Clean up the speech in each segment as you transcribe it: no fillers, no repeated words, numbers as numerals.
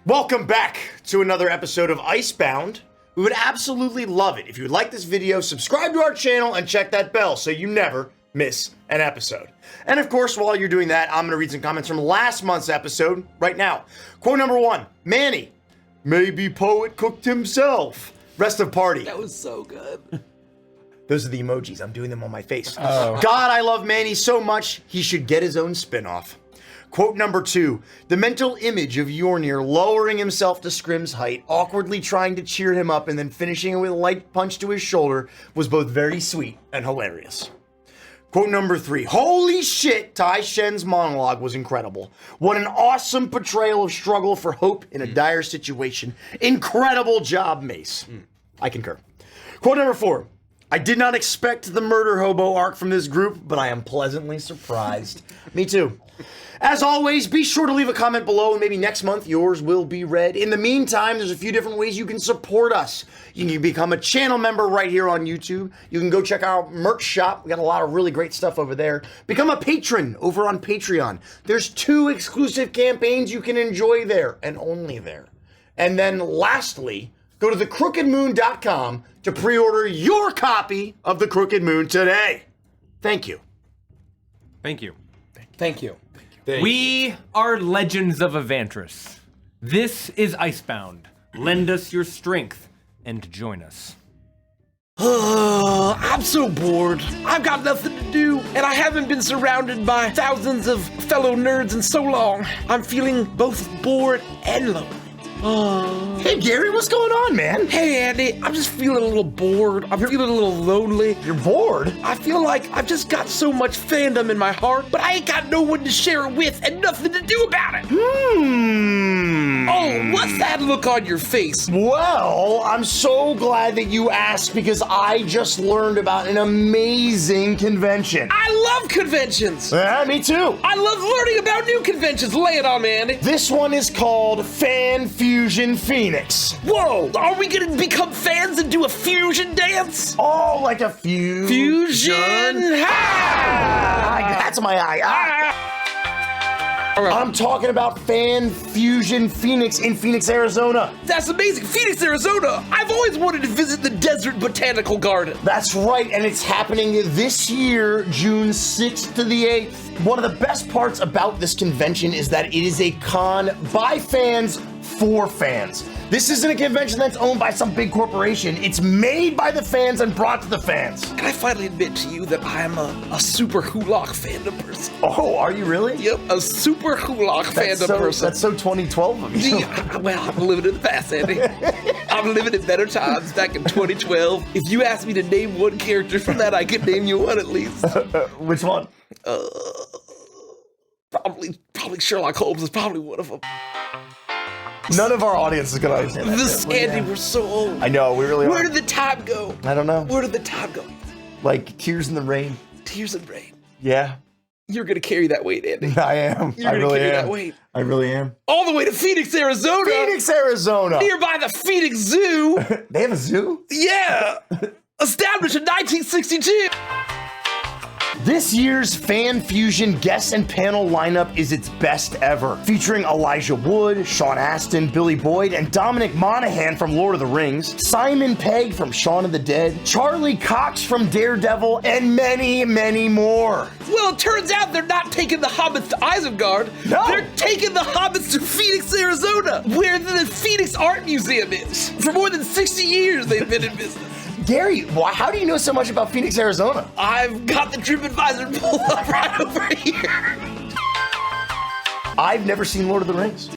Welcome back to another episode of Icebound. We would absolutely love it if you would like this video, subscribe to our channel, and check that bell so you never miss an episode. And of course, while you're doing that, I'm going to read some comments from last month's episode right now. Quote number 1, Manny, maybe poet cooked himself. Rest of party. That was so good. Those are the emojis. I'm doing them on my face. Oh. God, I love Manny so much, he should get his own spin-off. Quote number 2, the mental image of Yornir lowering himself to Scrim's height, awkwardly trying to cheer him up and then finishing it with a light punch to his shoulder was both very sweet and hilarious. Quote number 3, holy shit, Tai Shen's monologue was incredible. What an awesome portrayal of struggle for hope in a dire situation. Incredible job, Mace. I concur. Quote number 4, I did not expect the murder hobo arc from this group, but I am pleasantly surprised. Me too. As always, be sure to leave a comment below and maybe next month yours will be read. In the meantime, there's a few different ways you can support us. You can become a channel member right here on YouTube. You can go check out our merch shop. We got a lot of really great stuff over there. Become a patron over on Patreon. There's 2 exclusive campaigns you can enjoy there and only there. And then lastly, go to thecrookedmoon.com to pre-order your copy of The Crooked Moon today. Thank you. Thank you. Thank you. We are Legends of Evantris. This is Icebound. Lend us your strength and join us. I'm so bored. I've got nothing to do, and I haven't been surrounded by thousands of fellow nerds in so long. I'm feeling both bored and lonely. Hey Gary, what's going on, man? Hey Andy, I'm just feeling a little bored. I'm feeling a little lonely. You're bored? I feel like I've just got so much fandom in my heart, but I ain't got no one to share it with and nothing to do about it. Oh, what's that look on your face? Well, I'm so glad that you asked because I just learned about an amazing convention. I love conventions. Yeah, me too. I love learning about new conventions. Lay it on me, Andy. This one is called Fan Fusion Phoenix. Whoa, are we gonna become fans and do a fusion dance? Oh, like a fusion. That's my eye. I'm talking about Fan Fusion Phoenix in Phoenix, Arizona. That's amazing. Phoenix, Arizona. I've always wanted to visit the Desert Botanical Garden. That's right, and it's happening this year, June 6th to the 8th. One of the best parts about this convention is that it is a con by fans for fans. This isn't a convention that's owned by some big corporation. It's made by the fans and brought to the fans. Can I finally admit to you that I'm a super Hulak fandom person? Oh, are you really? Yep, a super Hulak fandom person. That's so 2012 of you. Well, I'm living in the past, Andy. I'm living in better times back in 2012. If you asked me to name one character from that, I could name you one at least. Which one? Probably Sherlock Holmes is probably one of them. None of our audience is gonna understand that. This, Andy, we're so old. I know, we really are. Where did the time go? I don't know. Where did the time go? Like tears in the rain. Tears and rain. Yeah. You're gonna carry that weight, Andy. I am. You're gonna carry that weight. I really am. All the way to Phoenix, Arizona. Phoenix, Arizona. Nearby the Phoenix Zoo. They have a zoo? Yeah. Established in 1962. This year's Fan Fusion guest and panel lineup is its best ever, featuring Elijah Wood, Sean Astin, Billy Boyd, and Dominic Monaghan from Lord of the Rings, Simon Pegg from Shaun of the Dead, Charlie Cox from Daredevil, and many, many more. Well, it turns out they're not taking the hobbits to Isengard. No. They're taking the hobbits to Phoenix, Arizona, where the Phoenix Art Museum is. For more than 60 years, they've been in business. Gary, how do you know so much about Phoenix, Arizona? I've got the TripAdvisor pulled up right over here. I've never seen Lord of the Rings.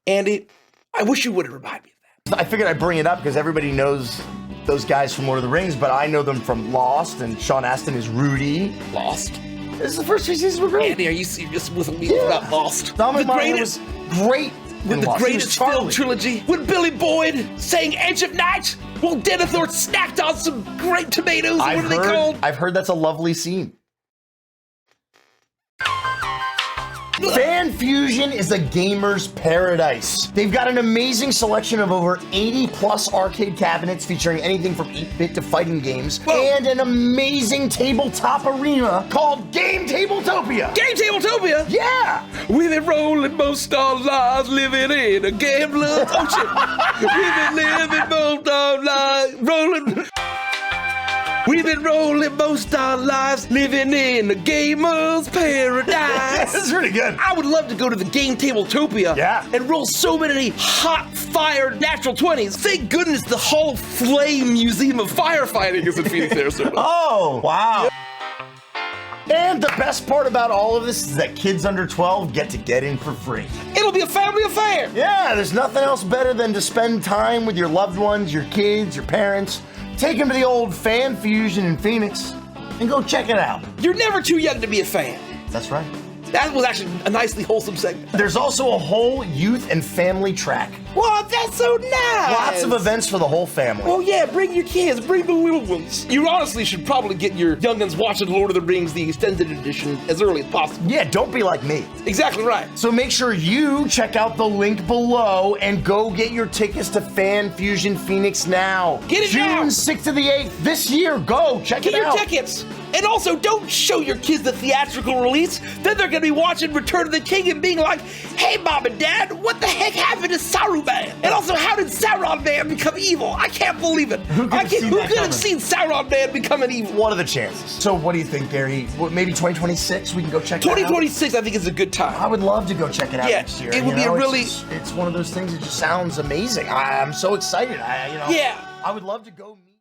Andy, I wish you would have reminded me of that. I figured I'd bring it up because everybody knows those guys from Lord of the Rings, but I know them from Lost, and Sean Astin is Rudy. Lost? This is the first 3 seasons were great. Andy, are you serious with me about Lost? Dominic Monaghan was great. With the greatest film trilogy, with Billy Boyd saying Edge of Night, while Denethor snacked on some great tomatoes. What are they called? I've heard that's a lovely scene. Fan Fusion is a gamer's paradise. They've got an amazing selection of over 80 plus arcade cabinets featuring anything from 8-bit to fighting games, and an amazing tabletop arena called Game Tabletopia. Game Tabletopia? Yeah! We've been rolling most our lives, living in a gambler's ocean. We've been living most our lives, rolling. We've been rolling most our lives, living in a gamer's paradise. This is pretty good. I would love to go to the Game Tabletopia and roll so many hot fire natural 20s. Thank goodness the Hall of Flame Museum of Firefighting is in Phoenix, Arizona. Oh, wow. And the best part about all of this is that kids under 12 get to get in for free. It'll be a family affair. Yeah, there's nothing else better than to spend time with your loved ones, your kids, your parents. Take them to the old Fan Fusion in Phoenix and go check it out. You're never too young to be a fan. That's right. That was actually a nicely wholesome segment. There's also a whole youth and family track. Wow, that's so nice. Lots of events for the whole family. Oh yeah, bring your kids, bring the little ones. You honestly should probably get your youngins watching Lord of the Rings, the extended edition, as early as possible. Yeah, don't be like me. Exactly right. So make sure you check out the link below and go get your tickets to Fan Fusion Phoenix now. Get it now. June 6th to the 8th this year. Go check it out. Get your tickets. And also, don't show your kids the theatrical release. Then they're gonna be watching Return of the King and being like, "Hey, Mom and Dad, what the heck happened to Saruman? And also, how did Sauron Man become evil? I can't believe it. Who could have seen Sauron Man become an evil?" What are the chances? So what do you think, Gary? Maybe 2026 we can go check it out? 2026 I think is a good time. I would love to go check it out next year. It would be a really... It's one of those things that just sounds amazing. I'm so excited. I would love to go meet.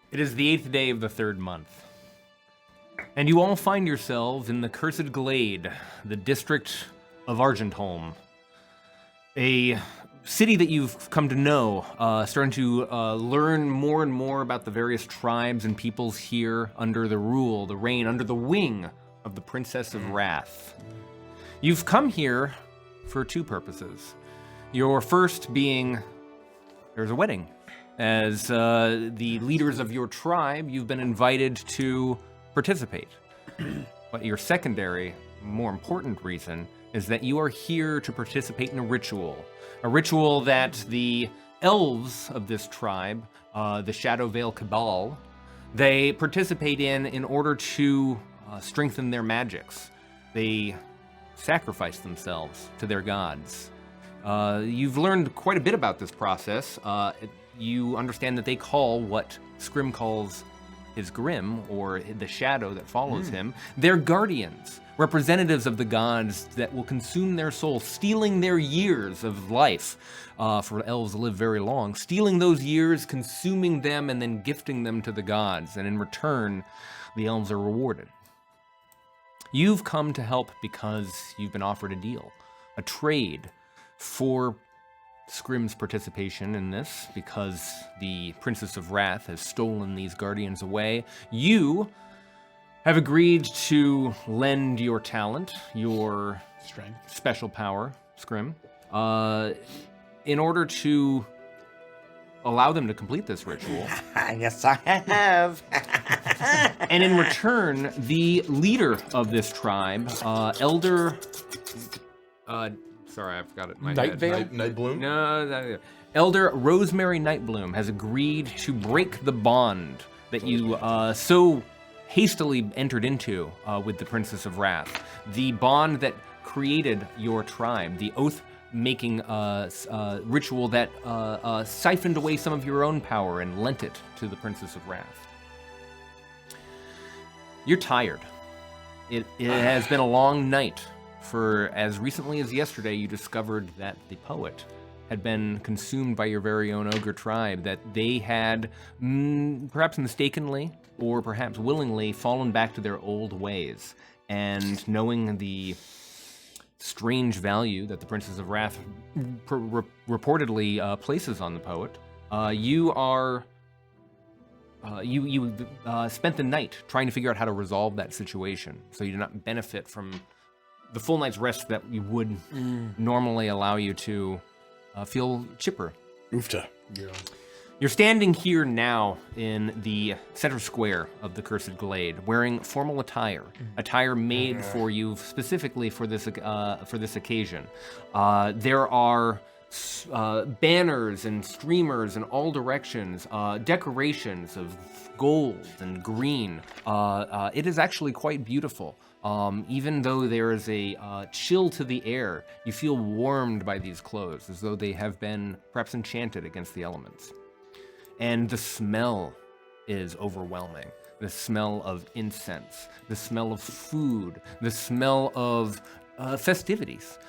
It is the 8th day of the 3rd month, and you all find yourselves in the Cursed Glade, the district of Argent, a city that you've come to know, starting to learn more and more about the various tribes and peoples here under the rule, the reign, under the wing of the Princess of Wrath. You've come here for 2 purposes. Your first being, there's a wedding. As the leaders of your tribe, you've been invited to participate. But your secondary, more important reason is that you are here to participate in a ritual that the elves of this tribe, the Shadow Veil Cabal, they participate in order to strengthen their magics. They sacrifice themselves to their gods. You've learned quite a bit about this process. You understand that they call what Scrim calls his Grim, or the shadow that follows him, their guardians, representatives of the gods that will consume their soul, stealing their years of life, for elves live very long, stealing those years, consuming them, and then gifting them to the gods, and in return, the elves are rewarded. You've come to help because you've been offered a deal, a trade for Scrim's participation in this because the Princess of Wrath has stolen these guardians away. You have agreed to lend your talent, your Strength. special power, Scrim, in order to allow them to complete this ritual. Yes, I have. And in return, the leader of this tribe, Elder... sorry, I forgot it. Nightbloom? No, Elder Rosemary Nightbloom has agreed to break the bond that you so hastily entered into with the Princess of Wrath. The bond that created your tribe, the oath-making ritual that siphoned away some of your own power and lent it to the Princess of Wrath. You're tired. It has been a long night. For as recently as yesterday, you discovered that the poet had been consumed by your very own ogre tribe, that they had, perhaps mistakenly or perhaps willingly, fallen back to their old ways. And knowing the strange value that the Princess of Wrath reportedly places on the poet, you spent the night trying to figure out how to resolve that situation, so you do not benefit from the full night's rest that you would normally allow you to feel chipper. Oofta. Yeah. You're standing here now in the center square of the Cursed Glade, wearing formal attire made for you specifically for this occasion. There are banners and streamers in all directions, decorations of gold and green. It is actually quite beautiful. Even though there is a chill to the air, you feel warmed by these clothes, as though they have been perhaps enchanted against the elements. And the smell is overwhelming. The smell of incense, the smell of food, the smell of festivities.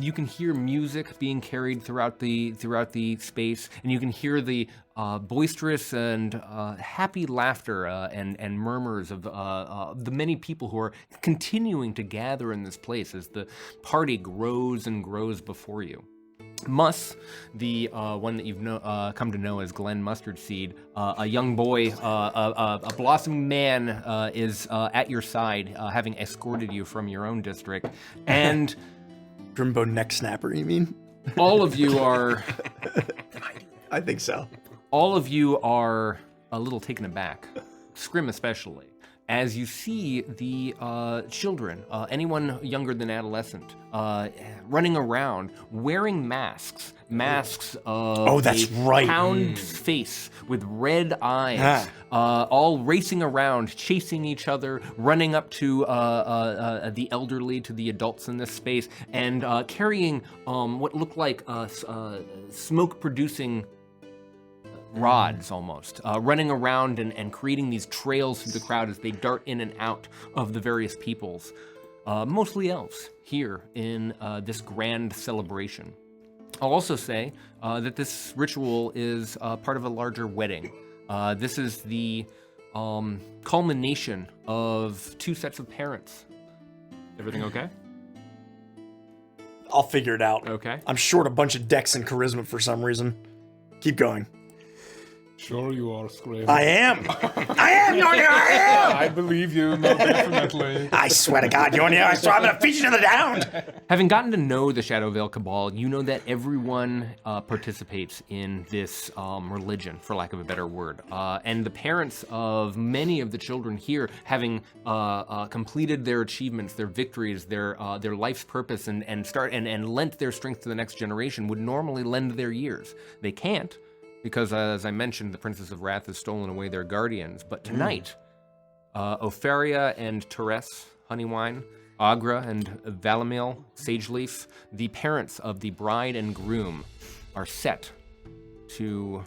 You can hear music being carried throughout the space, and you can hear the boisterous and happy laughter and murmurs of the many people who are continuing to gather in this place as the party grows and grows before you. Muss, the one that you've come to know as Glenn Mustard Seed, a young boy, a blossoming man, is at your side, having escorted you from your own district, and Grimbo Neck Snapper, you mean? all of you are I think so. all of you are a little taken aback, Scrim especially, as you see the children, anyone younger than adolescent, running around wearing masks of that's right. hound's face with red eyes, all racing around, chasing each other, running up to the elderly, to the adults in this space, and carrying what look like smoke-producing rods almost, running around and creating these trails through the crowd as they dart in and out of the various peoples, mostly elves, here in this grand celebration. I'll also say that this ritual is part of a larger wedding. This is the culmination of two sets of parents. Everything okay? I'll figure it out. Okay. I'm short a bunch of dex and charisma for some reason. Keep going. Sure you are, Scrim. I am, Yornia, I am! I believe you, no, definitely. I swear to God, Yornia, I swear I'm gonna feed you to the downed! Having gotten to know the Shadowvale Cabal, you know that everyone participates in this religion, for lack of a better word. And the parents of many of the children here, having completed their achievements, their victories, their life's purpose, and lent their strength to the next generation, would normally lend their years. They can't, because as I mentioned, the Princess of Wrath has stolen away their guardians. But tonight, Opharia and Therese, Honeywine, Agra and Valamil, Sageleaf, the parents of the bride and groom, are set to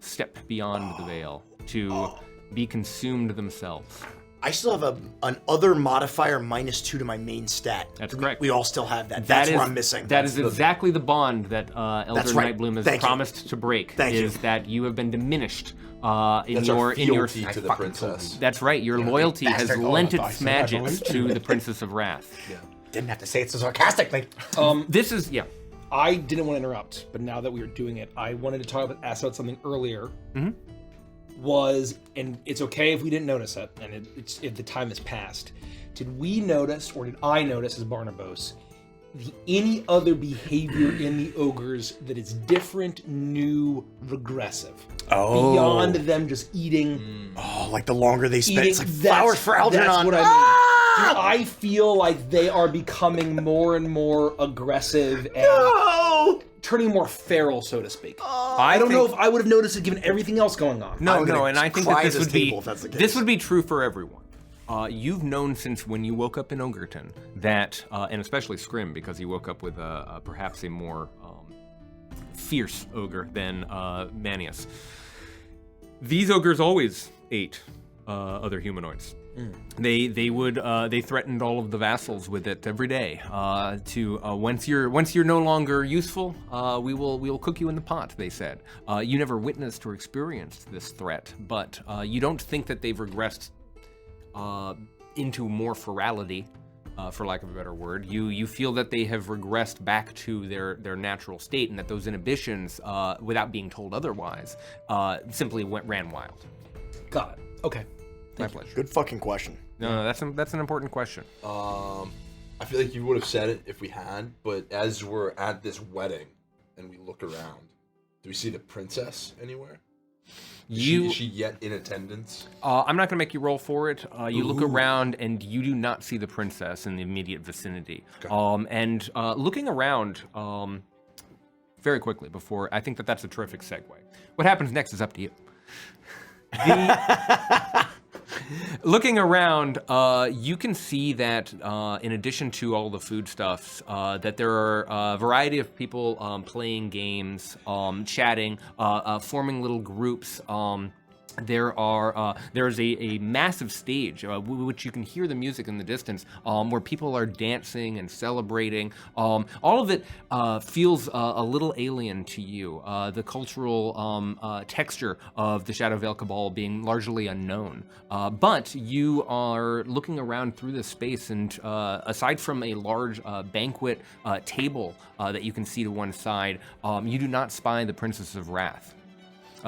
step beyond the veil, to be consumed themselves. I still have an other modifier -2 to my main stat. That's correct. We all still have that. That's what I'm missing. That is exactly the bond that Elder right. Nightbloom has Thank you. promised to break. Thank you. Is that you have been diminished in That's your our in your fealty to the princess. That's right. Your loyalty has bastard. lent Oh, its I magics believe. to the Princess of Wrath. Didn't have to say it so sarcastically. This is I didn't want to interrupt, but now that we are doing it, I wanted to ask about something earlier. And it's okay if we didn't notice it, and if the time has passed. Did we notice, or did I notice as Barnabas, any other behavior in the ogres that is different, new, regressive? Beyond them just eating. Oh, like the longer they spend, it's like That's flowers for Algernon. That's what I mean. Do I feel like they are becoming more and more aggressive and turning more feral, so to speak? I don't know if I would have noticed it given everything else going on. No, and I think that this would be if that's the case. this would be true for everyone. You've known since when you woke up in Ogerton that, and especially Scrim, because he woke up with perhaps a more fierce ogre than Manius. These ogres always ate other humanoids. They threatened all of the vassals with it every day. Once you're no longer useful, we will cook you in the pot. They said. You never witnessed or experienced this threat, but you don't think that they've regressed into more ferality, for lack of a better word. You feel that they have regressed back to their natural state, and that those inhibitions, without being told otherwise, simply ran wild. Got it. Okay. My pleasure. Good fucking question. No, that's an important question. I feel like you would have said it if we had, but as we're at this wedding and we look around, do we see the princess anywhere? Is she yet in attendance? I'm not going to make you roll for it. You look around and you do not see the princess in the immediate vicinity. Okay. Looking around very quickly before, I think that's a terrific segue. What happens next is up to you. Looking around, you can see that in addition to all the foodstuffs, that there are a variety of people playing games, chatting, forming little groups. There's a massive stage, which you can hear the music in the distance, where people are dancing and celebrating. All of it feels a little alien to you. The cultural texture of the Shadow Veil Cabal being largely unknown. But you are looking around through this space, and aside from a large banquet table that you can see to one side, you do not spy the Princess of Wrath.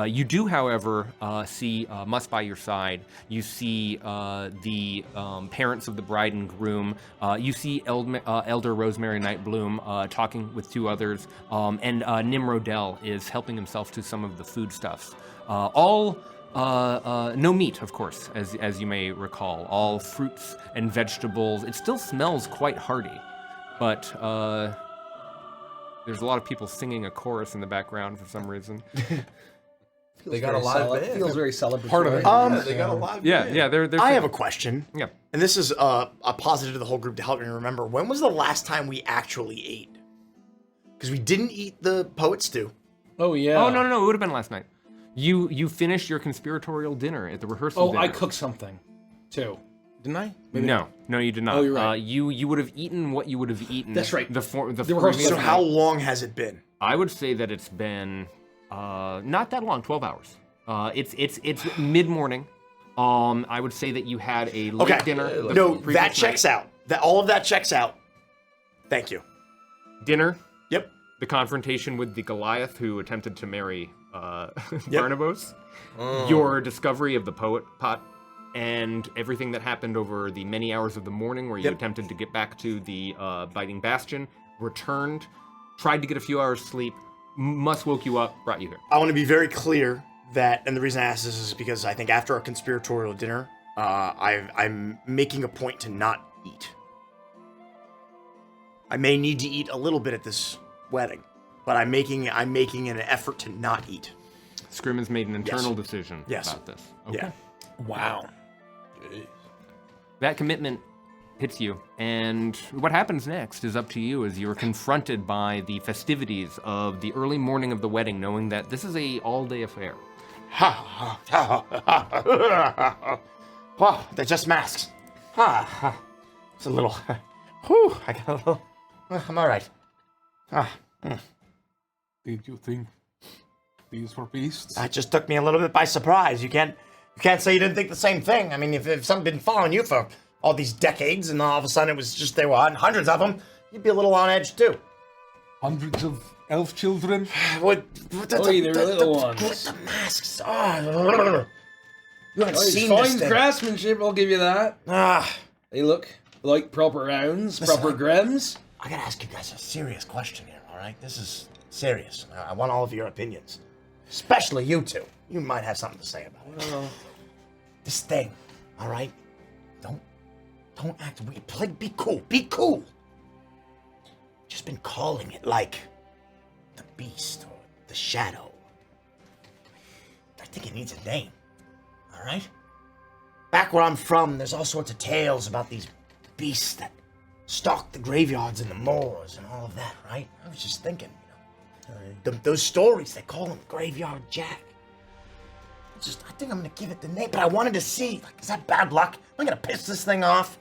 You do, however, see Musk by your side. You see the parents of the bride and groom. You see Elder Rosemary Nightbloom talking with two others, and Nimrodel is helping himself to some of the foodstuffs. All no meat, of course, as you may recall. All fruits and vegetables. It still smells quite hearty, but there's a lot of people singing a chorus in the background for some reason. They got a live band. Feels very celebratory. Part of it. They got a live band. Yeah. They're I have a question. Yeah. And this is a positive to the whole group to help me remember. When was the last time we actually ate? Because we didn't eat the poet stew. Oh, yeah. Oh, no. It would have been last night. You finished your conspiratorial dinner at the rehearsal dinner. I cooked something, too. Didn't I? Maybe no, you did not. Oh, you're right. You would have eaten what you would have eaten. That's right. The rehearsal. previous So night. how long has it been? I would say that it's been not that long, 12 hours. It's mid-morning. I would say that you had a late dinner. No, that checks out. All of that checks out. Thank you. Dinner. Yep. The confrontation with the Goliath who attempted to marry Barnabas. Your discovery of the poet pot. And everything that happened over the many hours of the morning where you attempted to get back to the Biting Bastion. Returned. Tried to get a few hours sleep. Musk woke you up. Brought you here. I want to be very clear that, and the reason I ask this is because I think after our conspiratorial dinner, I'm making a point to not eat. I may need to eat a little bit at this wedding, but I'm making an effort to not eat. Scrim has made an internal decision about this. Okay. Yeah. Wow. Jeez. That commitment hits you, and what happens next is up to you as you're confronted by the festivities of the early morning of the wedding, knowing that this is a all-day affair. Wow, they're just masks. It's a little. Whew, I got a little. I'm all right. Did you think these were beasts? That just took me a little bit by surprise. You can't say you didn't think the same thing. I mean, if something been following you for all these decades, and all of a sudden it was just they were hundreds of them, you'd be a little on edge too. hundreds of elf children. What the, Oi, they're little ones. With the masks. Oh, you haven't It's seen this fine thing. craftsmanship, I'll give you that. Ah, They look like proper rounds, proper grems. I gotta ask you guys a serious question here, all right? This is serious. I want all of your opinions. Especially you two. You might have something to say about it. This thing, all right? Don't act weird. Be cool. Be cool. Just been calling it like the beast or the shadow. I think it needs a name. All right? Back where I'm from, there's all sorts of tales about these beasts that stalk the graveyards and the moors and all of that, right? I was just thinking, those stories, they call him Graveyard Jack. I think I'm gonna give it the name, but I wanted to see, like, is that bad luck? Am I gonna piss this thing off?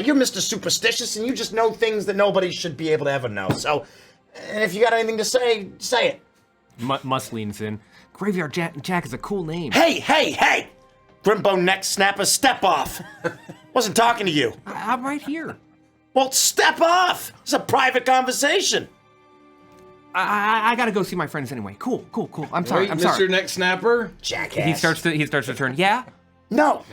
You're Mr. Superstitious, and you just know things that nobody should be able to ever know. So, and if you got anything to say, say it. Mus leans in. Graveyard Jack is a cool name. Hey! Grimbo Neck Snapper, step off! Wasn't talking to you. I'm right here. Well, step off! It's a private conversation. I gotta go see my friends anyway. Cool. I'm sorry. Wait, I'm Mr. sorry. Neck Snapper. Jackass. He starts to turn. Yeah. No!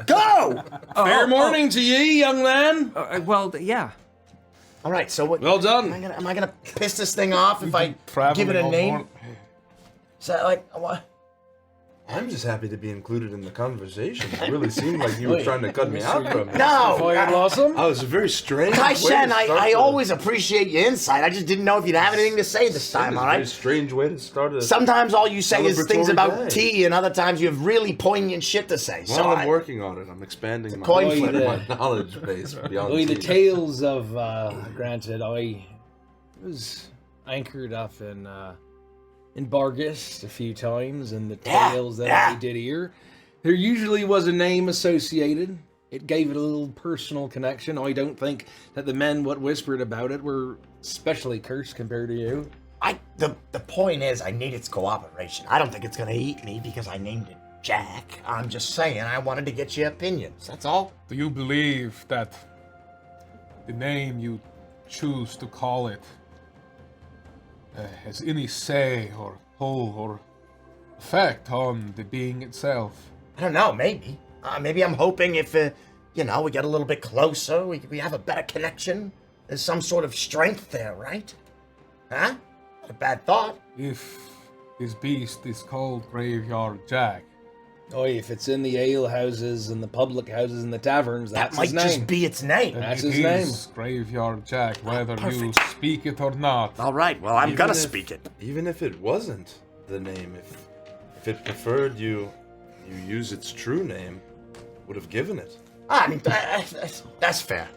Go! Fair morning to ye, young man. Well, yeah. All right, so what? Well done. Am I gonna piss this thing off if I give it a name? Is that like what? I'm just happy to be included in the conversation. It really seemed like you were trying to cut me out from it. No! Fire Blossom. Oh, it's a very strange. Kai way to Shen, start I the- always appreciate your insight. I just didn't know if you'd have anything to say this time, It's all a very right? strange way to start a. Sometimes all you say is things celebratory about day. tea, and other times you have really poignant shit to say. Well, So I'm working on it. I'm expanding coin my, flip. my knowledge base beyond. Oi, the tea. tales of granted, I was anchored up in Bargus a few times, and the tales that I did hear, there usually was a name associated. It gave it a little personal connection. I don't think that the men what whispered about it were especially cursed compared to you. The point is, I need its cooperation. I don't think it's gonna eat me because I named it Jack. I'm just saying, I wanted to get your opinions. That's all. Do you believe that the name you choose to call it has any say or pull or effect on the being itself? I don't know, maybe. Maybe I'm hoping if, we get a little bit closer, we have a better connection. There's some sort of strength there, right? Huh? Not a bad thought. If this beast is called Graveyard Jack, Oi, if it's in the ale houses and the public houses and the taverns, That that's might his name. just be its name. then That's it his name. is Graveyard Jack, whether you perfect. speak it or not. All right, well, I'm Even gonna if- speak it. Even if it wasn't the name, if it preferred you use its true name, would have given it. I mean, that's fair.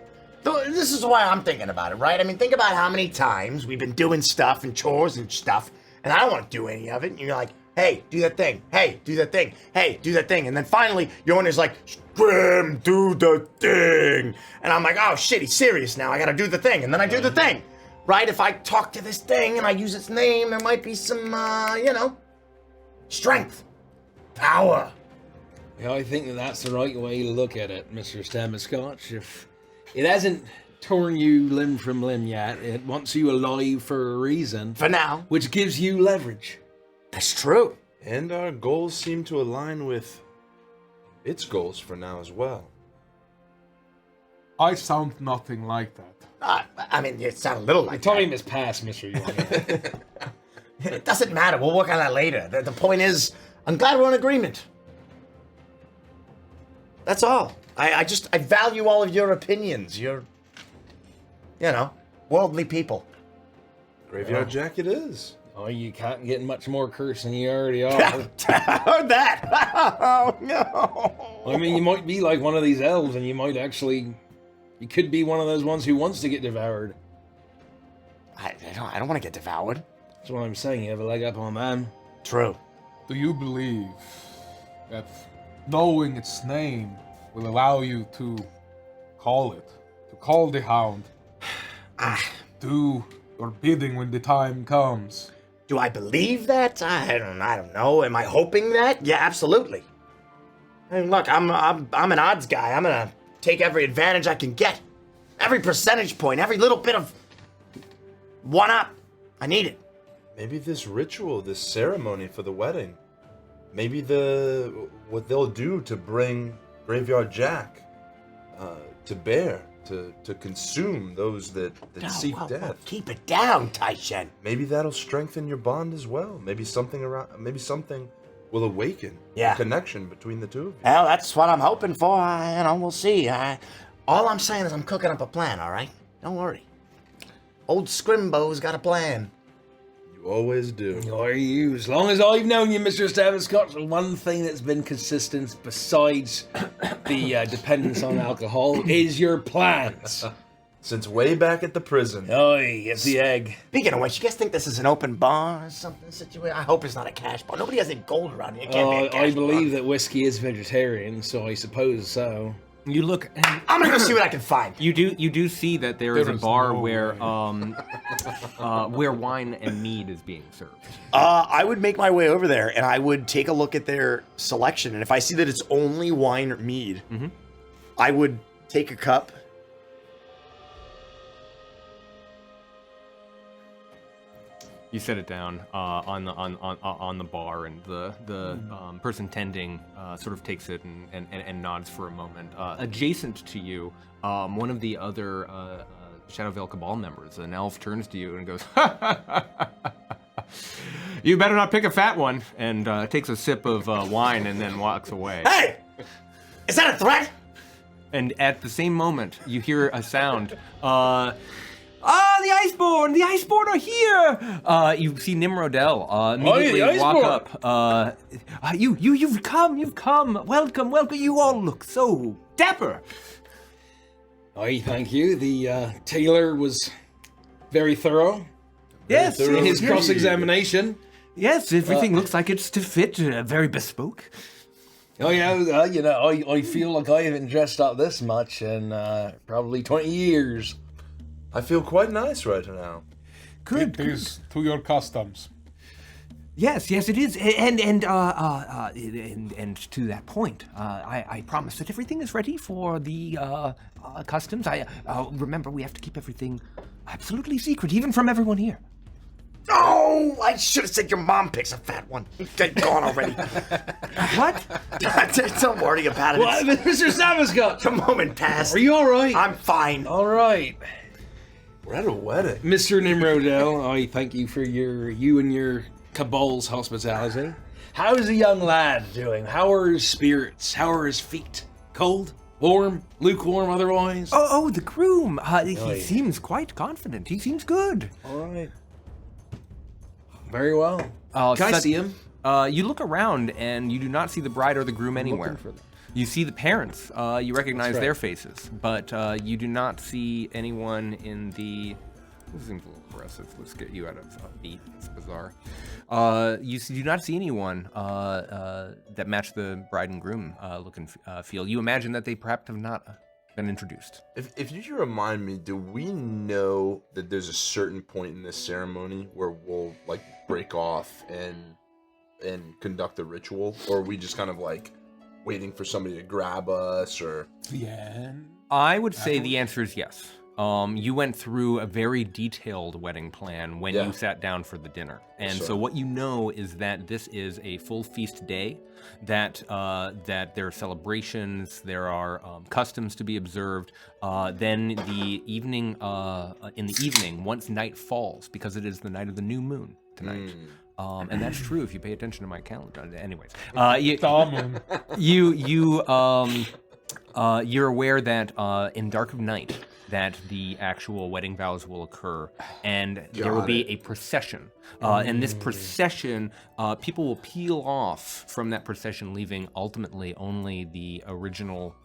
This is why I'm thinking about it, right? I mean, think about how many times we've been doing stuff and chores and stuff, and I don't want to do any of it, and you're like, hey, do that thing. Hey, do that thing. Hey, do that thing. And then finally, your owner's like, Scrim, do the thing. And I'm like, oh shit, he's serious now. I gotta do the thing. And then I do the thing. Right? If I talk to this thing and I use its name, there might be some, strength. Power. Yeah, I think that that's the right way to look at it, Mr. Stammerscotch. If it hasn't torn you limb from limb yet, it wants you alive for a reason, For now. which gives you leverage. That's true. And our goals seem to align with its goals for now as well. I sound nothing like that. I mean, it sounded a little like Time has passed, Mr. Young. that. It doesn't matter. We'll work on that later. The point is, I'm glad we're in agreement. That's all. I value all of your opinions. You're, worldly people. Graveyard Jack it is. Oh, you can't get much more cursed than you already are. Heard that? Oh, no. I mean, you might be like one of these elves, and you could be one of those ones who wants to get devoured. I don't want to get devoured. That's what I'm saying. You have a leg up on them. True. Do you believe that knowing its name will allow you to call the hound, and do your bidding when the time comes? Do I believe that? I don't know. Am I hoping that? Yeah, absolutely. I mean, look, I'm an odds guy. I'm gonna take every advantage I can get. Every percentage point, every little bit of One up. I need it. Maybe this ritual, this ceremony for the wedding, maybe what they'll do to bring Graveyard Jack to bear, to consume those that seek death. Keep it down, Taishen. Maybe that'll strengthen your bond as well. Maybe something will awaken Yeah. a connection between the two of you. Well, that's what I'm hoping for. We'll see. All I'm saying is I'm cooking up a plan, all right? Don't worry. Old Scrimbo's got a plan. You always do. Are you? As long as I've known you, Mr. Staviscott, the one thing that's been consistent besides the dependence on alcohol is your plans. Since way back at the prison. Oi, it's the egg. Speaking of which, you guys think this is an open bar or something situation? I hope it's not a cash bar. Nobody has any gold around here. It can't be a cash I believe bar. that whiskey is vegetarian, so I suppose so. You look, and I'm gonna go see what I can find. you do see that there is a There is bar no where wine and mead is being served. I would make my way over there and I would take a look at their selection. And if I see that it's only wine or mead, I would take a cup. You set it down on the bar, and the person tending sort of takes it and nods for a moment. Adjacent to you, one of the other Shadowvale Cabal members, an elf, turns to you and goes, "You better not pick a fat one," and takes a sip of wine and then walks away. Hey! Is that a threat? And at the same moment, you hear a sound. The Iceborn are here! You see Nimrodel immediately walk up. You've come. Welcome. You all look so dapper. Aye, thank you. The tailor was very thorough Yes, in his yes, cross-examination. yes, everything looks like it's to fit, very bespoke. Oh yeah, I feel like I haven't dressed up this much in probably 20 years. I feel quite nice right now. Good. It is to your customs. Yes, it is, and to that point, I promise that everything is ready for the customs. Remember, we have to keep everything absolutely secret, even from everyone here. Oh, I should have said your mom picks a fat one. They're gone already. What? Don't worry about it. What, Mr. Staviscott? The moment passed. Are you all right? I'm fine. All right. We're at a wedding. Mr. Nimrodel, I thank you for you and your cabal's hospitality. How's the young lad doing? How are his spirits? How are his feet? Cold? Warm? Lukewarm otherwise? Oh, the groom. He yeah. seems quite confident. He seems good. All right. Very well. Can I see him? You look around and you do not see the bride or the groom anywhere. for them. You see the parents. You recognize right. their faces, but you do not see anyone in the. This seems a little aggressive. Let's get you out of beat. It's bizarre. You do not see anyone that match the bride and groom look and feel. You imagine that they perhaps have not been introduced. If you could remind me, do we know that there's a certain point in this ceremony where we'll like break off and conduct a ritual, or are we just kind of like waiting for somebody to grab us, or? Yeah. I would say the answer is yes. You went through a very detailed wedding plan when Yeah. you sat down for the dinner. And sir. so what you know is that this is a full feast day, that there are celebrations, there are customs to be observed. Then the evening, in the evening, once night falls, because it is the night of the new moon tonight. And that's true if you pay attention to my calendar. Anyways, you're aware that in dark of night that the actual wedding vows will occur, and there will be a procession. And this procession, people will peel off from that procession, leaving ultimately only the original.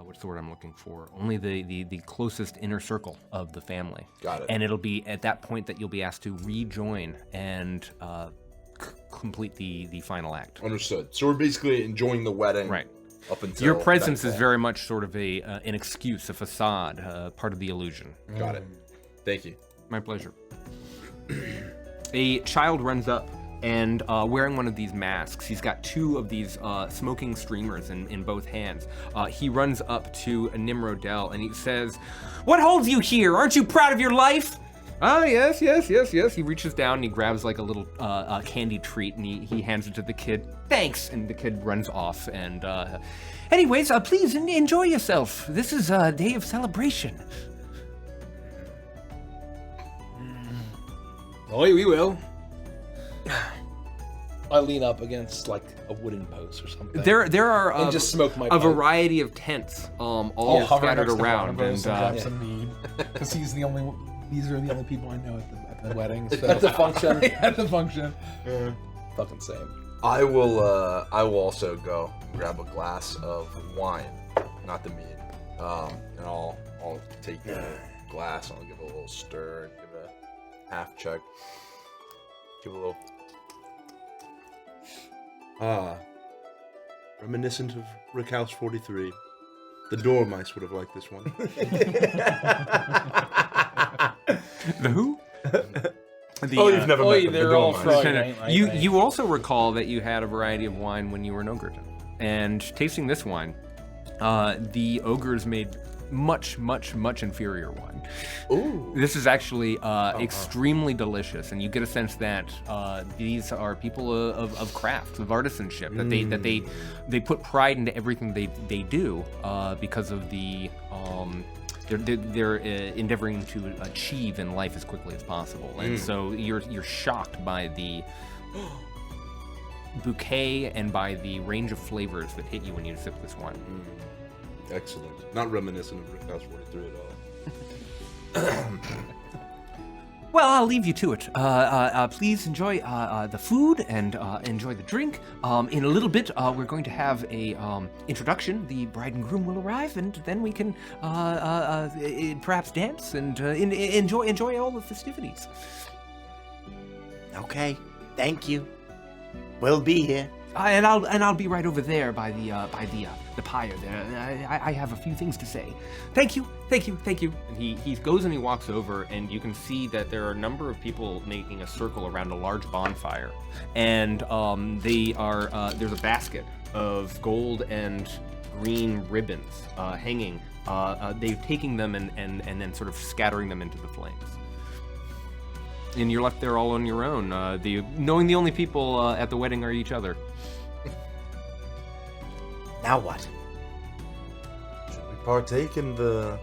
What's the word I'm looking for? Only the closest inner circle of the family. Got it. And it'll be at that point that you'll be asked to rejoin and complete the final act. Understood. So we're basically enjoying the wedding, Right. Up until Your presence is nightfall. very much sort of an excuse, a facade, part of the illusion. Got it. Thank you. My pleasure. A child runs up and wearing one of these masks. He's got two of these smoking streamers in both hands. He runs up to Nimrodel and he says, "What holds you here? Aren't you proud of your life?" Ah, yes. He reaches down and he grabs like a little candy treat and he hands it to the kid. Thanks, and the kid runs off. And anyways, please enjoy yourself. This is a day of celebration. Oh, we will. I lean up against like a wooden post or something. There are and just smoke my a pipe. variety of tents all scattered around. And grab some mead, because these are the only people I know at the wedding. So. At the function. At the function. Yeah. Fucking same. I will also go grab a glass of wine, not the mead, and I'll take the glass and I'll give it a little stir and give it a half chug. Give it a little. Reminiscent of Rick House 43. The Dormice would have liked this one. The who? You've never met them. They're all Friday night. You also recall that you had a variety of wine when you were in Ogreton. And tasting this wine, the ogres made much inferior wine. Ooh. This is actually extremely delicious, and you get a sense that these are people of craft, of artisanship, that they put pride into everything they do because of the they're endeavoring to achieve in life as quickly as possible, and so you're shocked by the bouquet and by the range of flavors that hit you when you sip this wine. Excellent. Not reminiscent of Rick House 43 at all. Well, I'll leave you to it. Please enjoy the food and enjoy the drink. In a little bit, we're going to have a introduction. The bride and groom will arrive, and then we can perhaps dance and enjoy all the festivities. Okay, thank you. We'll be here. And I'll be right over there by the pyre there. I have a few things to say. Thank you. And he goes and he walks over, and you can see that there are a number of people making a circle around a large bonfire, and there's a basket of gold and green ribbons hanging. They're taking them and then sort of scattering them into the flames. And you're left there all on your own, knowing the only people at the wedding are each other. Now what? Should we partake in the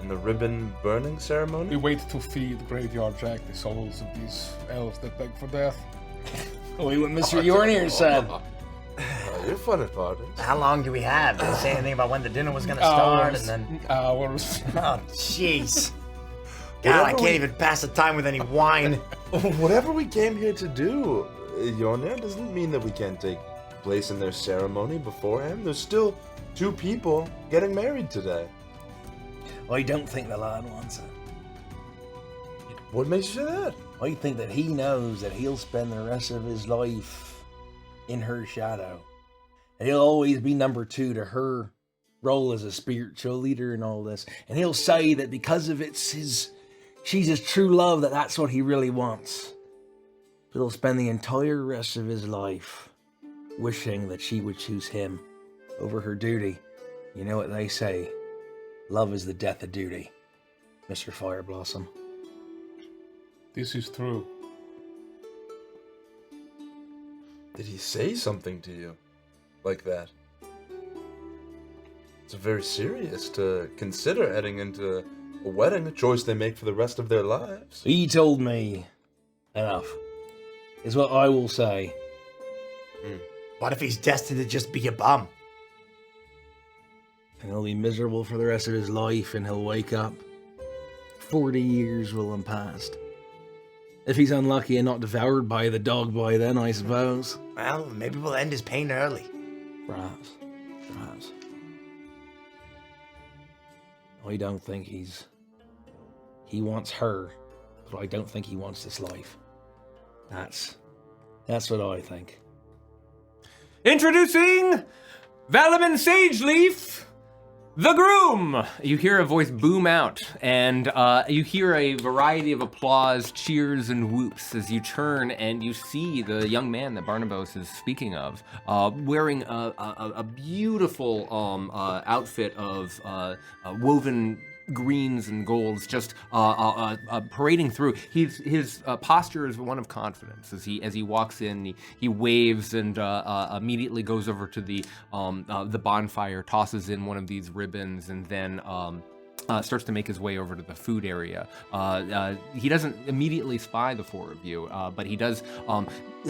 ribbon burning ceremony? We wait to feed Graveyard Jack the souls of these elves that beg for death. What Mr. Yornir said. You're fun at parties. How long do we have? Did they say anything about when the dinner was going to start? Hours. Oh, jeez. God, I can't even pass the time with any wine. Whatever we came here to do, Yornir, doesn't mean that we can't take place in their ceremony beforehand. There's still 2 people getting married today. I don't think the lad wants it. What makes you say that? I think that he knows that he'll spend the rest of his life in her shadow. And he'll always be number 2 to her role as a spiritual leader and all this. And he'll say that because of she's his true love, that's what he really wants. But he'll spend the entire rest of his life wishing that she would choose him over her duty. You know what they say, love is the death of duty, Mr. Fireblossom. This is true. Did he say something to you like that? It's very serious to consider heading into a wedding, a choice they make for the rest of their lives. He told me enough, is what I will say. What if he's destined to just be a bum? And he'll be miserable for the rest of his life, and he'll wake up. 40 years will have passed. If he's unlucky and not devoured by the dog boy, then I suppose. Well, maybe we'll end his pain early. Perhaps. I don't think he wants her, but I don't think he wants this life. That's what I think. Introducing Valaman Sageleaf, the groom! You hear a voice boom out, and you hear a variety of applause, cheers, and whoops as you turn and you see the young man that Barnabas is speaking of, wearing a beautiful outfit of woven greens and golds just parading through. His posture is one of confidence as he walks in. He waves and immediately goes over to the bonfire, tosses in one of these ribbons, and then starts to make his way over to the food area. He doesn't immediately spy the four of you, but he does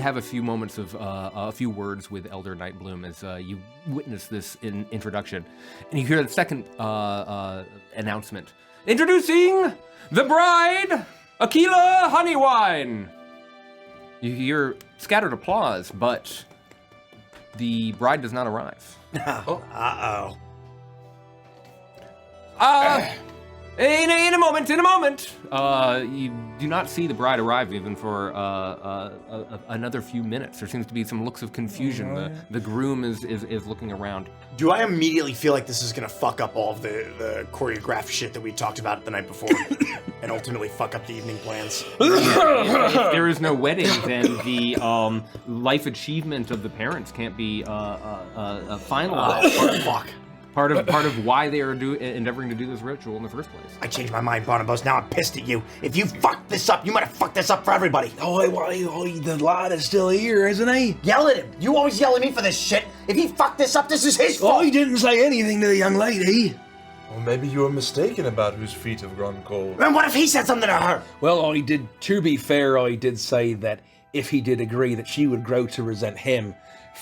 have a few moments of a few words with Elder Nightbloom as you witness this introduction. And you hear the second announcement. Introducing the bride, Aquila Honeywine. You hear scattered applause, but the bride does not arrive. Uh-oh. In a moment. You do not see the bride arrive even for another few minutes. There seems to be some looks of confusion. The groom is looking around. Do I immediately feel like this is gonna fuck up all of the choreographed shit that we talked about the night before, and ultimately fuck up the evening plans? If there is no wedding, then the life achievement of the parents can't be finalized. Fuck. Part of why they are endeavoring to do this ritual in the first place. I changed my mind, Barnabas. Now I'm pissed at you. If you fucked this up, you might have fucked this up for everybody. The lad is still here, isn't he? Yell at him. You always yell at me for this shit. If he fucked this up, this is his fault. He didn't say anything to the young lady. Or maybe you were mistaken about whose feet have grown cold. And what if he said something to her? Well, to be fair, I did say that if he did agree that she would grow to resent him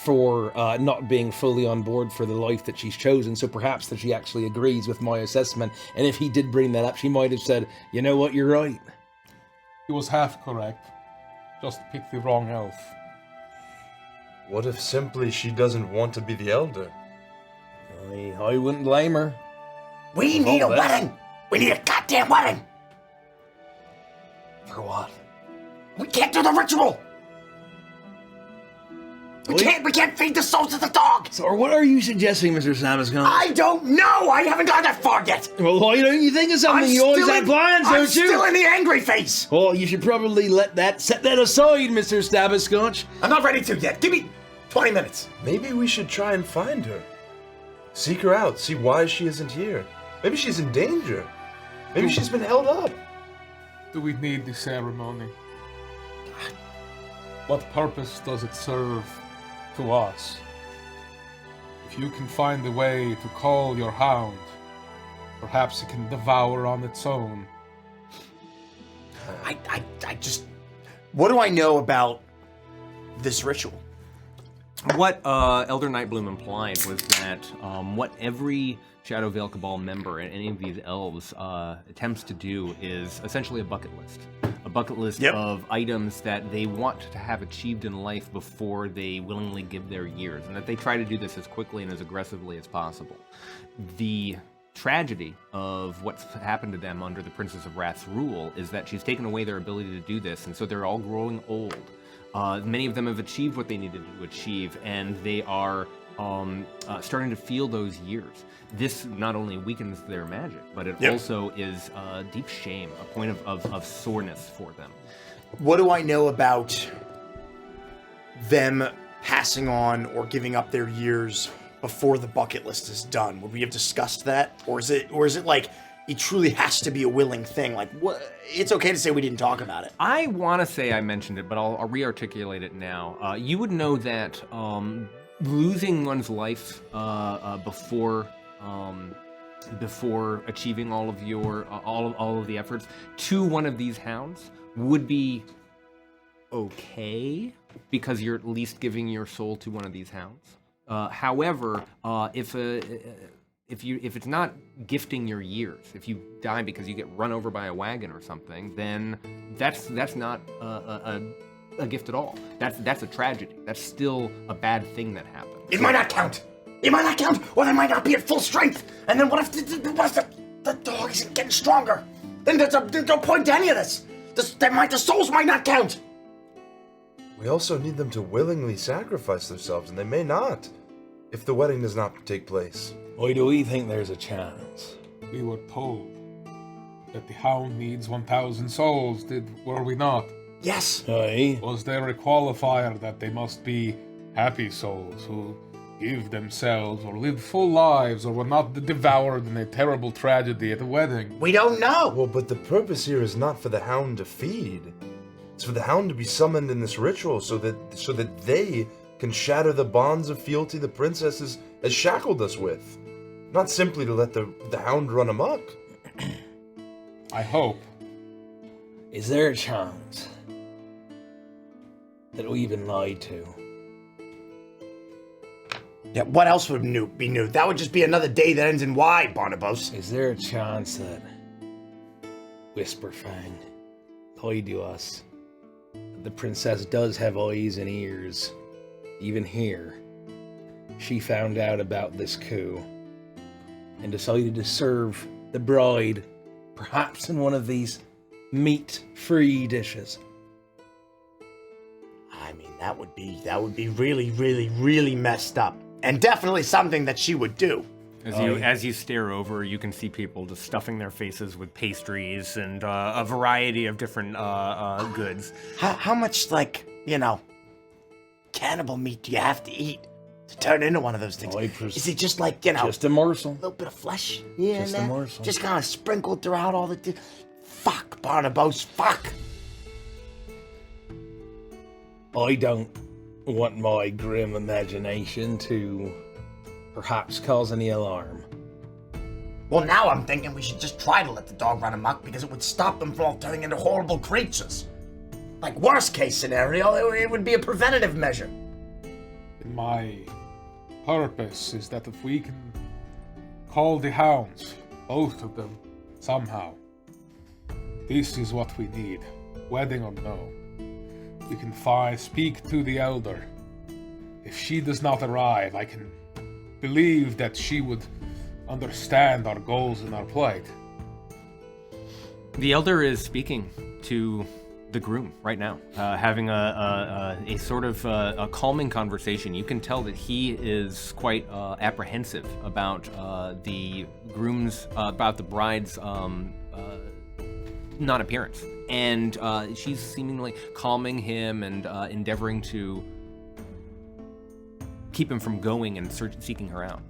for not being fully on board for the life that she's chosen, so perhaps that she actually agrees with my assessment, and if he did bring that up, she might have said, you know what, you're right. He was half correct. Just picked the wrong elf. What if simply she doesn't want to be the elder? I wouldn't blame her. We need a wedding. We need a goddamn wedding. For what? We can't do the ritual. We can't feed the souls of the dog! So what are you suggesting, Mr. Samuscon? I don't know! I haven't gone that far yet! Well, why don't you think of something? You always have plans, don't you? I'm still in the angry phase! Well, you should probably set that aside, Mr. Stabberscotch. I'm not ready to yet. Give me 20 minutes. Maybe we should try and find her. Seek her out, see why she isn't here. Maybe she's in danger. Maybe she's been held up. Do we need the ceremony? What purpose does it serve to us? If you can find a way to call your hound, perhaps it can devour on its own. I just... What do I know about this ritual? What Elder Nightbloom implied was that what every Shadow Veil Cabal member and any of these elves attempts to do is essentially a bucket list. A bucket list of items that they want to have achieved in life before they willingly give their years, and that they try to do this as quickly and as aggressively as possible. The tragedy of what's happened to them under the Princess of Wrath's rule is that she's taken away their ability to do this, and so they're all growing old. Many of them have achieved what they needed to achieve, and they are starting to feel those years. This not only weakens their magic, but it also is deep shame, a point of soreness for them. What do I know about them passing on or giving up their years before the bucket list is done? Would we have discussed that? Or is it like it truly has to be a willing thing? Like, what? It's okay to say we didn't talk about it. I want to say I mentioned it, but I'll re-articulate it now. You would know that losing one's life before achieving all of your all of the efforts to one of these hounds would be okay, because you're at least giving your soul to one of these hounds. However, if it's not gifting your years, if you die because you get run over by a wagon or something, then that's not a gift at all. That's a tragedy. That's still a bad thing that happened. It might not count. It might not count, or they might not be at full strength. And then what if the dog isn't getting stronger? Then there's no point to any of this. The souls might not count. We also need them to willingly sacrifice themselves, and they may not, if the wedding does not take place. Why do we think there's a chance? We were told that the hound needs 1,000 souls, were we not? Yes. Aye. Was there a qualifier that they must be happy souls who give themselves or live full lives or were not devoured in a terrible tragedy at a wedding. We don't know. Well, but the purpose here is not for the hound to feed. It's for the hound to be summoned in this ritual so that they can shatter the bonds of fealty the princess has shackled us with. Not simply to let the hound run amok. I hope. Is there a chance that we've been lied to? Yeah, what else would be new? That would just be another day that ends in Y, Barnabas. Is there a chance that Whisperfang lied to us? That the princess does have eyes and ears, even here. She found out about this coup and decided to serve the bride, perhaps in one of these meat-free dishes. I mean, that would be really, really, really messed up. And definitely something that she would do. As you stare over, you can see people just stuffing their faces with pastries and a variety of different goods. How much, cannibal meat do you have to eat to turn into one of those things? Is it just just a morsel? A little bit of flesh? Yeah, Just a morsel. Just kind of sprinkled throughout all the... Fuck, Barnabas, fuck! I don't want my grim imagination to perhaps cause any alarm. Well, now I'm thinking we should just try to let the dog run amok because it would stop them from all turning into horrible creatures. Like, worst case scenario, it would be a preventative measure. My purpose is that if we can call the hounds, both of them, somehow, this is what we need, wedding or no. We can speak to the elder. If she does not arrive, I can believe that she would understand our goals and our plight. The elder is speaking to the groom right now, having a sort of a calming conversation. You can tell that he is quite apprehensive about the bride's non-appearance. And she's seemingly calming him and endeavoring to keep him from going and seeking her out.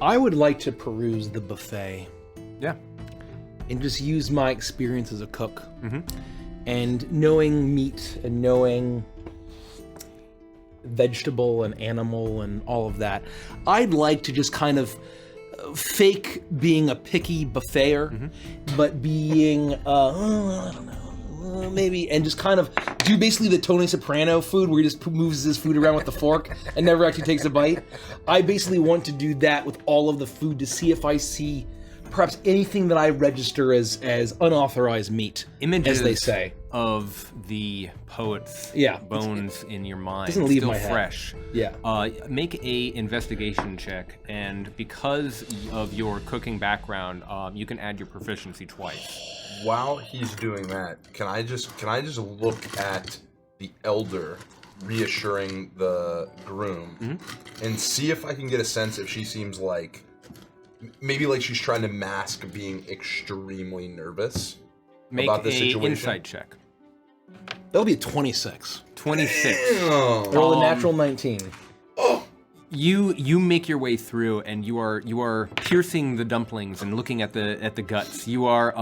I would like to peruse the buffet. Yeah. And just use my experience as a cook. Mm-hmm. And knowing meat and knowing vegetable and animal and all of that, I'd like to just kind of fake being a picky buffeter, but being, I don't know, maybe, and just kind of do basically the Tony Soprano food where he just moves his food around with the fork and never actually takes a bite. I basically want to do that with all of the food to see if I see perhaps anything that I register as unauthorized meat, Images as they say. Of the poet's bones in your mind. Doesn't leave still my head. Fresh. Yeah. Make a investigation check, and because of your cooking background, you can add your proficiency twice. While he's doing that, can I just look at the elder reassuring the groom and see if I can get a sense if she seems like maybe like she's trying to mask being extremely nervous about the situation? Make an insight check. That'll be a 26. 26. Roll a natural 19. You make your way through, and you are piercing the dumplings and looking at the guts. You are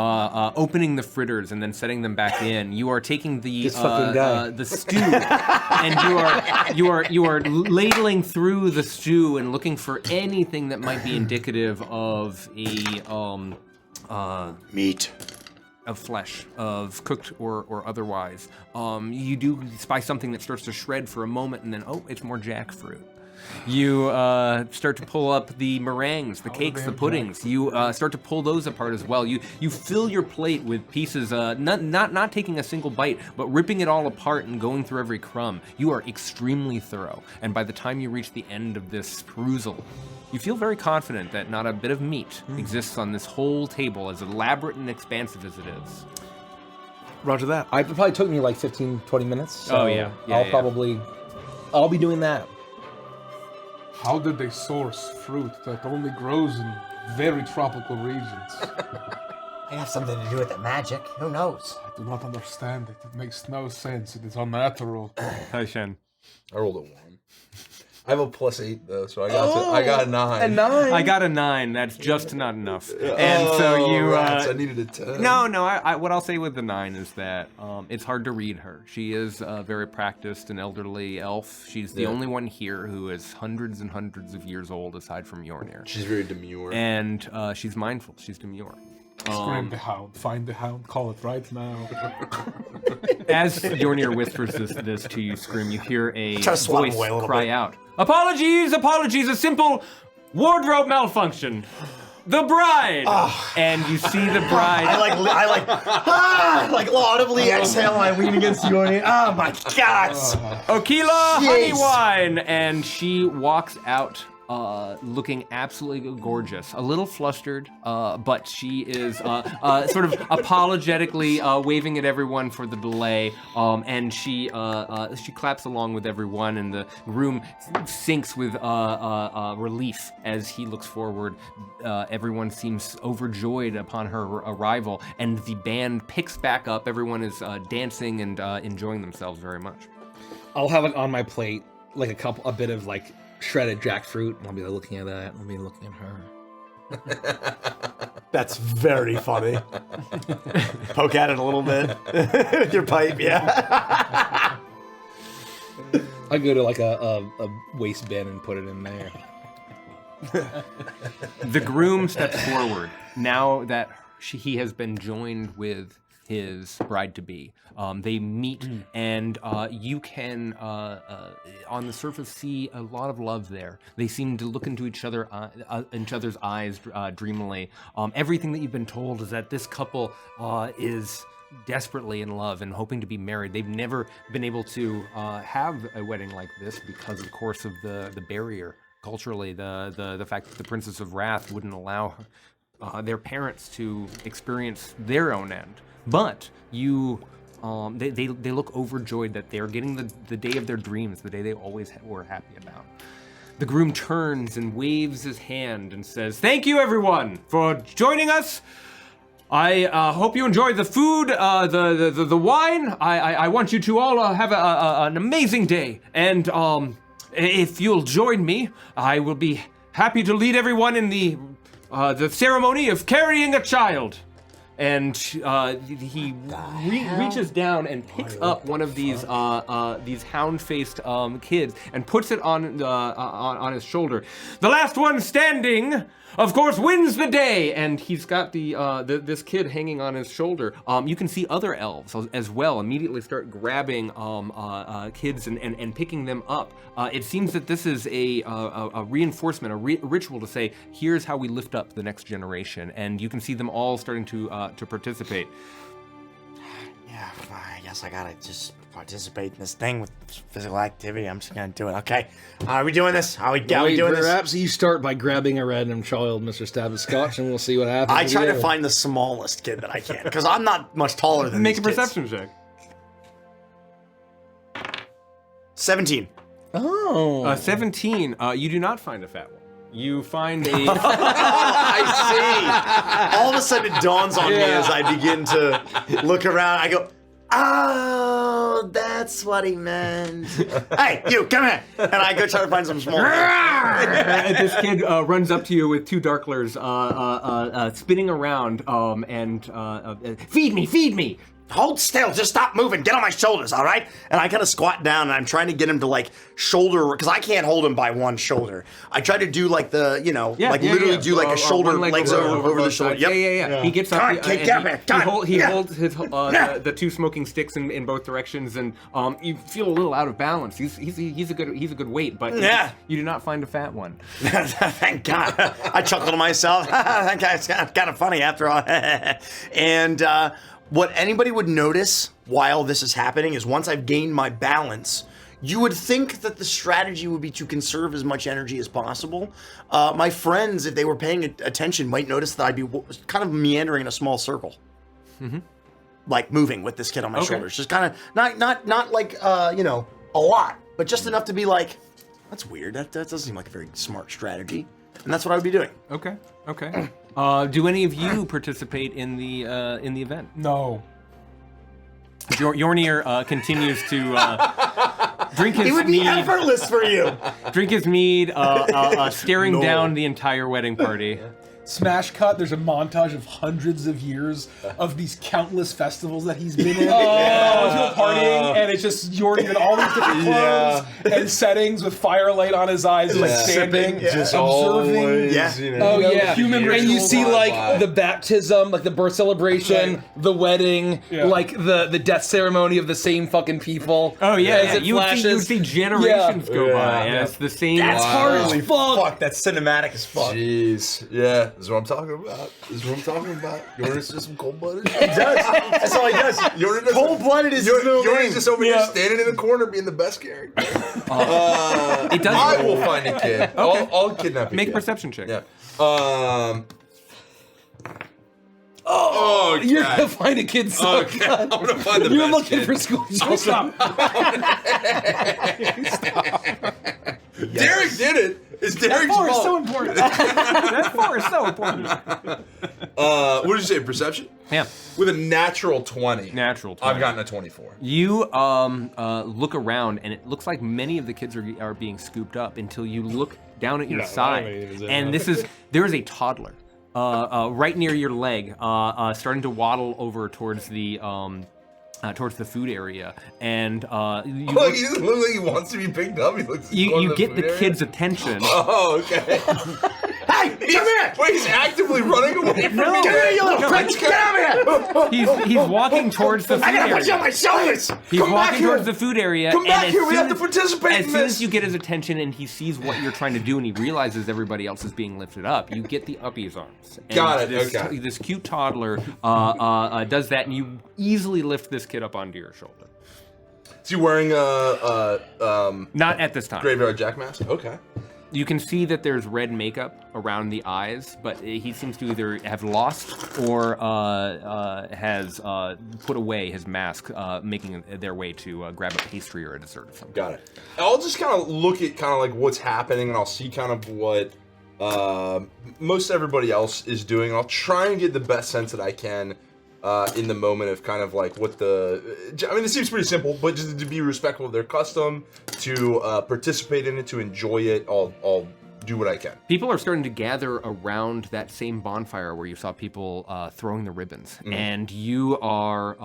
opening the fritters and then setting them back in. You are taking the stew, and you are ladling through the stew and looking for anything that might be indicative of a meat. Of flesh, of cooked or otherwise. You do spy something that starts to shred for a moment, and then it's more jackfruit. You start to pull up the meringues, the cakes, the puddings. You start to pull those apart as well. You fill your plate with pieces, not taking a single bite, but ripping it all apart and going through every crumb. You are extremely thorough, and by the time you reach the end of this perusal, you feel very confident that not a bit of meat exists on this whole table, as elaborate and expansive as it is. Roger that. It probably took me like 15, 20 minutes. So I'll be doing that. How did they source fruit that only grows in very tropical regions? May have something to do with the magic. Who knows? I do not understand it. It makes no sense. It is unnatural. Hi, Shen. I rolled a 1. I have a +8 though, so I got a 9. A 9. I got a 9. That's just not enough. And so you. Rats, I needed a 10. No. I what I'll say with the 9 is that it's hard to read her. She is very practiced, an elderly elf. She's the only one here who is hundreds and hundreds of years old, aside from Yornir. She's very demure. And she's mindful. She's demure. Scream the hound. Find the hound. Call it right now. As Yornir whispers this to you, Scream, you hear a Just swat voice away a little cry bit. out. Apologies, a simple wardrobe malfunction. The bride! And you see the bride. I like audibly exhale. I lean against Yornir. Oh my God! Okila honey Jeez. wine, and she walks out looking absolutely gorgeous, a little flustered, but she is sort of apologetically waving at everyone for the delay, and she claps along with everyone, and the groom sinks with relief as he looks forward. Everyone seems overjoyed upon her arrival, and the band picks back up. Everyone is dancing and enjoying themselves very much. I'll have it on my plate, like a bit of like shredded jackfruit. I'll be looking at that. I'll be looking at her. That's very funny. Poke at it a little bit with your pipe, yeah. I go to like a waste bin and put it in there. The groom steps forward now that he has been joined with his bride-to-be. They meet, and you can, on the surface, see a lot of love there. They seem to look into each other's eyes dreamily. Everything that you've been told is that this couple is desperately in love and hoping to be married. They've never been able to have a wedding like this because, of course, of the barrier. Culturally, the fact that the Princess of Wrath wouldn't allow their parents to experience their own end. But you, they look overjoyed that they're getting the day of their dreams, the day they always were happy about. The groom turns and waves his hand and says, "Thank you, everyone, for joining us. I hope you enjoyed the food, the wine. I want you to all have an amazing day. And if you'll join me, I will be happy to lead everyone in the ceremony of carrying a child." And he reaches down and picks up one of these hound-faced kids and puts it on his shoulder. "The last one standing, of course, wins the day." And he's got this kid hanging on his shoulder. You can see other elves as well immediately start grabbing kids and picking them up. It seems that this is a reinforcement, a ritual to say, here's how we lift up the next generation. And you can see them all starting to participate. Yeah, I guess I gotta just participate in this thing with physical activity. I'm just gonna do it. Okay, are we doing this? Are we doing this? Perhaps you start by grabbing a random child, Mr. Stavis Scotch, and we'll see what happens. I try to find the smallest kid that I can, because I'm not much taller than Make a these kids. perception check. 17. Oh. 17. You do not find a fat one. You find a... I see. All of a sudden it dawns on me as I begin to look around. I go, oh, that's what he meant. Hey, you, come here. And I go try to find some small kids. This kid runs up to you with two darklers spinning around and feed me. Hold still, just stop moving, get on my shoulders, all right? And I kind of squat down and I'm trying to get him to like shoulder, because I can't hold him by one shoulder. I try to do like the, you know, literally do like a shoulder, legs over the shoulder. Yeah. He gets up Come on, kid, get up here. he holds his the two smoking sticks in both directions, and you feel a little out of balance. He's a good weight, but you do not find a fat one. Thank God. I chuckle to myself. That guy's kind of funny after all. And what anybody would notice while this is happening is once I've gained my balance, you would think that the strategy would be to conserve as much energy as possible. My friends, if they were paying attention, might notice that I'd be kind of meandering in a small circle. Mm-hmm. Like moving with this kid on my shoulders. Just kind of, not like, you know, a lot, but just enough to be like, that's weird. That doesn't seem like a very smart strategy. And that's what I would be doing. Okay. Do any of you participate in the event? No. Yornir continues to Drink his It would be mead. effortless for you. Drink his mead, staring down the entire wedding party. Smash cut. There's a montage of hundreds of years of these countless festivals that he's been in. People partying, and it's just Jordan in all these different clothes and settings with firelight on his eyes, like standing, Just observing. always, Yeah. you know, Oh yeah, human and you rituals see gone like by. the baptism, like the birth celebration, the wedding, like the death ceremony of the same fucking people. Oh yeah, As yeah. it You would flashes. see generations go by, and Yeah. it's the same. That's hard as Holy fuck. fuck, that's cinematic as fuck. Jeez, yeah, this is what I'm talking about. This is what I'm talking about. Jonas just some cold-blooded. He does. That's all he does. Cold-blooded is his middle Jonas name. just over here standing in the corner being the best character. It does. I will find a kid. I'll kidnap a Make kid. a perception check. Yeah. You're gonna find a kid so Okay, I'm gonna find the You're best looking kid. for school. Stop. Derek did it. It's Derek's Four is so fault. important. That 4 is so important. What did you say? Perception? Yeah, With a natural 20. natural. 20. I've gotten a 24. You look around, and it looks like many of the kids are being scooped up until you look down at your side, and there is a toddler right near your leg, starting to waddle over towards the food area, and you Look, he doesn't look like he wants to be picked up. He looks. you get the kid's attention. Oh, okay. Hey, come here! Wait, he's actively running away from me. Come here, you little bitch! Get over here! He's walking towards the food I gotta put you on area. my shoulders! He's Come back walking here. towards the food area. Come and back as here. We soon have to as- participate As in soon this. as you get his attention and he sees what you're trying to do and he realizes everybody else is being lifted up, you get the uppy's arms. And Got it, This, okay. This cute toddler does that, and you easily lift this kid up onto your shoulder. Is he wearing a Not at this time. graveyard jack mask? Okay. You can see that there's red makeup around the eyes, but he seems to either have lost or has put away his mask, making their way to grab a pastry or a dessert of some kind. Got it. I'll just kind of look at kind of like what's happening, and I'll see kind of what most everybody else is doing. I'll try and get the best sense that I can in the moment of kind of like what I mean, it seems pretty simple, but just to be respectful of their custom, to participate in it, to enjoy it, I'll do what I can. People are starting to gather around that same bonfire where you saw people throwing the ribbons, and you are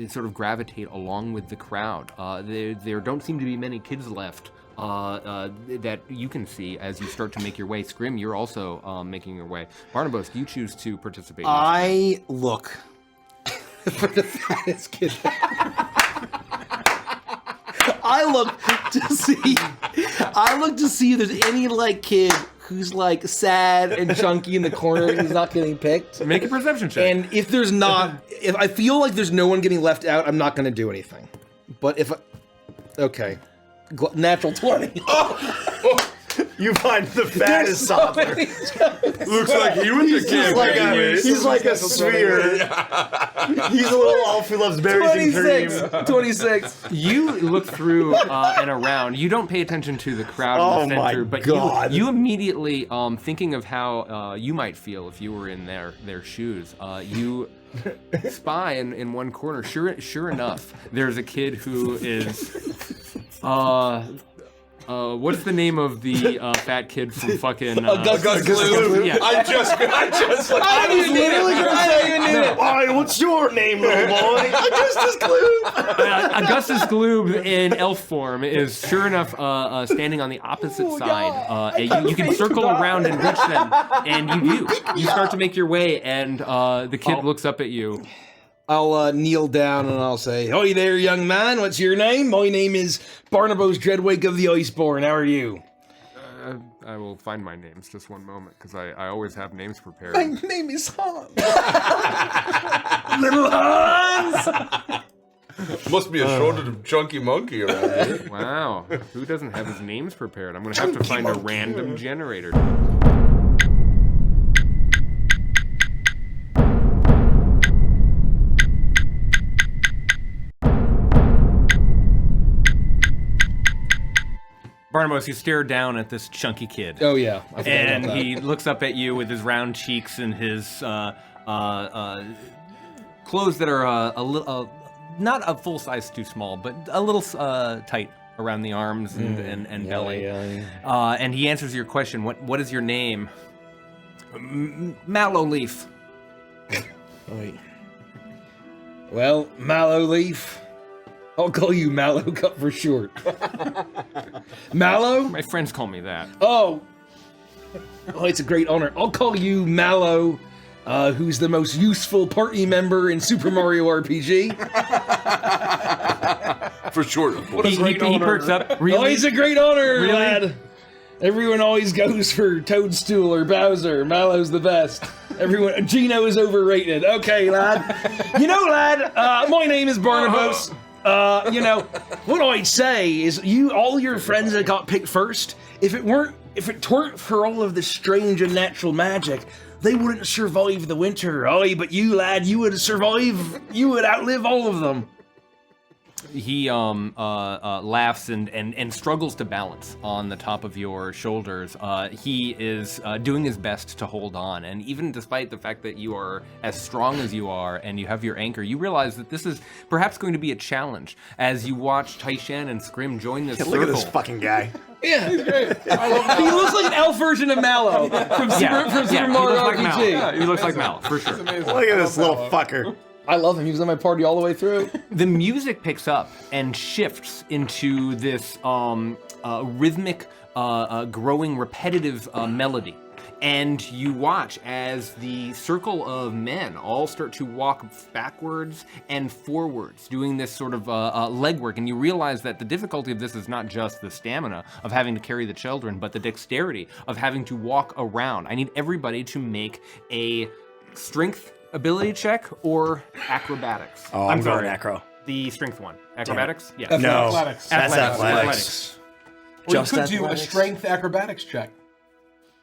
sort of gravitate along with the crowd. There don't seem to be many kids left that you can see as you start to make your way. Scrim, you're also making your way. Barnabas, do you choose to participate? I look for the fattest kid. I look to see if there's any like kid who's like sad and chunky in the corner and he's not getting picked. Make a perception check. And if there's not, if I feel like there's no one getting left out, I'm not going to do anything. But if okay, natural 20. You find the fattest toddler. Looks like he was a kid. He's like a sphere. He's a little elf who loves berries and cream. 26. You look through and around. You don't pay attention to the crowd in the Oh my center, but God. you immediately, thinking of how you might feel if you were in their shoes, you spy in one corner. Sure enough, there's a kid who is. What's the name of the fat kid from fucking Augustus Gloop. Yeah. I was literally gonna say, Alright, what's your name, little boy? Augustus Gloop. Augustus Gloob in elf form is sure enough standing on the opposite side. You can circle around and reach them, and you do. You start to make your way, and the kid looks up at you. I'll kneel down and I'll say, "Howdy there, young man. What's your name? My name is Barnabas Dreadwake of the Iceborn. How are you?" I will find my names just one moment, because I always have names prepared. My name is Hans. Little Hans. Must be a shorted chunky monkey around here. Wow, who doesn't have his names prepared? I'm gonna have to find a random generator. Barnabas, you stare down at this chunky kid. Oh yeah. I forgot And about that. he looks up at you with his round cheeks and his clothes that are a little, not a full size too small, but a little tight around the arms and belly. And he answers your question. What is your name? Mallow Leaf. Wait. Well, Mallow Leaf. I'll call you Mallow Cup for short. Mallow? My friends call me that. Oh, it's a great honor. I'll call you Mallow, who's the most useful party member in Super Mario RPG. For short. He perks up. Really? Oh, he's a great honor, Really? lad. Everyone always goes for Toadstool or Bowser. Mallow's the best. Everyone, Gino is overrated. Okay, lad. You know, lad, my name is Barnabas. What I'd say is all your friends that got picked first, if it weren't for all of this strange and natural magic, they wouldn't survive the winter. Aye, but you, lad, you would survive. You would outlive all of them. He laughs and struggles to balance on the top of your shoulders. He is doing his best to hold on, and even despite the fact that you are as strong as you are and you have your anchor, you realize that this is perhaps going to be a challenge as you watch Taishan and Scrim join this circle. Look at this fucking guy. Yeah, he looks like an elf version of Mallow from Super Mario RPG. Yeah, he looks like Mal, for sure. Look at this little fucker. I love him. He was on my party all the way through. The music picks up and shifts into this rhythmic, growing, repetitive melody. And you watch as the circle of men all start to walk backwards and forwards, doing this sort of legwork. And you realize that the difficulty of this is not just the stamina of having to carry the children, but the dexterity of having to walk around. I need everybody to make a strength ability check or acrobatics. Oh, I'm sorry, acro. The strength one. Acrobatics? Yes. No, Athletics. that's athletics. Or Just you could do a athletics. strength acrobatics check.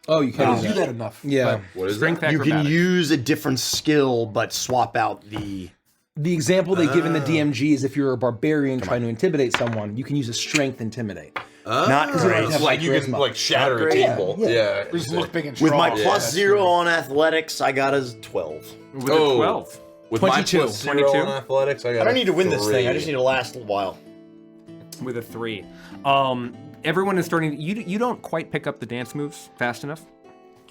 Oh, you I can't don't do that enough. Yeah. What is Strength that? You acrobatics. can use a different skill, but swap out the... The example they give in the DMG is if you're a barbarian trying to intimidate someone, you can use a strength intimidate. Not great. have Like you can charisma. like shatter a table. Yeah. Just look big and strong. With my Yeah, plus that's 0 on athletics, I got a 12. With a Oh. 12. With 22. my plus 0 22. on athletics, I got I don't need to win this thing. I 3. just need to last a while. With a 3. Everyone is starting. You don't quite pick up the dance moves fast enough.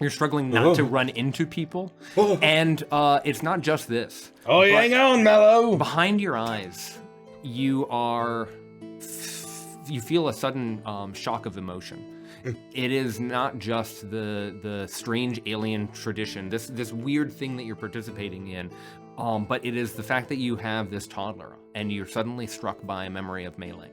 You're struggling not to run into people, and it's not just this. Oh, yeah, hang on, Mallow. Behind your eyes, you feel a sudden shock of emotion. It is not just the strange alien tradition, this weird thing that you're participating in, but it is the fact that you have this toddler, and you're suddenly struck by a memory of Melee.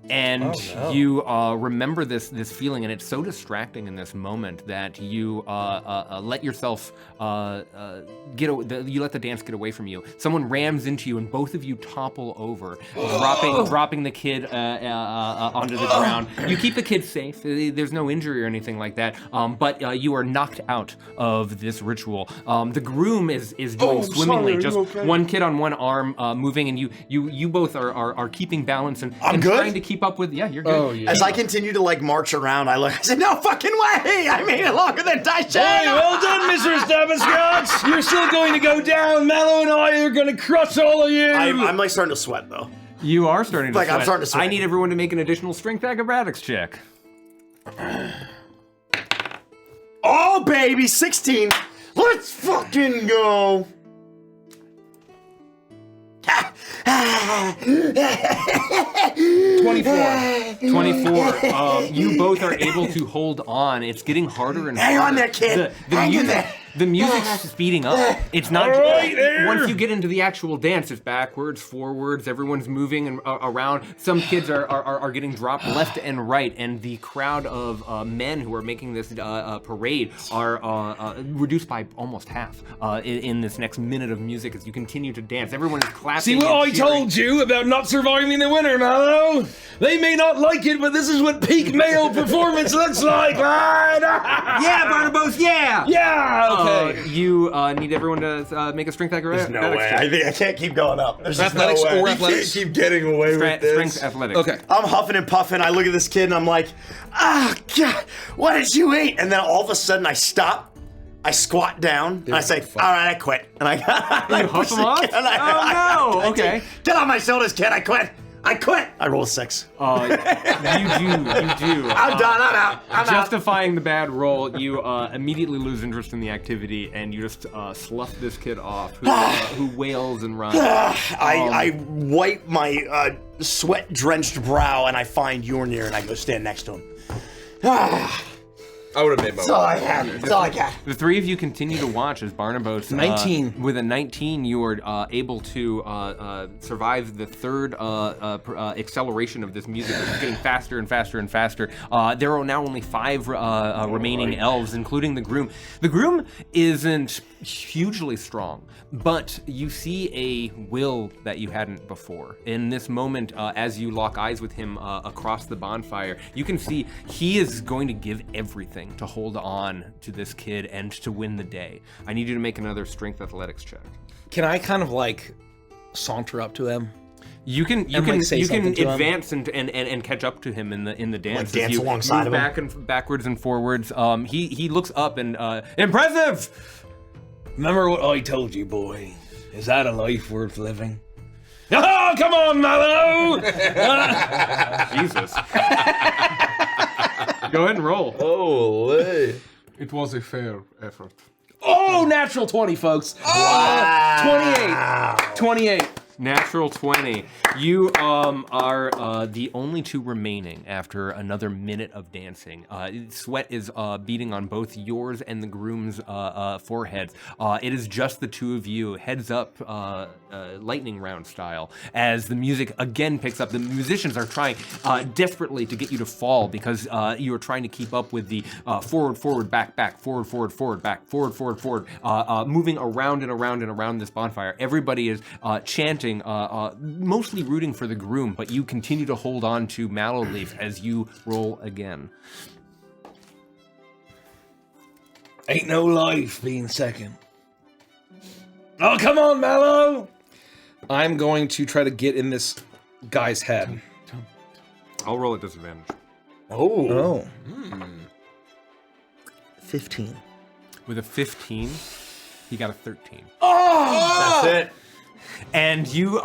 And you remember this feeling, and it's so distracting in this moment that you let yourself you let the dance get away from you. Someone rams into you, and both of you topple over, dropping the kid onto the ground. You keep the kid safe. There's no injury or anything like that. But you are knocked out of this ritual. The groom is doing swimmingly, just one kid on one arm moving, and you both are keeping balance and good? trying to keep up with. Yeah, you're good. Oh, yeah. As I continue to like march around, I said, no fucking way! I made it longer than Taishan! Hey, well done, Mr. Stabberscotch! You're still going to go down. Mallow and I are going to crush all of you. I'm like starting to sweat though. You are starting to Like, I'm sweat. starting to sweat. I need everyone to make an additional strength acrobatics check. Oh baby, 16! Let's fucking go! 24. 24. You both are able to hold on. It's getting harder and Hang harder. on there, kid. Hang in there. The music's speeding up. It's not. All right, there. Once you get into the actual dance, it's backwards, forwards. Everyone's moving and around. Some kids are getting dropped left and right, and the crowd of men who are making this parade are reduced by almost half in this next minute of music as you continue to dance. Everyone is clapping. See what and I cheering. told you about not surviving the winter, Mallow? They may not like it, but this is what peak male performance looks like, lad! Yeah, Barnabas. Yeah. Yeah! Okay. You need everyone to make a strength acrobatics. No way. I think I can't keep going up. There's just Athletics no way. or You athletics? can't keep getting away with this. Strength athletics. Okay. I'm huffing and puffing. I look at this kid and I'm like, God, what did you eat? And then all of a sudden I stop, I squat down, and I say, all right, I quit. And I You huff push him the off? kid, Oh, no. Okay. Get on my shoulders, kid. I quit. I quit. I roll a 6. You do. I'm done. I'm out. I'm out. Justifying the bad roll, you immediately lose interest in the activity, and you just slough this kid off, who wails and runs. I wipe my sweat-drenched brow, and I find Yornir, and I go stand next to him. I would have made my That's all I had. That's all I got. The three of you continue to watch as Barnabas. 19. With a 19, you are able to survive the third acceleration of this music. It's getting faster and faster and faster. There are now only 5 remaining elves, including the groom. The groom isn't hugely strong, but you see a will that you hadn't before. In this moment, as you lock eyes with him across the bonfire, you can see he is going to give everything to hold on to this kid and to win the day. I need you to make another strength athletics check. Can I kind of like saunter up to him? You can say you something can to him? advance and catch up to him in the dance. Like dance as you alongside move of him? back and backwards and forwards. He looks up and impressive. Remember what I told you, boy? Is that a life worth living? Oh, come on, Mallow! Jesus. Go ahead and roll. Holy. It was a fair effort. Oh, natural 20, folks. Oh, 28. 28. Natural 20. You are the only 2 remaining after another minute of dancing. Sweat is beating on both yours and the groom's foreheads. It is just the 2 of you, heads up, lightning round style. As the music again picks up, the musicians are trying desperately to get you to fall because you are trying to keep up with the forward, forward, back, back, forward, forward, forward, back, forward, forward, forward, moving around and around and around this bonfire. Everybody is chanting, mostly rooting for the groom, but you continue to hold on to Mallow Leaf as you roll again. Ain't no life being second. Oh, come on, Mallow! I'm going to try to get in this guy's head. I'll roll at disadvantage. Oh. 15. With a 15, he got a 13. That's it. And you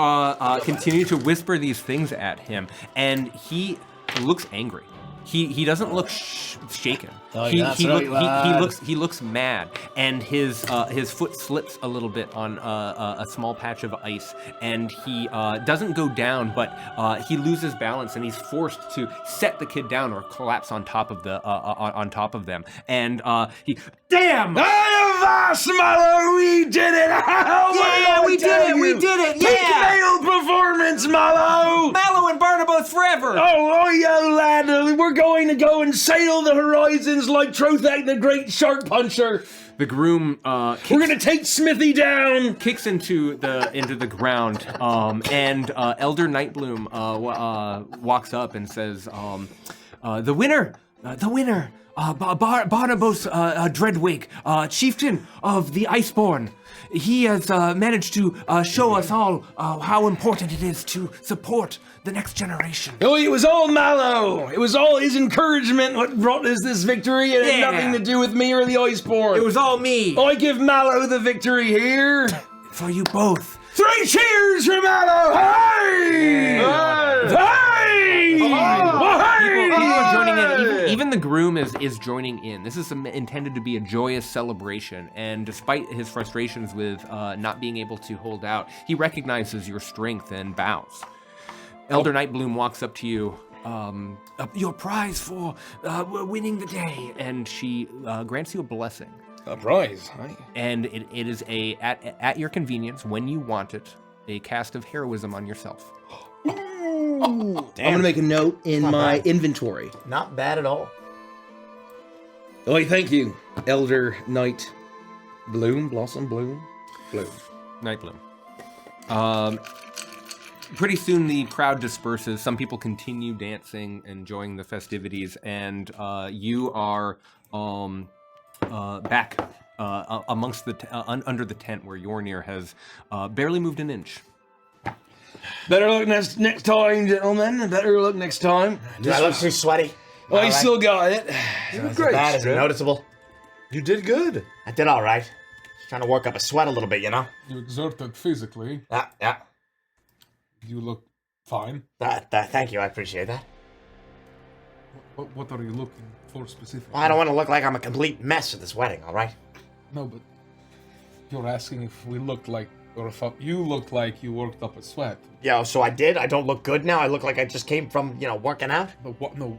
continue to whisper these things at him, and he looks angry. He doesn't look shaken. Oh, he that's right, lad. he looks mad, and his foot slips a little bit on a small patch of ice, and he doesn't go down, but he loses balance, and he's forced to set the kid down or collapse on top of on top of them, and he damn. Mallow, we did it! Yeah, we did it! We did it! Yeah! Nailed performance, Mallow! Mallow and Barnabas forever! Oh, yo, lad, we're going to go and sail the horizons like Trothak the Great Shark Puncher. The groom We're gonna take Smithy down. kicks into the ground, and Elder Nightbloom walks up and says, "The winner, Barnabas Dreadwig, chieftain of the Iceborn. He has managed to show us all how important it is to support the next generation." Oh, it was all Mallow. It was all his encouragement what brought us this victory. It had Yeah. nothing to do with me or the Iceborn. It was all me. I give Mallow the victory here. For you both. 3 cheers for Mallow! Hey! Hey! People are joining in. Hey! Even the groom is joining in. This is intended to be a joyous celebration, and despite his frustrations with not being able to hold out, he recognizes your strength and bows. Elder Nightbloom walks up to you. Your prize for winning the day, and she grants you a blessing. A prize, hi. And it is at your convenience, when you want it, a cast of heroism on yourself. I'm gonna make a note in my inventory. Not bad at all. Oh, thank you, Elder Knight. Blossom Bloom. Nightbloom. Pretty soon the crowd disperses. Some people continue dancing, enjoying the festivities, and you are back amongst under the tent where Yornir has barely moved an inch. Better luck next time, gentlemen. Better luck next time. Do I look too sweaty? Oh, you All right. still got it. Is it bad? Is it noticeable? You did good. I did all right. Just trying to work up a sweat a little bit, you know? You exerted physically. Yeah. You look Fine. Thank you, I appreciate that. What are you looking for specifically? I don't want to look like I'm a complete mess at this wedding, all right? No, but you're asking if we look like, or if you looked like you worked up a sweat. Yeah, so I did? I don't look good now? I look like I just came from, working out? But what? No.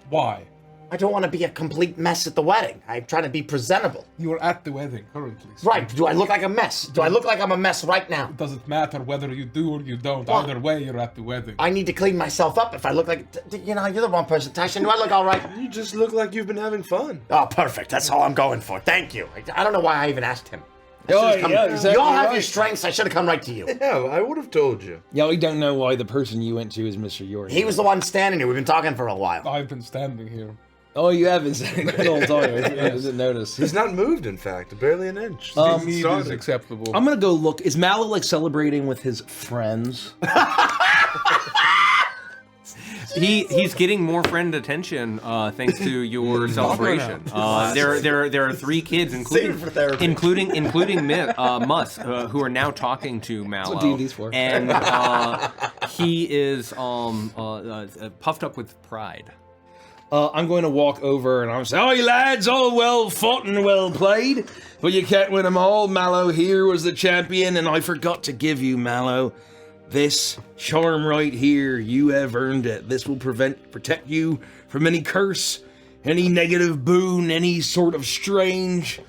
Why? I don't want to be a complete mess at the wedding. I'm trying to be presentable. You are at the wedding currently. So Right, do I look like a mess? Do I look like I'm a mess right now? it doesn't matter whether you do or you don't. What? Either way, you're at the wedding. I need to clean myself up if I look like... you're the wrong person, Tyson. Do I look all right? You just look like you've been having fun. Oh, perfect. That's all I'm going for. Thank you. I don't know why I even asked him. Exactly You all have your right. strengths. I should have come right to you. Yeah, I would have told you. Yeah, we don't know why the person you went to is Mr. York. He was the one standing here. We've been talking for a while. I've been standing here. Oh, you have been saying that the whole time. I didn't notice. He's not moved, in fact, barely an inch. The Since it mead is started. acceptable. I'm gonna go look. Is Mallow like celebrating with his friends? He's getting more friend attention thanks to your celebration. There are 3 kids, including Save it for therapy. including Mus, who are now talking to Mallow. what D&D's for. And he is puffed up with pride. I'm going to walk over and I'm saying, "Oh, you lads, all well fought and well played, but you can't win them all. Mallow here was the champion, and I forgot to give you, Mallow, this charm right here. You have earned it. This will protect you from any curse, any negative boon, any sort of strange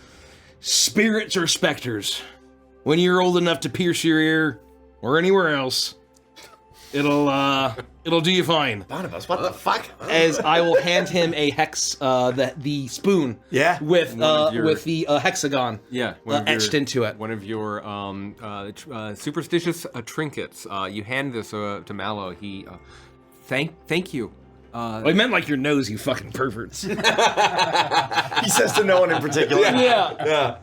spirits or specters. When you're old enough to pierce your ear or anywhere else, it'll do you fine." Barnabas, what the fuck? As I will hand him a hex, the spoon, Yeah? with your- with the hexagon, Yeah, etched into it. One of your superstitious trinkets. You hand this to Mallow. He thank you. I meant like your nose, you fucking perverts. He says to no one in particular. Yeah.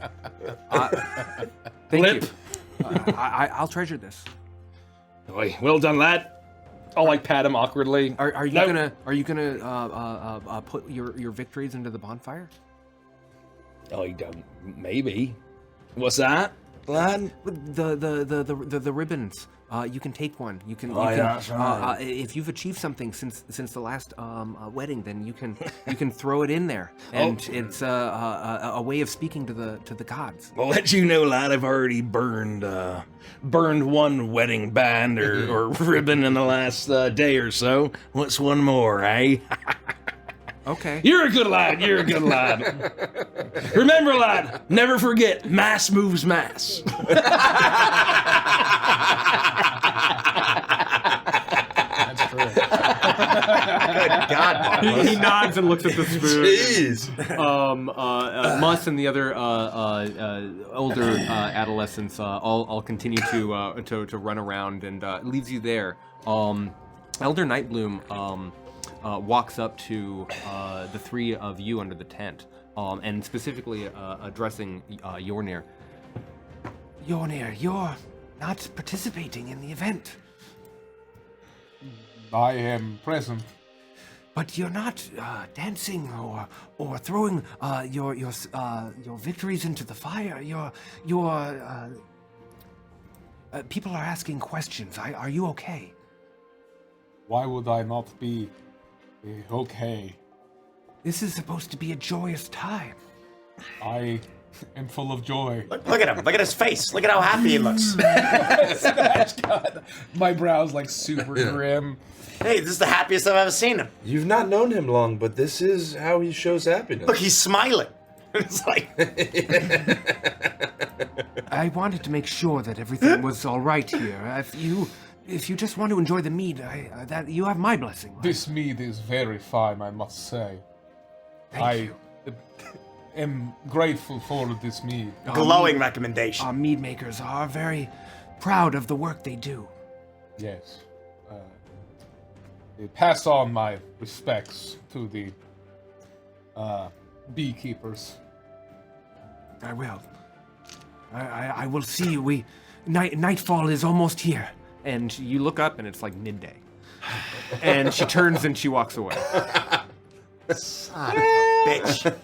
Thank Lip. you. I'll treasure this. Boy, well done, lad. I'll like pat him awkwardly. Are you No. gonna put your victories into the bonfire? Oh, you don't. Maybe. What's that, lad? The ribbons. You can take one. You can. that's right. If you've achieved something since the last wedding, then you can throw it in there, and it's a way of speaking to the gods. I'll let you know, lad. I've already burned one wedding band or ribbon in the last day or so. What's one more, eh? Okay. You're a good lad. You're a good lad. Remember, lad, never forget, mass moves mass. That's true. Good God, He nods and looks at the spoon. Jeez. Mus and the other older adolescents all continue to run around, and leaves you there. Elder Nightbloom walks up to the 3 of you under the tent, and specifically addressing Yornir. Yornir, you're not participating in the event, I am present. but you're not dancing or throwing your victories into the fire. People are asking questions. Are you okay? Why would I not be okay? This is supposed to be a joyous time. I am full of joy. Look at him. Look at his face. Look at how happy he looks. My brow's like super grim. Hey, this is the happiest I've ever seen him. You've not known him long, but this is how he shows happiness. Look, he's smiling. It's like... I wanted to make sure that everything was all right here. If you just want to enjoy the mead, that you have my blessing. This mead is very fine, I must say. Thank you. am grateful for this mead. Glowing recommendation. Our mead makers are very proud of the work they do. Yes. Pass on my respects to the beekeepers. I will. I will see. Nightfall is almost here. And you look up, and it's like midday. And she turns and she walks away. Son of a bitch.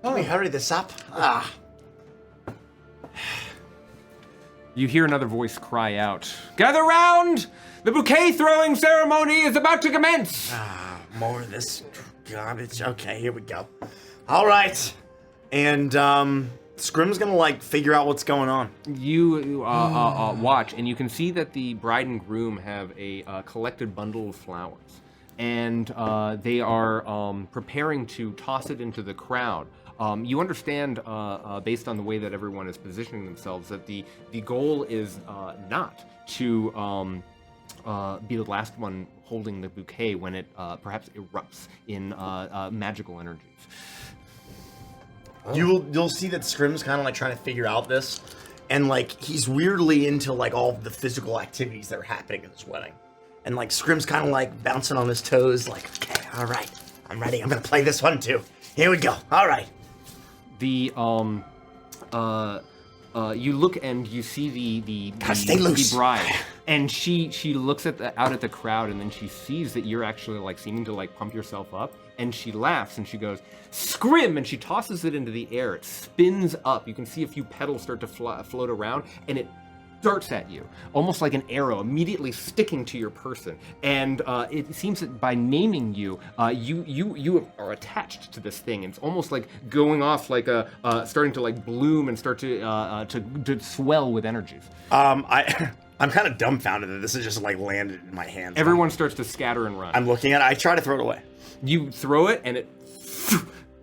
Can we hurry this up? Ah. You hear another voice cry out, "Gather round! The bouquet throwing ceremony is about to commence!" More of this garbage. Okay, here we go. All right. And, Scrim's gonna, like, figure out what's going on. You watch, and you can see that the bride and groom have a collected bundle of flowers. And they are preparing to toss it into the crowd. You understand, based on the way that everyone is positioning themselves, that the goal is not to be the last one holding the bouquet when it perhaps erupts in magical energies. You'll see that Scrim's kind of like trying to figure out this, and like he's weirdly into like all the physical activities that are happening in this wedding, and like Scrim's kind of like bouncing on his toes, like, okay, all right, I'm ready. I'm gonna play this one too. Here we go. All right. The you look and you see the bride, and she looks out at the crowd, and then she sees that you're actually like seeming to like pump yourself up, and she laughs and she goes, "Scrim!" and she tosses it into the air. It spins up. You can see a few petals start to float around, and it darts at you, almost like an arrow, immediately sticking to your person. And it seems that by naming you, you are attached to this thing. And it's almost like going off like starting to like bloom and start to swell with energies. I'm kind of dumbfounded that this has just like landed in my hands. Everyone starts to scatter and run. I'm looking at it. I try to throw it away. You throw it, and it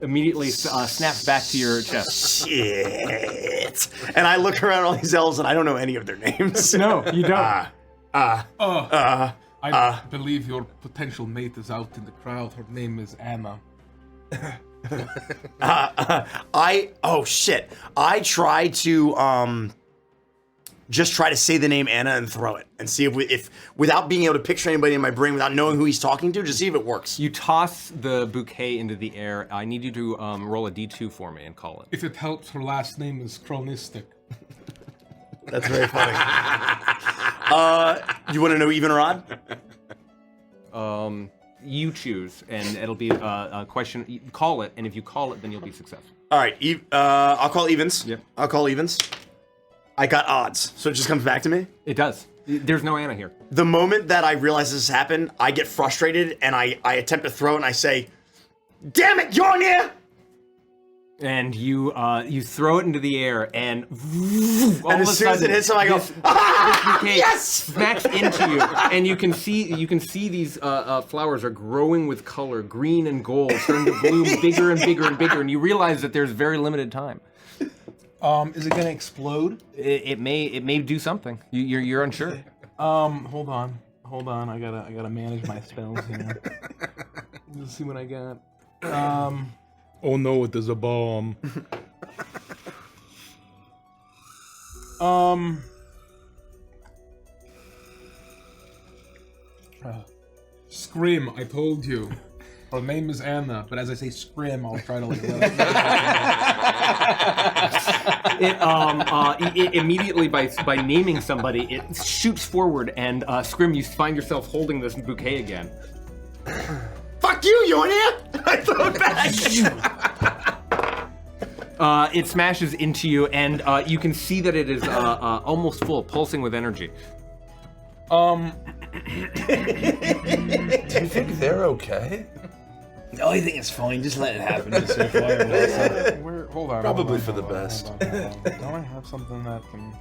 immediately snaps back to your chest. Shit. And I look around all these elves, and I don't know any of their names. No, you don't. I believe your potential mate is out in the crowd. Her name is Anna. Oh shit. I try to just try to say the name Anna and throw it and see if without being able to picture anybody in my brain, without knowing who he's talking to, just see if it works. You toss the bouquet into the air. I need you to roll a d2 for me and call it. If it helps, her last name is Chronistic. That's very funny. You want to know even or odd? You choose, and it'll be a question. You call it, and if you call it, then you'll be successful. All right, I'll call evens. Yep. I'll call evens. I got odds, so it just comes back to me? It does. There's no Anna here. The moment that I realize this has happened, I get frustrated, and I attempt to throw it, and I say, "Damn it, Yornir!" And you throw it into the air, and all And of a as soon as sudden, it hits him, I go, this bouquet yes! smacks into you, and you can see these flowers are growing with color, green and gold, starting to bloom bigger and bigger and bigger, and you realize that there's very limited time. Is it gonna explode? It may do something. You're unsure. Hold on. I gotta manage my spells here. Let's see what I got. Oh no, it is a bomb. Scream, I told you. Her name is Anna, but as I say scream, I'll try to like let It immediately by naming somebody, it shoots forward, and Scrim, you find yourself holding this bouquet again. Fuck you, Yornir! I throw it back. It smashes into you, and you can see that it is almost full, pulsing with energy. Do you think they're okay? No, I think it's fine. Just let it happen. Just so Hold on. Probably for the best. Hold on. Don't I have something that can...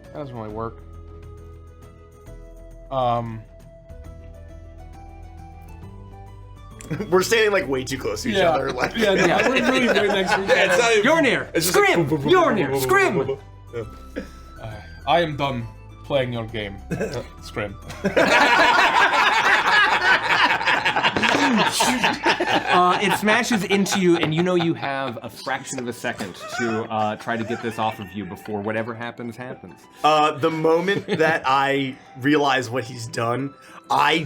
That doesn't really work. We're standing like way too close to each other. Like, we're really right next to each other. Yornir! Scrim! Yornir! Scrim! I am done playing your game. Scrim. It smashes into you, and you know you have a fraction of a second to try to get this off of you before whatever happens. The moment that I realize what he's done, I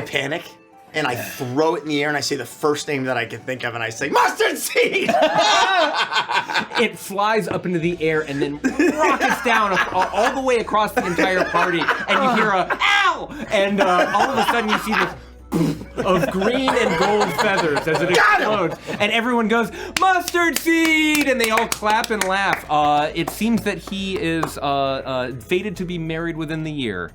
panic, and I throw it in the air, and I say the first name that I can think of, and I say, "Mustard seed!" It flies up into the air and then rockets down all the way across the entire party, and you hear a "ow!" And all of a sudden you see this of green and gold feathers as it explodes, and everyone goes, "Mustard seed!" and they all clap and laugh. It seems that he is fated to be married within the year.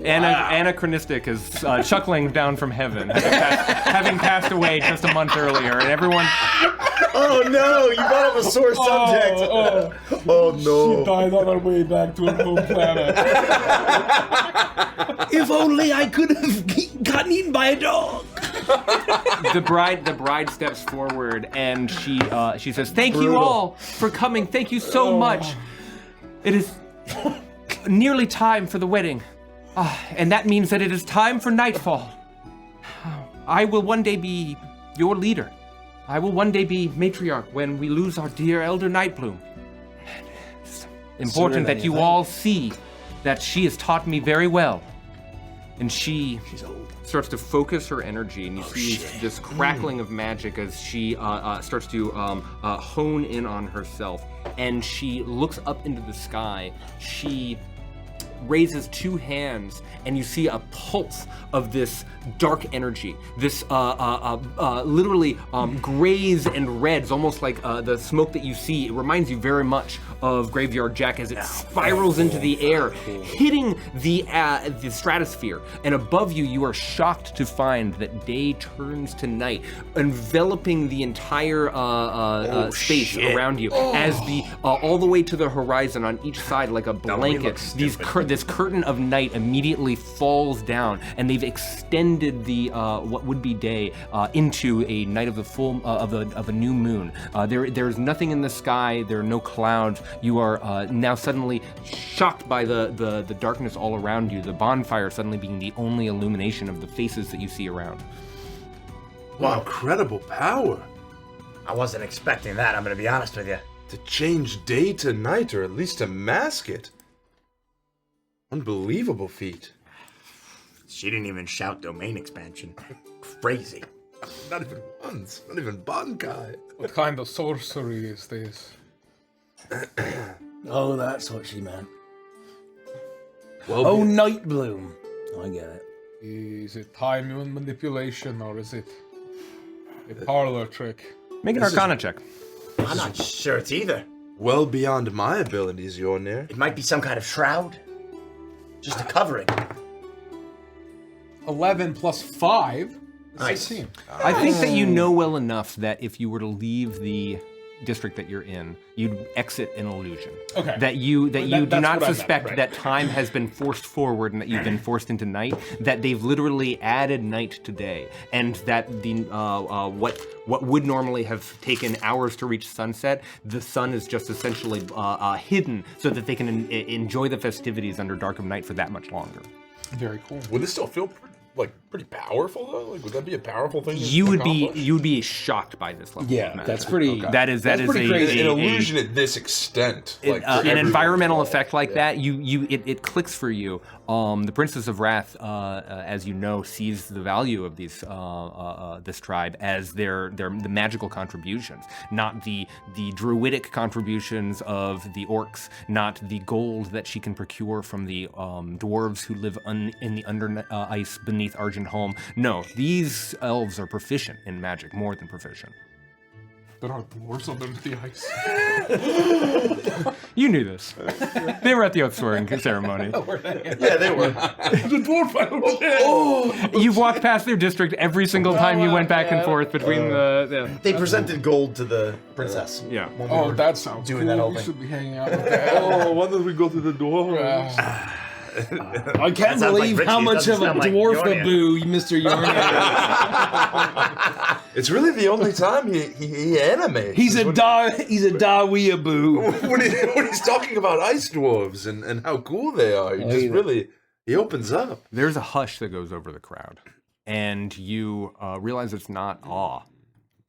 Anachronistic is chuckling down from heaven, having passed away just a month earlier, and everyone. Oh no! You brought up a sore subject. Oh no! She died on her way back to her home planet. If only I could have gotten eaten by a dog. The bride steps forward and she says, "Thank you all for coming. Thank you so much. It is nearly time for the wedding, and that means that it is time for Nightfall. I will one day be your leader. I will one day be matriarch when we lose our dear Elder Nightbloom. It's important that you all see that she has taught me very well." And she's old. Starts to focus her energy, and you see this crackling of magic as she starts to hone in on herself. And she looks up into the sky. She raises two hands, and you see a pulse of this dark energy, this literally grays and reds, almost like the smoke that you see. It reminds you very much of Graveyard Jack as it spirals into the air, hitting the stratosphere. And above you, you are shocked to find that day turns to night, enveloping the entire space around you, as the all the way to the horizon on each side, like a blanket. This curtain of night immediately falls down, and they've extended the what would be day into a night of the full of a new moon. There's nothing in the sky. There are no clouds. You are now suddenly shocked by the darkness all around you. The bonfire suddenly being the only illumination of the faces that you see around. Wow, incredible power. I wasn't expecting that, I'm gonna be honest with you. To change day to night, or at least to mask it. Unbelievable feat. She didn't even shout domain expansion. Crazy. Not even once. Not even Bankai. What kind of sorcery is this? Oh, that's what she meant. Well, Nightbloom. I get it. Is it time manipulation, or is it a parlor trick? Make an Arcana check. I'm not sure it's either. well beyond my abilities, Yornir. It might be some kind of shroud. Just a covering. 11 plus 5. Nice. 16. I think that you know well enough that if you were to leave the district that you're in, you'd exit an illusion. Okay. That you do not that's what I meant, suspect right. that time has been forced forward and that you've been forced into night. That they've literally added night to day, and that the what would normally have taken hours to reach sunset, the sun is just essentially hidden so that they can enjoy the festivities under dark of night for that much longer. Very cool. Would this still feel pretty powerful though? Like, would that be a powerful thing? You would accomplish? be shocked by this level. of Yeah, magic. that's pretty. That is pretty crazy. a An illusion at this extent. Like, for an everyone environmental involved. effect like Yeah. that, it clicks for you. The Princess of Wrath, as you know, sees the value of these this tribe as the magical contributions, not the druidic contributions of the orcs, not the gold that she can procure from the dwarves who live in the under ice beneath Argent home. No, these elves are proficient in magic, more than proficient. There are dwarves under the ice. You knew this. They were at the oath swearing ceremony. Yeah, they were. The dwarf fight over there. You've walked past their district every single time you went back and forth between the They presented gold to the princess. yeah. when we Oh, were that sounds doing cool. that whole We thing. should be hanging out with that. Oh, why don't we go to the door? I can't sounds like believe Richie. how It much doesn't of a sound like dwarfaboo Mr. Yornia It's really the only time he animates. He's is a when- daweeaboo. when he's talking about ice dwarves and how cool they are. He opens up. There's a hush that goes over the crowd, and you realize it's not awe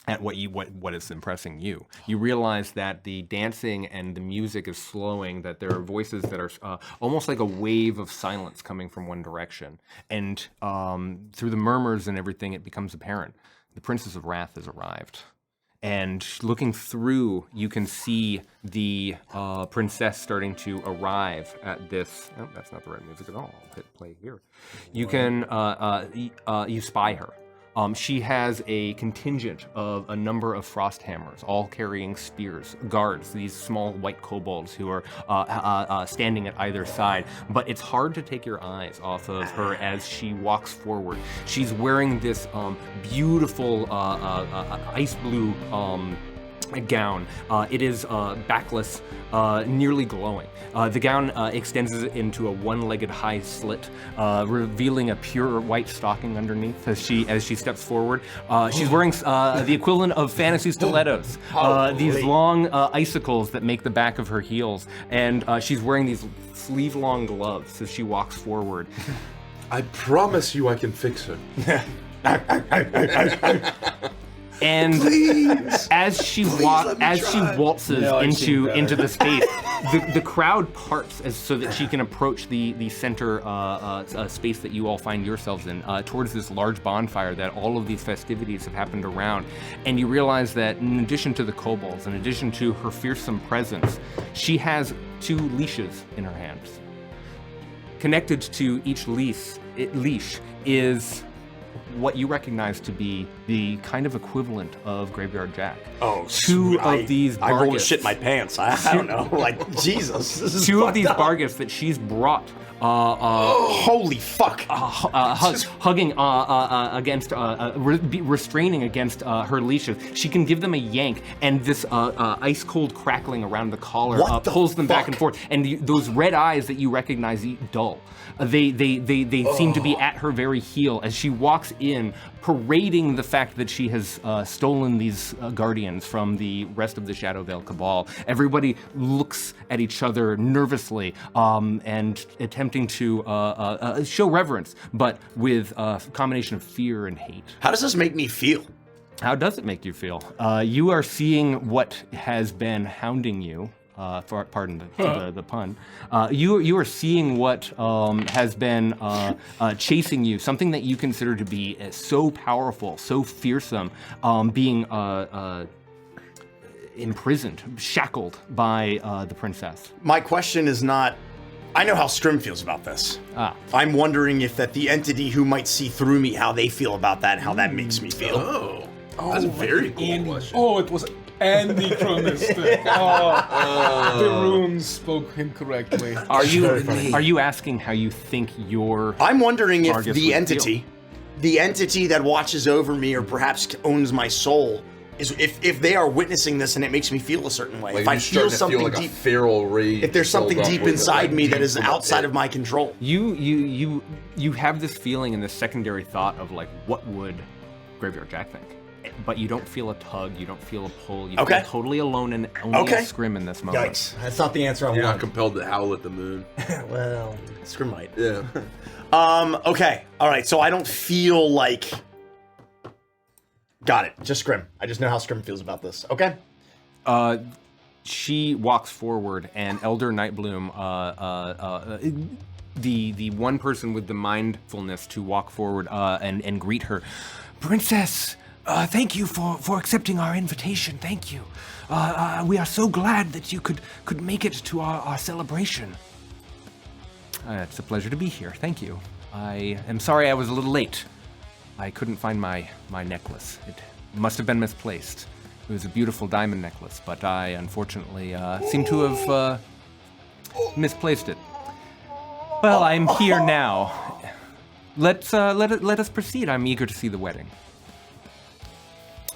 at what is impressing you. You realize that the dancing and the music is slowing, that there are voices that are almost like a wave of silence coming from one direction. And through the murmurs and everything, it becomes apparent. The Princess of Wrath has arrived. And looking through, you can see the princess starting to arrive at this. Oh, that's not the right music at all. I'll hit play here. You can you spy her. She has a contingent of a number of frost hammers, all carrying spears, guards, these small white kobolds who are standing at either side. But it's hard to take your eyes off of her as she walks forward. She's wearing this beautiful ice blue gown. It is backless, nearly glowing. The gown extends into a one-legged high slit, revealing a pure white stocking underneath as she steps forward. She's wearing the equivalent of fantasy stilettos, these long icicles that make the back of her heels, and she's wearing these sleeve-long gloves as she walks forward. I promise you I can fix her. And as she waltzes into the space, the crowd parts so that she can approach the center space that you all find yourselves in, towards this large bonfire that all of these festivities have happened around. And you realize that in addition to the kobolds, in addition to her fearsome presence, she has 2 leashes in her hands. Connected to each leash is what you recognize to be the kind of equivalent of Graveyard Jack. Oh, two of these I rolled bargaists. shit my pants. I don't know. Like, Jesus. This is Two of fucked these up. bargaists that she's brought Holy fuck. hugging against, restraining against her leashes. She can give them a yank, and this ice cold crackling around the collar What the pulls them back fuck? and forth. And those red eyes that you recognize dull. They seem to be at her very heel as she walks in, parading the fact that she has stolen these guardians from the rest of the Shadowvale Cabal. Everybody looks at each other nervously and attempting to show reverence, but with a combination of fear and hate. How does this make me feel? How does it make you feel? You are seeing what has been hounding you. Pardon the pun. You are seeing what has been chasing you, something that you consider to be so powerful, so fearsome, being imprisoned, shackled by the princess. My question is not, I know how Scrim feels about this. I'm wondering if that the entity who might see through me, how they feel about that and how that makes me feel. Oh, that's a very cool question. Oh, it was anachronistic. The runes spoke incorrectly. Are you asking how you think your I'm wondering if Argus the would entity that watches over me or perhaps owns my soul, is if they are witnessing this and it makes me feel a certain way. Like If I you're feel starting to something like deep, a feral rage. if there's something build up deep with it, inside like me that deep is from the outside pit. of my control. you have this feeling and this secondary thought of like, what would Graveyard Jack think? But you don't feel a tug, you don't feel a pull, you feel totally alone and only a Scrim in this moment. Yikes. That's not the answer I You're not want. compelled to howl at the moon. Well, Scrim might. Yeah. Okay. All right. So I don't feel like. Got it. Just Scrim. I just know how Scrim feels about this. Okay. She walks forward, and Elder Nightbloom, the one person with the mindfulness to walk forward and greet her, Princess. Thank you for accepting our invitation. Thank you. We are so glad that you could make it to our celebration. It's a pleasure to be here. Thank you. I am sorry I was a little late. I couldn't find my necklace. It must have been misplaced. It was a beautiful diamond necklace, but I unfortunately seem to have misplaced it. Well, I'm here now. Let us proceed. I'm eager to see the wedding.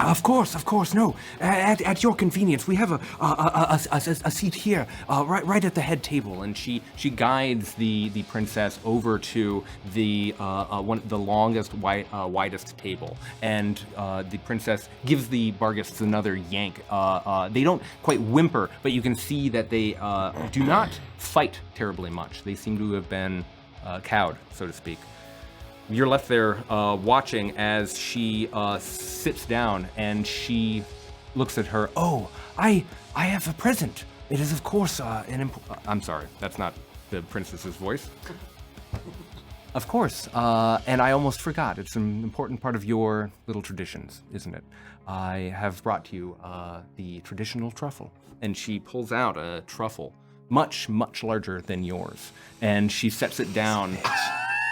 Of course, no. At your convenience, we have a seat here, right at the head table, and she guides the princess over to the the longest, widest table, and the princess gives the bargaists another yank. They don't quite whimper, but you can see that they do not fight terribly much. They seem to have been cowed, so to speak. You're left there watching as she sits down, and she looks at her. Oh, I have a present. It is, of course, I'm sorry, that's not the princess's voice. Of course, and I almost forgot. It's an important part of your little traditions, isn't it? I have brought to you the traditional truffle. And she pulls out a truffle, much, much larger than yours. And she sets it down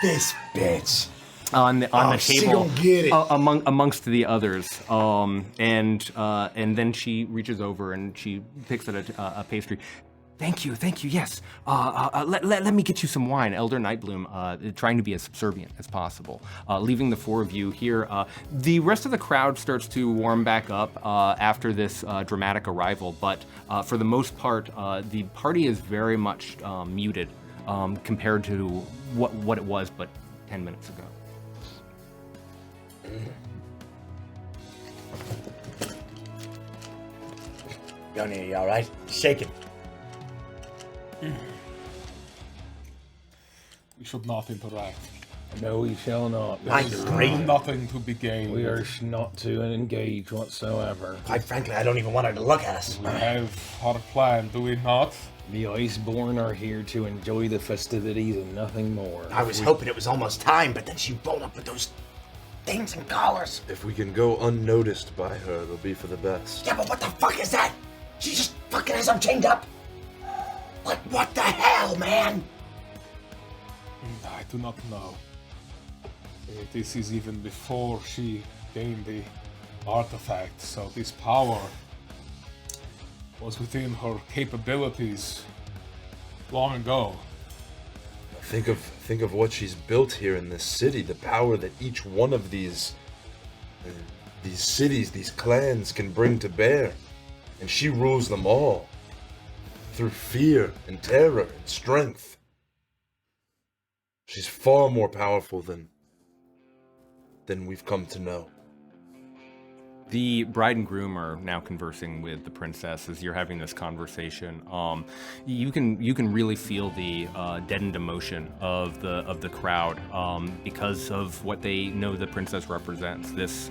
This bitch. on the she table gonna get it. amongst the others. And then she reaches over and she picks at a pastry. Thank you, yes. Let me get you some wine. Elder Nightbloom, trying to be as subservient as possible. Leaving the four of you here. The rest of the crowd starts to warm back up after this dramatic arrival, but for the most part, the party is very much muted compared to what it was but 10 minutes ago. Yoni, you all right? Shaking. We should not interact. No, we shall not. I agree. Nothing to be gained. We are not to engage whatsoever. Quite frankly, I don't even want her to look at us. We have our plan, do we not? The Iceborn are here to enjoy the festivities and nothing more. I was hoping it was almost time, but then she rolled up with those things and collars. If we can go unnoticed by her, it'll be for the best. Yeah, but what the fuck is that? She just fucking has them chained up. Like, what the hell, man? I do not know. This is even before she gained the artifact, so this power was within her capabilities long ago. Think of what she's built here in this city, the power that each one of these cities, these clans can bring to bear. And she rules them all through fear and terror and strength. She's far more powerful than we've come to know. The bride and groom are now conversing with the princess as you're having this conversation. You can really feel the deadened emotion of the crowd because of what they know the princess represents. This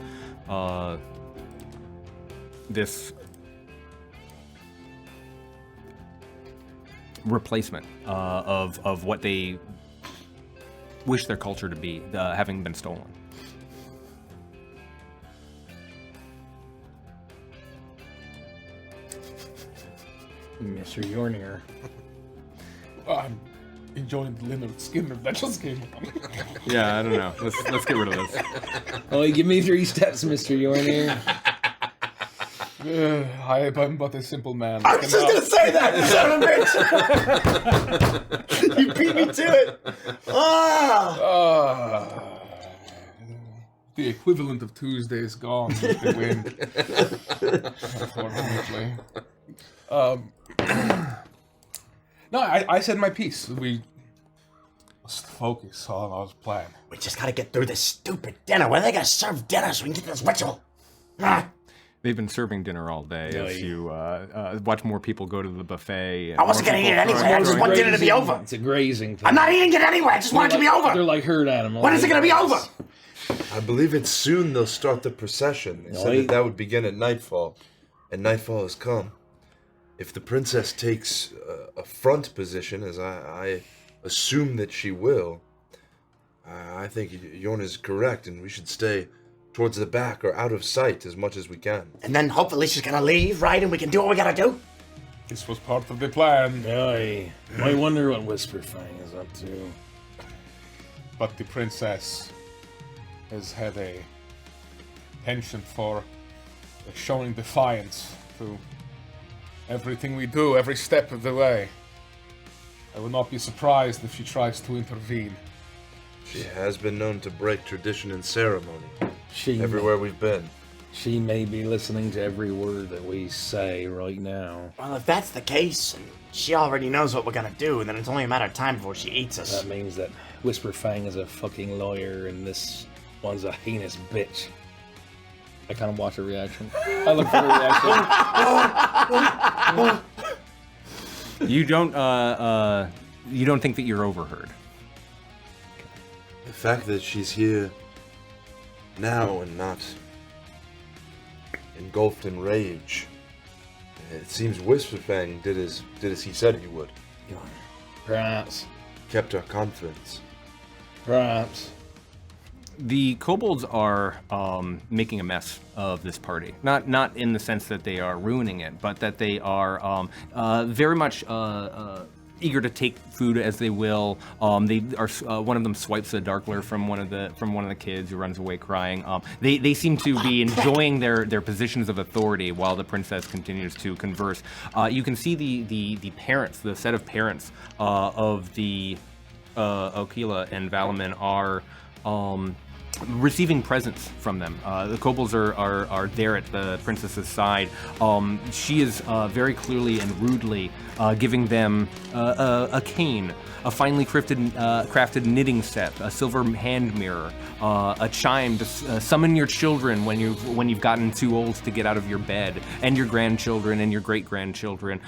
replacement of what they wish their culture to be, having been stolen. Mr. Yornier. I'm enjoying the Leonard Skinner that just came on. Yeah, I don't know. Let's get rid of this. Oh, give me 3 steps, Mr. Yornier. I am but a simple man. I was just gonna say that, you son of a bitch! You beat me to it! Ah! The equivalent of Tuesday is gone with the wind. Unfortunately. No, I said my piece. We must focus on our plan. We just gotta get through this stupid dinner. When are they gonna serve dinner so we can get this ritual? Ah. They've been serving dinner all day as you watch more people go to the buffet. I wasn't gonna eat it anyway. I just want dinner to be over. It's a grazing thing. I'm not eating it anyway. I just want it to be over. They're like herd animals. When is it gonna be over? I believe it's soon they'll start the procession. They said that would begin at nightfall, and nightfall has come. If the princess takes a front position, as I assume that she will, I think Yorn is correct, and we should stay towards the back or out of sight as much as we can. And then hopefully she's gonna leave, right? And we can do what we gotta do. This was part of the plan. I wonder what Whisperfang is up to. But the princess has had a penchant for showing defiance to everything we do, every step of the way. I would not be surprised if she tries to intervene. She has been known to break tradition and ceremony. She Everywhere we've been. She may be listening to every word that we say right now. Well, if that's the case, and she already knows what we're gonna do, then it's only a matter of time before she eats us. That means that Whisperfang is a fucking lawyer and this one's a heinous bitch. I kind of watch her reaction. I look for her reaction. You don't think that you're overheard. The fact that she's here now and not engulfed in rage, it seems Whisperfang did as he said he would. Perhaps. Kept our confidence. Perhaps. The kobolds are making a mess of this party. Not in the sense that they are ruining it, but that they are very much eager to take food as they will. They are one of them swipes a darkler from one of the kids who runs away crying. They seem to be enjoying their positions of authority while the princess continues to converse. You can see the parents, the set of parents of the Okila and Valaman are receiving presents from them. The kobolds are there at the princess's side. She is very clearly and rudely giving them a cane, a finely crafted knitting set, a silver hand mirror, a chime to summon your children when you've gotten too old to get out of your bed, and your grandchildren and your great-grandchildren.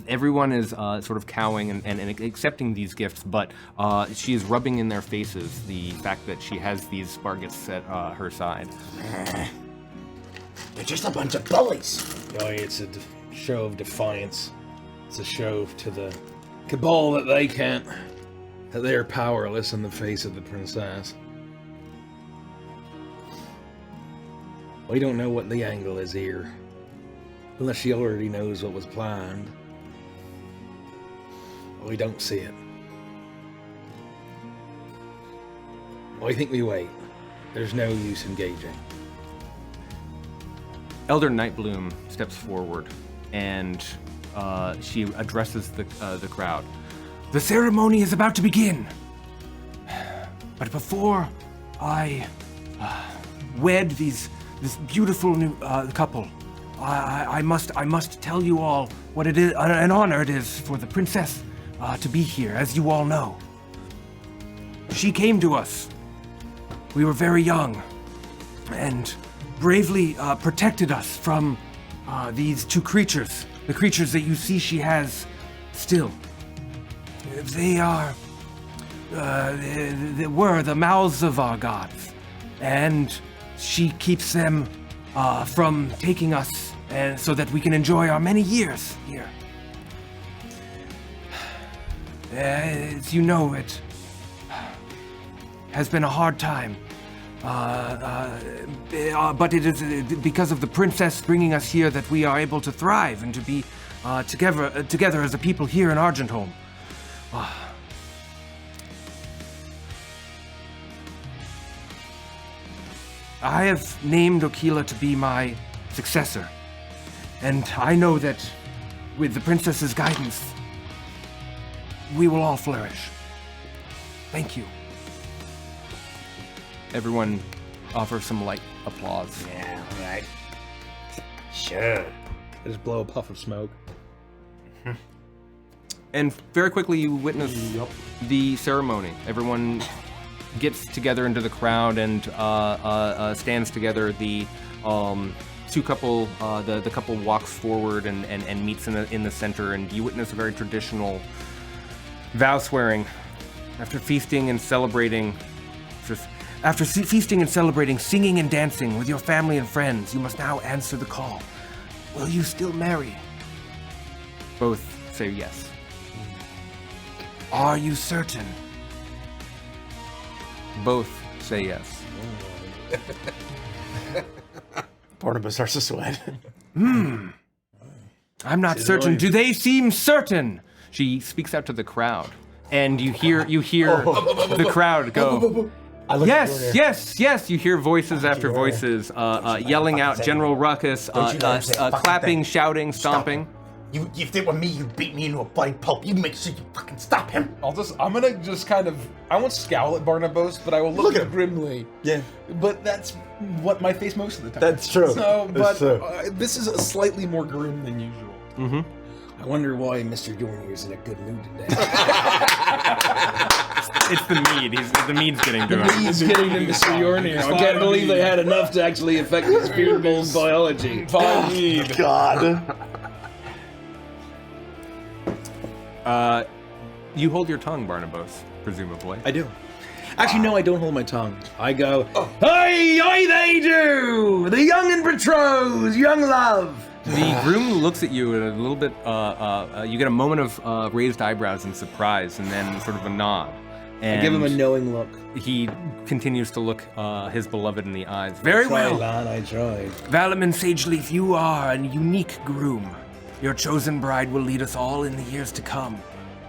Everyone is sort of cowing and accepting these gifts, but she is rubbing in their faces the fact that she has these Spargets at her side. They're just a bunch of bullies. Oh, it's a show of defiance. It's a show to the cabal that they're powerless in the face of the princess. We don't know what the angle is here, unless she already knows what was planned. We don't see it. I think we wait. There's no use engaging. Elder Nightbloom steps forward, and she addresses the crowd. The ceremony is about to begin, but before I wed this beautiful new couple, I must tell you all what it is, an honor it is for the princess to be here, as you all know. She came to us. We were very young, and bravely protected us from these two creatures, the creatures that you see she has still. They were the mouths of our gods, and she keeps them from taking us, so that we can enjoy our many years here. As you know, it has been a hard time. But it is because of the princess bringing us here that we are able to thrive and to be together as a people here in Argent. I have named Okila to be my successor, and I know that with the princess's guidance, we will all flourish. Thank you. Everyone offers some light applause. Yeah, all right. Sure. I just blow a puff of smoke. And very quickly you witness the ceremony. Everyone gets together into the crowd and stands together. The couple walks forward and meets in the center, and you witness a very traditional vow swearing. After feasting and celebrating, singing and dancing with your family and friends, you must now answer the call. Will you still marry? Both say yes. Are you certain? Both say yes. Barnabas starts to sweat. I'm not certain. Do they seem certain? She speaks out to the crowd, and you hear the crowd go. Yes. You hear voices after voices yelling out general ruckus, clapping, shouting, stomping. If it were me, you'd beat me into a bloody pulp. You make sure you fucking stop him. I won't scowl at Barnabas, but I will look at him grimly. Yeah. But that's what my face most of the time. That's true. So, That's but true. This is slightly more grim than usual. Mm-hmm. I wonder why Mr. Yornier's in a good mood today. It's the mead. The mead's getting to him. He's getting to Mr. Yornier. I can't believe they had enough to actually affect his beautiful biology. God. You hold your tongue, Barnabas, presumably. I do. Actually, no, I don't hold my tongue. I go, Aye, they do! The young and betrothed, young love! The groom looks at you a little bit, you get a moment of raised eyebrows in surprise and then sort of a nod. And I give him a knowing look. he continues to look his beloved in the eyes. Very well. Man, I tried. Valaman Sageleaf, you are a unique groom. Your chosen bride will lead us all in the years to come.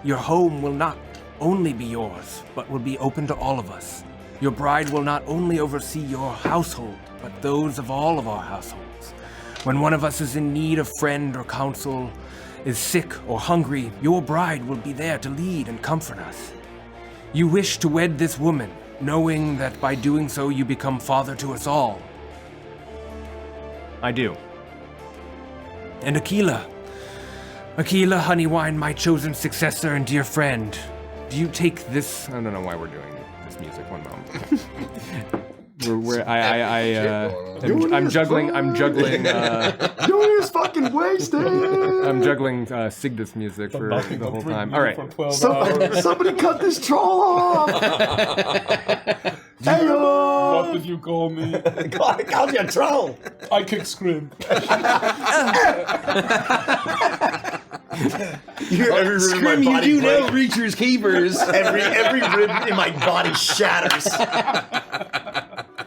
Your home will not only be yours, but will be open to all of us. Your bride will not only oversee your household, but those of all of our households. When one of us is in need of friend or counsel, is sick or hungry, your bride will be there to lead and comfort us. You wish to wed this woman, knowing that by doing so you become father to us all. I do. And Aquila, Honeywine, my chosen successor and dear friend, do you take this? I don't know why we're doing this music. One moment. I'm juggling. You're fucking wasted. I'm juggling Sigdus music for the whole time. All right. Somebody cut this troll off. What did you call me? God, I called you a troll. I kick scrim. Scrim, you do know creatures keepers. Every rib in my body shatters.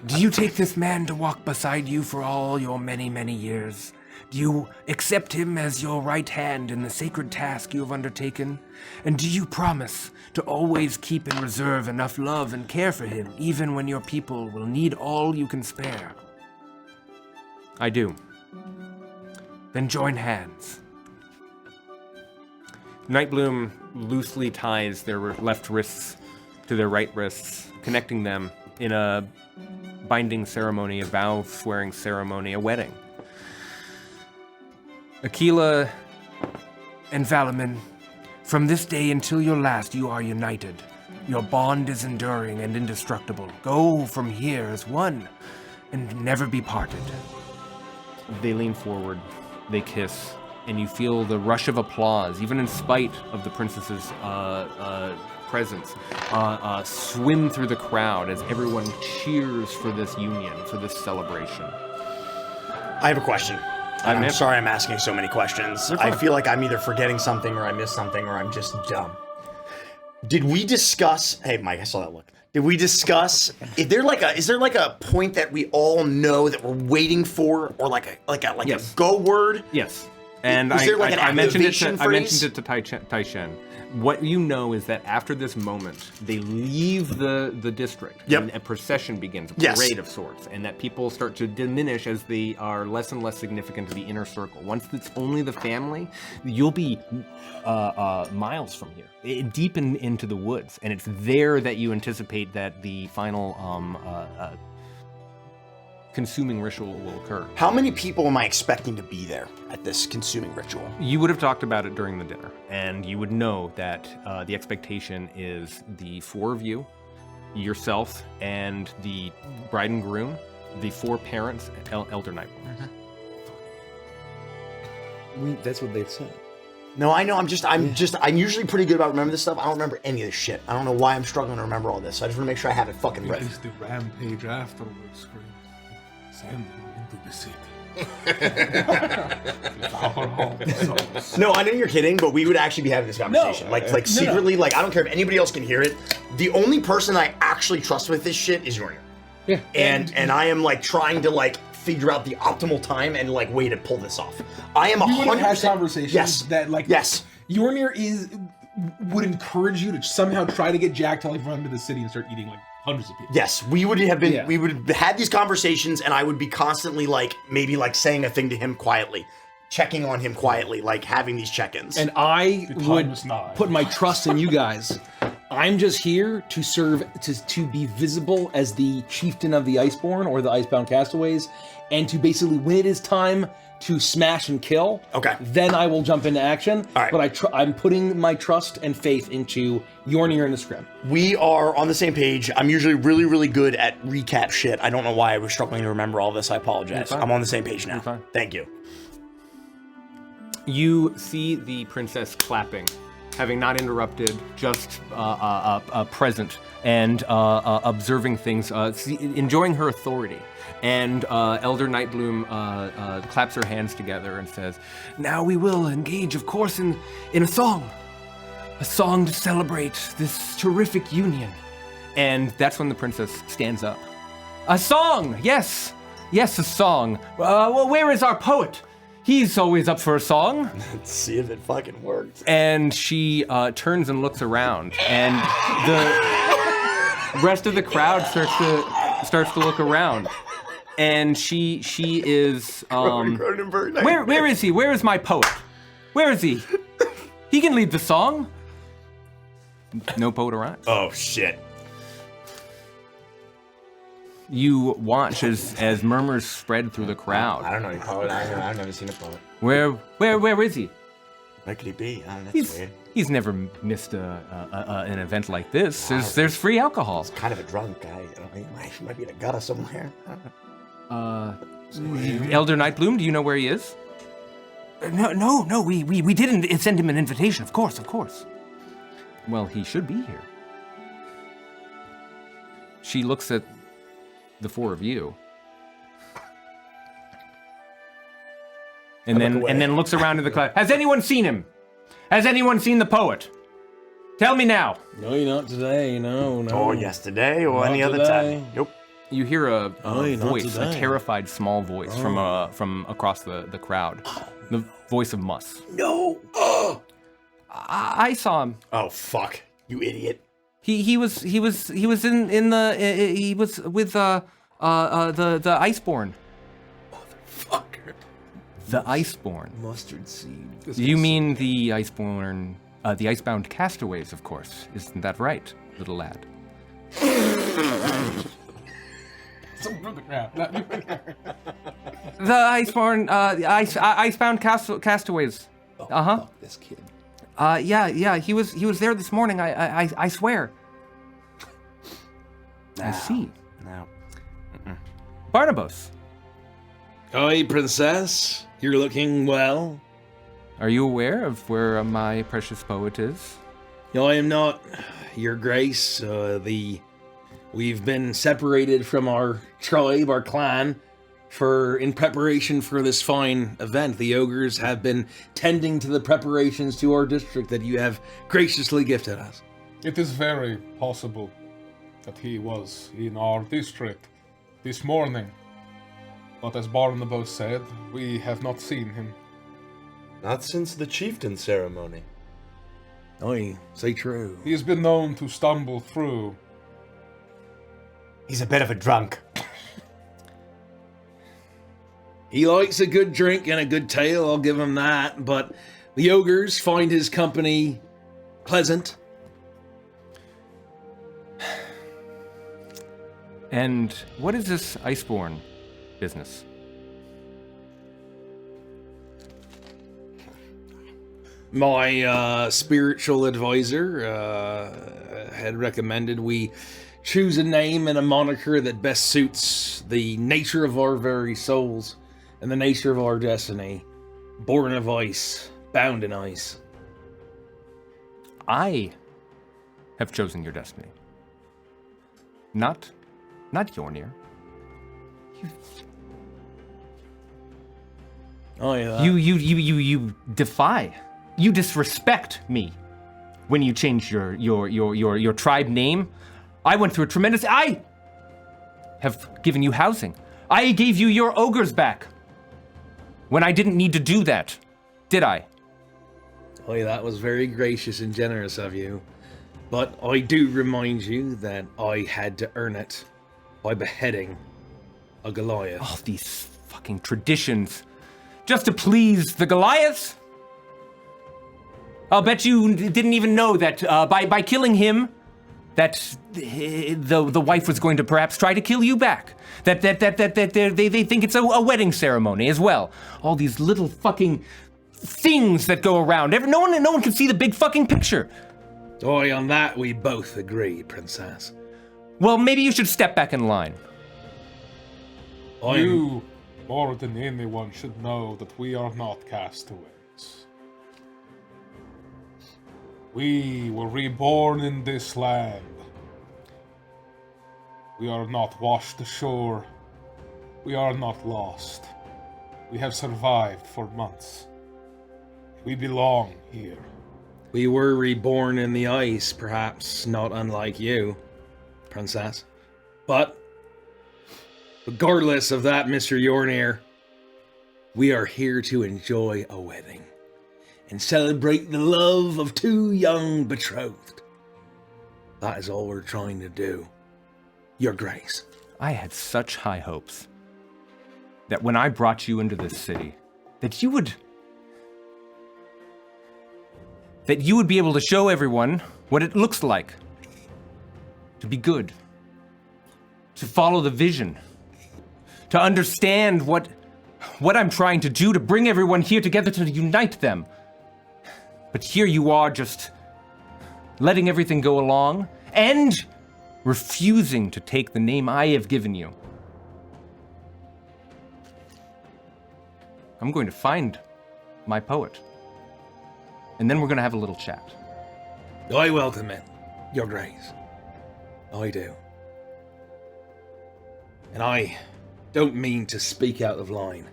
Do you take this man to walk beside you for all your many, many years? Do you accept him as your right hand in the sacred task you have undertaken? And do you promise to always keep in reserve enough love and care for him, even when your people will need all you can spare? I do. Then join hands. Nightbloom loosely ties their left wrists to their right wrists, connecting them in a binding ceremony, a vow-swearing ceremony, a wedding. Aquila and Valaman, from this day until your last, you are united. Your bond is enduring and indestructible. Go from here as one and never be parted. They lean forward, they kiss, and you feel the rush of applause, even in spite of the princess's presence, swim through the crowd as everyone cheers for this union, for this celebration. I have a question. I'm sorry I'm asking so many questions. I feel like I'm either forgetting something or I missed something or I'm just dumb. Did we discuss... Hey, Mike, I saw that look. Did we discuss... Is there like a point that we all know that we're waiting for, or like Yes. a go word? Yes. And Is there like an I mentioned it activation to phrase? Taishen. What you know is that after this moment, they leave the district, Yep. and a procession begins, a Yes. parade of sorts, and that people start to diminish as they are less and less significant to the inner circle. Once it's only the family, you'll be miles from here, deep into the woods, and it's there that you anticipate that the final consuming ritual will occur. How many people am I expecting to be there at this consuming ritual? You would have talked about it during the dinner, and you would know that the expectation is the four of you, yourself, and the bride and groom, the four parents, and Elder Nightfall. That's what they said. No, I know. I'm usually pretty good about remembering this stuff. I don't remember any of this shit. I don't know why I'm struggling to remember all this. I just want to make sure I have it fucking It ready. is the rampage afterwards, scream. Send him into the city. Our home souls. No, I know you're kidding, but we would actually be having this conversation. Like secretly, like I don't care if anybody else can hear it. The only person I actually trust with this shit is Yornir. Yeah. And I am like trying to like figure out the optimal time and like way to pull this off. I am 100%. You would have had conversations that like Yornir would encourage you to somehow try to get Jack to like run to the city and start eating like hundreds of people. Yes, we would have been. We would have had these conversations, and I would be constantly like maybe like saying a thing to him quietly, checking on him quietly, like having these check-ins. And I would is nigh. put my trust in you guys. I'm just here to serve, to be visible as the chieftain of the Iceborn or the Icebound castaways, and to basically, when it is time to smash and kill, then I will jump into action. All right. But I'm putting my trust and faith into Yornir and the Scrim. We are on the same page. I'm usually really, really good at recap shit. I don't know why I was struggling to remember all this. I apologize. I'm on the same page now. Thank you. You see the princess clapping, having not interrupted, just present and observing things, enjoying her authority. And Elder Nightbloom claps her hands together and says, "Now we will engage, of course, in a song. a song to celebrate this terrific union. And that's when the princess stands up. A song, yes, yes, a song. Well, where is our poet? He's always up for a song. Let's see if it fucking works. And she turns and looks around, and the rest of the crowd starts to look around. And she is where is he? Where is my poet? Where is he? He can lead the song. No poet around. Oh shit. You watch as murmurs spread through the crowd. I don't know any poet. I've never seen a poet. Where is he? Where could he be? That's weird. He's never missed an event like this. There's free alcohol. He's kind of a drunk guy. He might be in a gutter somewhere. Elder Nightbloom, do you know where he is? No. We didn't send him an invitation. Of course. Well, he should be here. She looks at the four of you, and then looks around to the crowd. Has anyone seen him? Has anyone seen the poet? Tell me now. No, not today. No. Or yesterday, or Not any other today. time. Nope. You hear a not voice, a today. terrified small voice from across the crowd. The voice of Mus. No. I saw him. Oh fuck! You idiot. He was with the Iceborn. Motherfucker. The Iceborn. Mustard seed. You mean the Iceborn, the Icebound castaways, of course. Isn't that right, little lad? The Iceborn, Icebound castaways. Fuck this kid. Yeah. He was there this morning. I swear. I see. No. Barnabas, Oi, princess. You're looking well. are you aware of where my precious poet is? I am not, Your Grace. We've been separated from our tribe, our clan, in preparation for this fine event. The ogres have been tending to the preparations to our district that you have graciously gifted us. It is very possible that he was in our district this morning. But as Barnabas said, we have not seen him. Not since the chieftain ceremony. Oi, say true. He has been known to stumble through. He's a bit of a drunk. He likes a good drink and a good tale, I'll give him that, but the ogres find his company pleasant. And what is this Iceborn business? My spiritual advisor had recommended we choose a name and a moniker that best suits the nature of our very souls and the nature of our destiny. Born of ice, bound in ice. I have chosen your destiny. Not Yornir. Oh yeah. You defy. You disrespect me when you change your tribe name. I went through a tremendous. I have given you housing. I gave you your ogres back when I didn't need to do that, did I? Oh, that was very gracious and generous of you. But I do remind you that I had to earn it by beheading a Goliath. All these fucking traditions, just to please the Goliaths. I'll bet you didn't even know that by killing him, that the wife was going to perhaps try to kill you back. That they think it's a wedding ceremony as well. All these little fucking things that go around. No one can see the big fucking picture. Oi, on that we both agree, princess. Well, maybe you should step back in line. You, more than anyone, should know that we are not castaways. We were reborn in this land. We are not washed ashore. We are not lost. We have survived for months. We belong here. We were reborn in the ice, perhaps not unlike you, princess. But, regardless of that, Mr. Yornir, we are here to enjoy a wedding and celebrate the love of two young betrothed. That is all we're trying to do, Your Grace. I had such high hopes that when I brought you into this city, that you would be able to show everyone what it looks like to be good, to follow the vision, to understand what I'm trying to do to bring everyone here together to unite them. But here you are, just letting everything go along and refusing to take the name I have given you. I'm going to find my poet, and then we're going to have a little chat. I welcome it, Your Grace. I do. And I don't mean to speak out of line,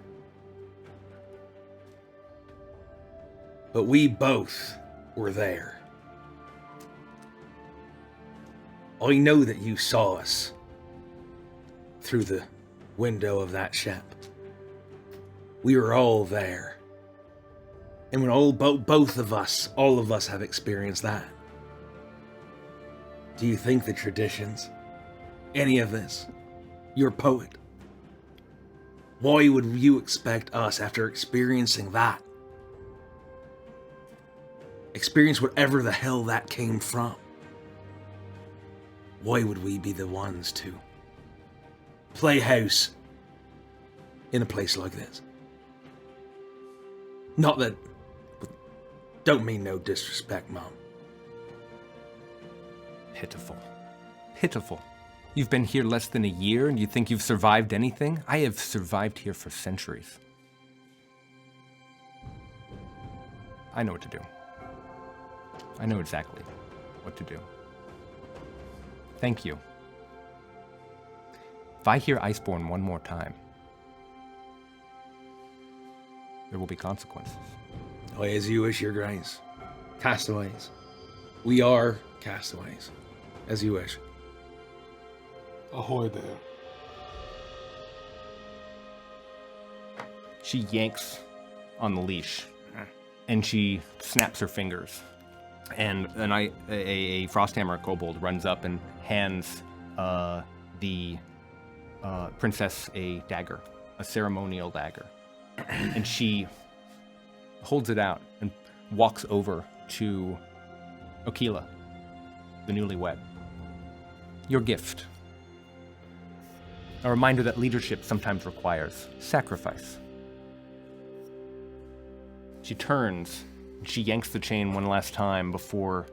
but we both were there. I know that you saw us through the window of that ship. We were all there. And when both of us, all of us have experienced that. Do you think the traditions, any of this, your poet, why would you expect us, after experiencing that, experience whatever the hell that came from, why would we be the ones to play house in a place like this? Not that, don't mean no disrespect, Mom. Pitiful. Pitiful. You've been here less than a year and you think you've survived anything? I have survived here for centuries. I know what to do. I know exactly what to do. Thank you. If I hear Iceborne one more time, there will be consequences. Oh, as you wish, Your Grace. Castaways. We are castaways. As you wish. Ahoy there. She yanks on the leash, and she snaps her fingers. And a Frosthammer kobold runs up and hands the princess a dagger, a ceremonial dagger. And she holds it out and walks over to Okila, the newlywed. Your gift. A reminder that leadership sometimes requires sacrifice. She turns and she yanks the chain one last time before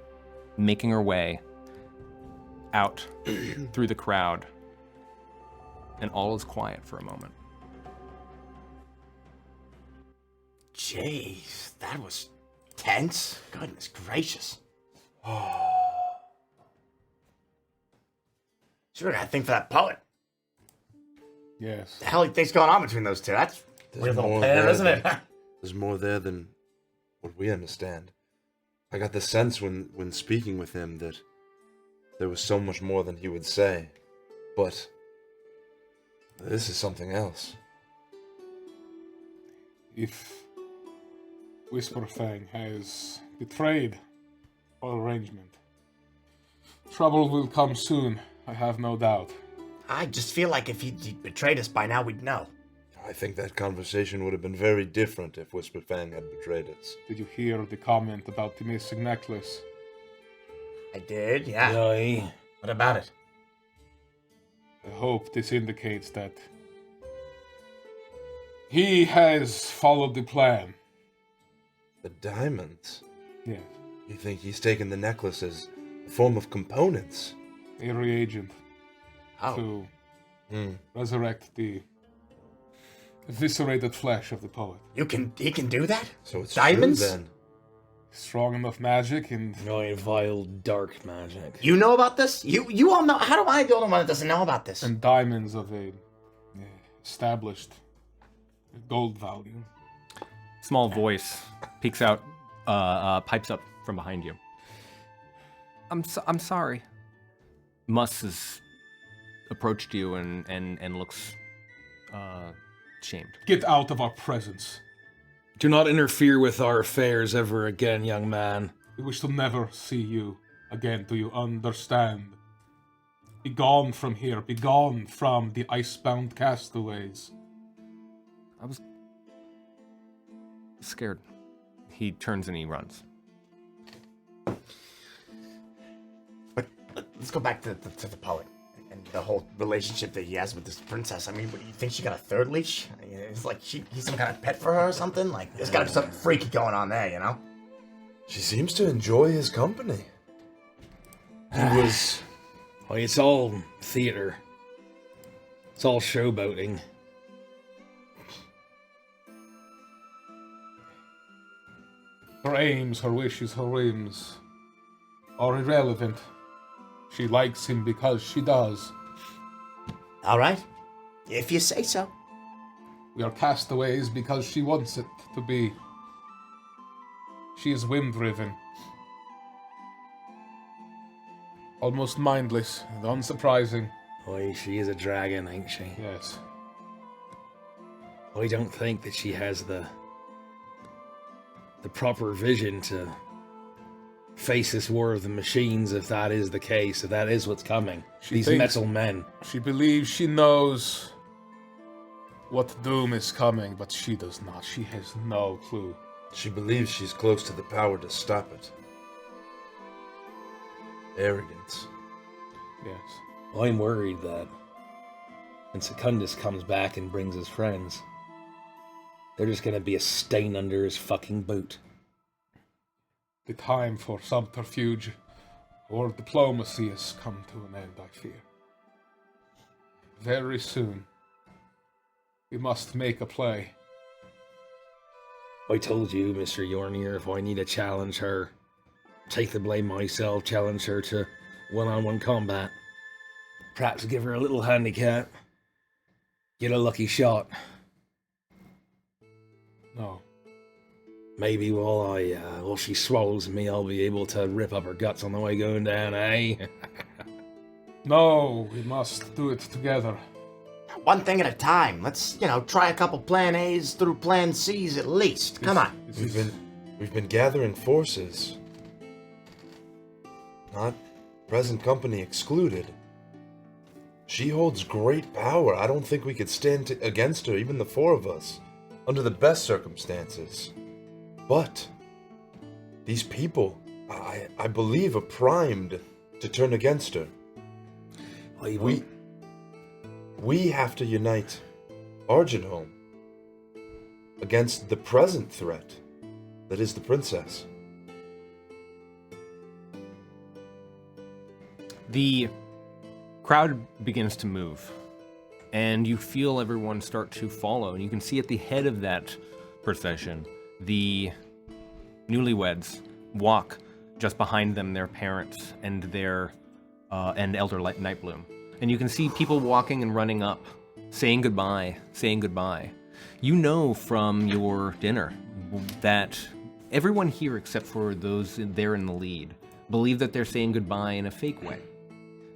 making her way out through the crowd. And all is quiet for a moment. Jeez, that was tense. Goodness gracious. Sure, I think for that poet. Yes. The hell do you think's going on between those two? That's a weird little pair, isn't it? There's more there than what we understand. I got the sense when speaking with him that there was so much more than he would say. But this is something else. If Whisperfang has betrayed our arrangement, trouble will come soon, I have no doubt. I just feel like if he'd betrayed us by now, we'd know. I think that conversation would have been very different if Whisperfang had betrayed us. Did you hear the comment about the missing necklace? I did, yeah. Aye. What about it? I hope this indicates that he has followed the plan. The diamonds? Yes. You think he's taken the necklace as a form of components? A reagent Oh. to resurrect the eviscerated flesh of the poet. He can do that? So it's diamonds? true then. Strong enough magic and No, vile dark magic. You know about this? You all know. How do I the only one that doesn't know about this? diamonds of a established gold value. Small voice peeks out pipes up from behind you. I'm sorry. Muss has approached you and looks shamed. Get out of our presence. Do not interfere with our affairs ever again, young man. We wish to never see you again. Do you understand? Be gone from here. Be gone from the Icebound castaways. I was scared. He turns and he runs. But let's go back to the poet and the whole relationship that he has with this princess. I mean, what, do you think she got a third leash? I mean, it's like he's some kind of pet for her or something? Like, there's gotta be something freaky going on there, you know? She seems to enjoy his company. He was... Well, it's all theater. It's all showboating. Her aims, her wishes, her whims are irrelevant. She likes him because she does. All right. If you say so. We are castaways because she wants it to be. She is whim-driven. Almost mindless and unsurprising. Boy, she is a dragon, ain't she? Yes. I don't think that she has the proper vision to face this war of the machines, if that is the case, if that is what's coming. These metal men. She believes she knows what doom is coming, but she does not. She has no clue. She believes she's close to the power to stop it. Arrogance. Yes. I'm worried that when Secundus comes back and brings his friends, they're just gonna be a stain under his fucking boot. The time for subterfuge or diplomacy has come to an end, I fear. Very soon, we must make a play. I told you, Mr. Yornir, if I need to challenge her, take the blame myself, challenge her to one-on-one combat. Perhaps give her a little handicap. Get a lucky shot. No. Maybe while she swallows me, I'll be able to rip up her guts on the way going down, eh? No, we must do it together. One thing at a time. Let's, try a couple plan A's through plan C's at least. Come on. We've been gathering forces. Not present company excluded. She holds great power. I don't think we could stand against her, even the four of us, under the best circumstances. But these people, I believe, are primed to turn against her. We have to unite Argent home against the present threat that is the princess. The crowd begins to move, and you feel everyone start to follow, and you can see at the head of that procession, the newlyweds walk just behind them their parents and their and Elder Nightbloom. And you can see people walking and running up, saying goodbye. You know from your dinner that everyone here except for those there in the lead believe that they're saying goodbye in a fake way.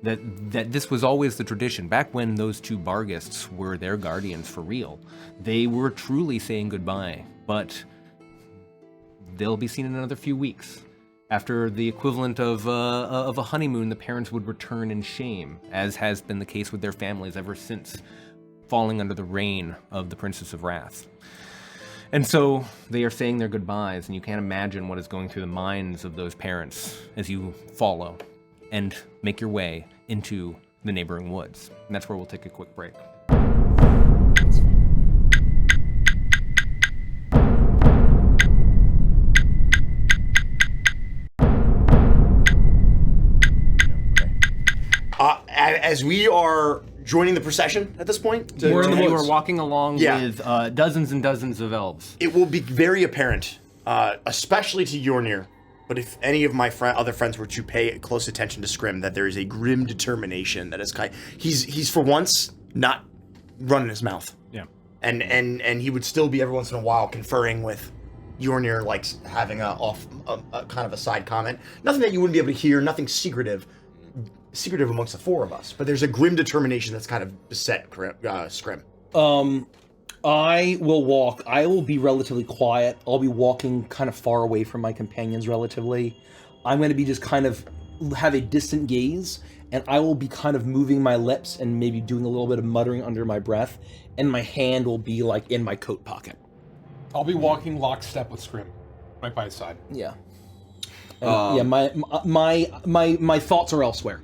That this was always the tradition. Back when those two Bargists were their guardians for real, they were truly saying goodbye, but they'll be seen in another few weeks. After the equivalent of a honeymoon, the parents would return in shame, as has been the case with their families ever since falling under the reign of the Princess of Wrath. And so they are saying their goodbyes, and you can't imagine what is going through the minds of those parents as you follow and make your way into the neighboring woods. And that's where we'll take a quick break. As we are joining the procession at this point, You are walking along with dozens and dozens of elves. It will be very apparent, especially to Yornir, but if any of my other friends were to pay close attention to Scrim, that there is a grim determination that is he's for once not running his mouth. Yeah. And he would still be every once in a while conferring with Yornir likes having a kind of a side comment. Nothing that you wouldn't be able to hear, nothing secretive amongst the four of us. But there's a grim determination that's kind of beset Scrim. I will walk. I will be relatively quiet. I'll be walking kind of far away from my companions relatively. I'm going to be just kind of have a distant gaze, and I will be kind of moving my lips and maybe doing a little bit of muttering under my breath, and my hand will be like in my coat pocket. I'll be walking lockstep with Scrim, right by his side. Yeah. And, my thoughts are elsewhere.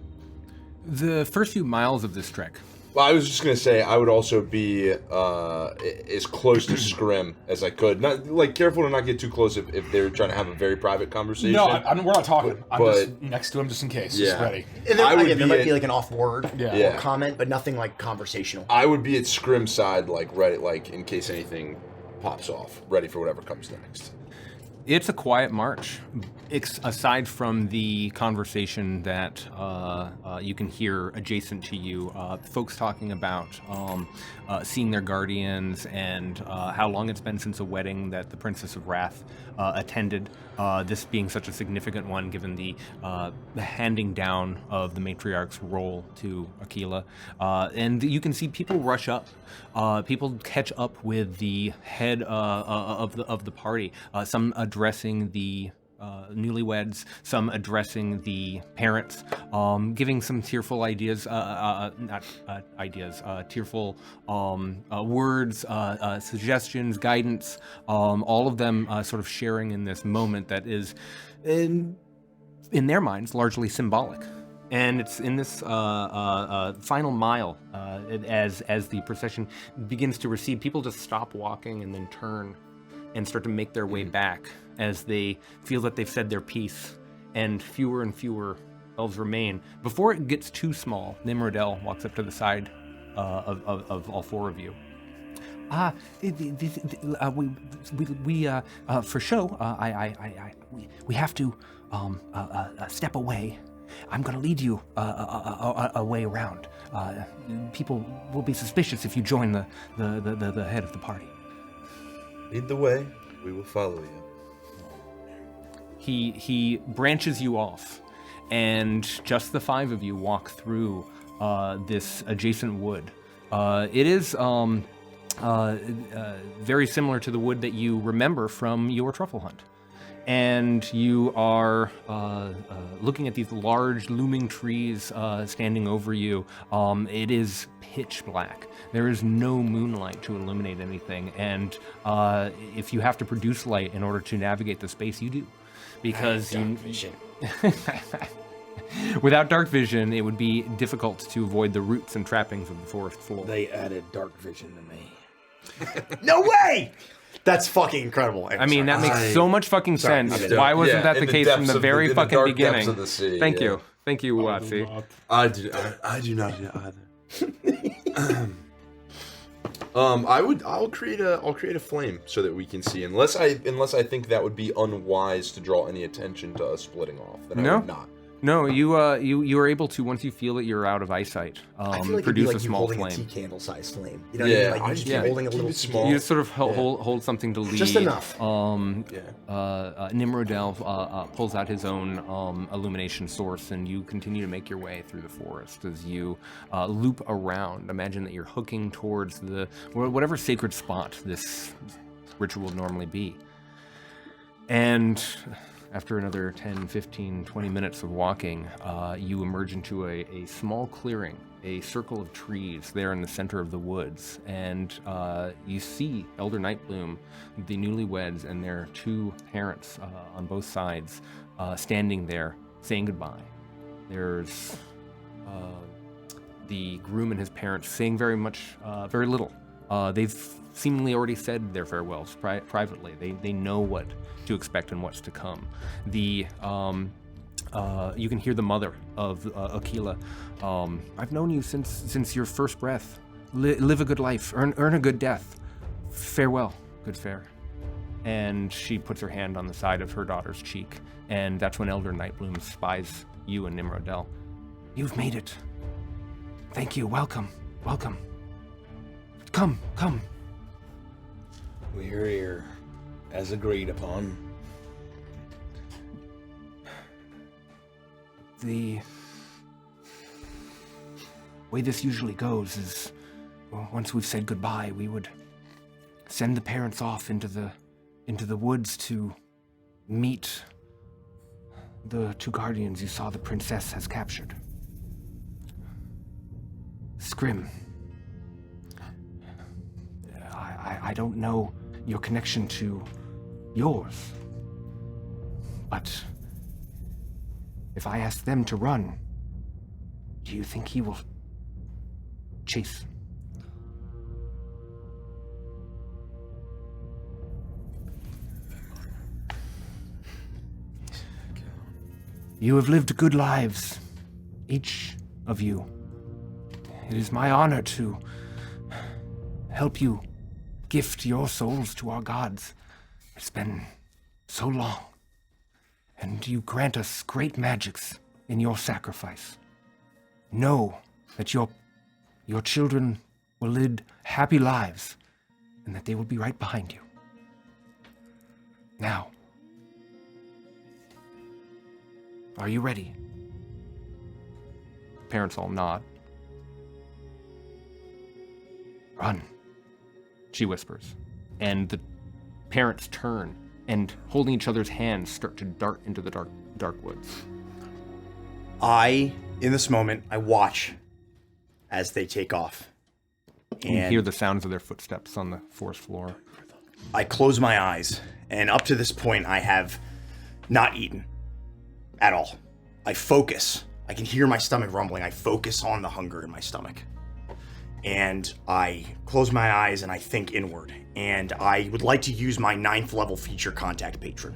The first few miles of this trek. Well, I was just gonna say I would also be as close to Scrim as I could. Not like careful to not get too close if they're trying to have a very private conversation. No, we're not talking. I'm but- just next to him just in case. Yeah. Just ready. And there, I would again, there be might be like an off-word Yeah. comment, but nothing like conversational. I would be at Scrim's side, like ready, like in case anything pops off, ready for whatever comes next. It's a quiet march, aside from the conversation that you can hear adjacent to you. Folks talking about seeing their guardians and how long it's been since a wedding that the Princess of Wrath attended. This being such a significant one, given the handing down of the matriarch's role to Aquila. And you can see people rush up. People catch up with the head of the party. Some addressing the newlyweds, some addressing the parents, giving some tearful ideas, tearful words, suggestions, guidance, all of them sort of sharing in this moment that is, in their minds, largely symbolic. And it's in this final mile, as the procession begins to recede, people just stop walking and then turn and start to make their way back as they feel that they've said their piece, and fewer elves remain. Before it gets too small, Nimrodel walks up to the side of all four of you. We for show. We have to step away. I'm going to lead you a way around. People will be suspicious if you join the head of the party. Lead the way. We will follow you. He branches you off, and just the five of you walk through this adjacent wood. It is very similar to the wood that you remember from your truffle hunt. And you are looking at these large looming trees standing over you. It is pitch black. There is no moonlight to illuminate anything, and if you have to produce light in order to navigate the space, you do. Because without dark vision, it would be difficult to avoid the roots and trappings of the forest floor. They added dark vision to me. No way! That's fucking incredible. I mean, that makes so much fucking sense. Why wasn't that the case from the very fucking beginning? Of the sea, Thank you, Watsi. I do not either. I'll create a flame so that we can see. Unless I think that would be unwise to draw any attention to us splitting off. Then I would not. No, you are able to, once you feel that you're out of eyesight, I feel like produce it'd be like a small you holding flame. a tea candle sized flame. You know what I mean? Like you just be holding a little it small. You just sort of hold something to lead. Just enough. Nimrodel pulls out his own illumination source, and you continue to make your way through the forest as you loop around. Imagine that you're hooking towards whatever sacred spot this ritual would normally be. And after another 10, 15, 20 minutes of walking, you emerge into a small clearing, a circle of trees there in the center of the woods, and you see Elder Nightbloom, the newlyweds, and their two parents on both sides standing there saying goodbye. There's the groom and his parents saying very little. They've seemingly already said their farewells privately. They know what to expect and what's to come. You can hear the mother of Aquila. I've known you since your first breath. Live a good life, earn a good death. Farewell, good fare. And she puts her hand on the side of her daughter's cheek, and that's when Elder Nightbloom spies you and Nimrodel. You've made it. Thank you. Welcome. Come. We're here. as agreed upon. The way this usually goes is, well, once we've said goodbye, we would send the parents off into the woods to meet the 2 guardians you saw the princess has captured. Scrim, I don't know your connection to yours, but if I ask them to run, do you think he will chase? You have lived good lives, each of you. It is my honor to help you gift your souls to our gods. It's been so long, and you grant us great magics in your sacrifice. Know that your children will lead happy lives, and that they will be right behind you. Now, are you ready? Parents all nod. Run, she whispers, and the parents turn and, holding each other's hands, start to dart into the dark woods. In this moment, I watch as they take off. And you hear the sounds of their footsteps on the forest floor. I close my eyes, and up to this point, I have not eaten at all. I focus. I can hear my stomach rumbling. I focus on the hunger in my stomach. And I close my eyes and I think inward. And I would like to use my 9th level feature, Contact Patron.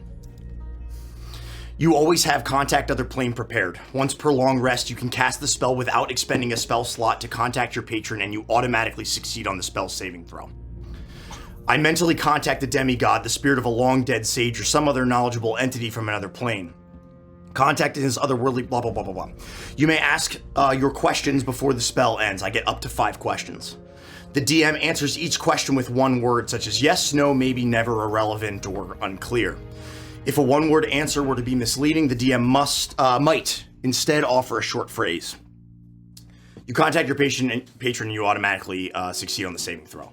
You always have Contact Other Plane prepared. Once per long rest, you can cast the spell without expending a spell slot to contact your patron, and you automatically succeed on the spell saving throw. I mentally contact the demigod, the spirit of a long-dead sage, or some other knowledgeable entity from another plane. Contacting this otherworldly blah blah blah blah blah. You may ask your questions before the spell ends. I get up to 5 questions. The DM answers each question with one word, such as yes, no, maybe, never, irrelevant, or unclear. If a one-word answer were to be misleading, the DM might instead offer a short phrase. You contact your patron, and you automatically succeed on the saving throw.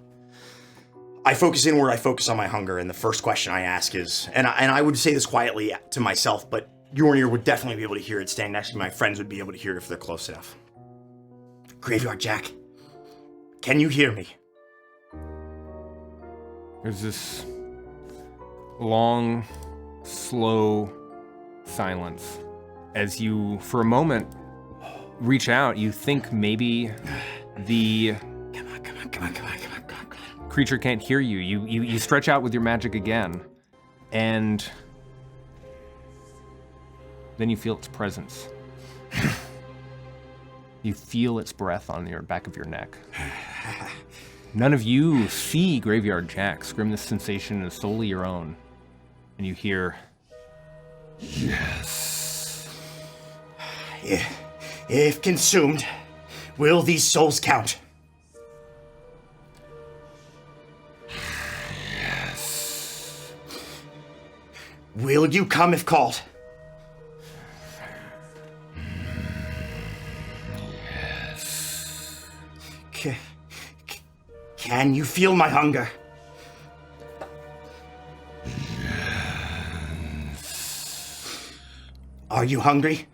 I focus inward. I focus on my hunger, and the first question I ask is, and I would say this quietly to myself, but Yornir would definitely be able to hear it. Standing next to me, my friends would be able to hear it if they're close enough. Graveyard Jack, can you hear me? There's this long, slow silence as you, for a moment, reach out. You think maybe the Come on. creature can't hear you. You stretch out with your magic again, and then you feel its presence. You feel its breath on your back of your neck. None of you see Graveyard Jack. Scrim, this sensation is solely your own. And you hear, yes. If consumed, will these souls count? Yes. Will you come if called? Yes. Can you feel my hunger? Yes. Are you hungry?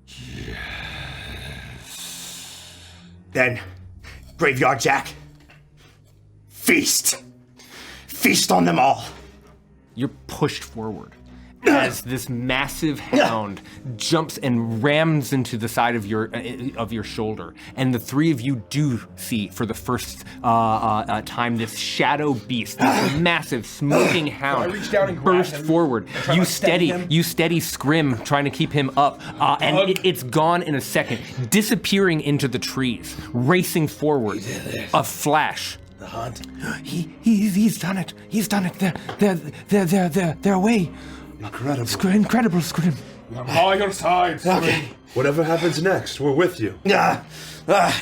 Yes. Then, Graveyard Jack, feast! Feast on them all! You're pushed forward as this massive hound jumps and rams into the side of your shoulder, and the 3 of you do see for the first time this shadow beast, this massive smoking hound, I reach down and grab burst him forward. and try You to steady him. steady Scrim, trying to keep him up, and it's gone in a second, disappearing into the trees, racing forward. A flash. The hunt. He's done it. He's done it. They're away. Incredible. Incredible, Scrim. We are by your side, Scrim. Okay. Whatever happens next, we're with you. And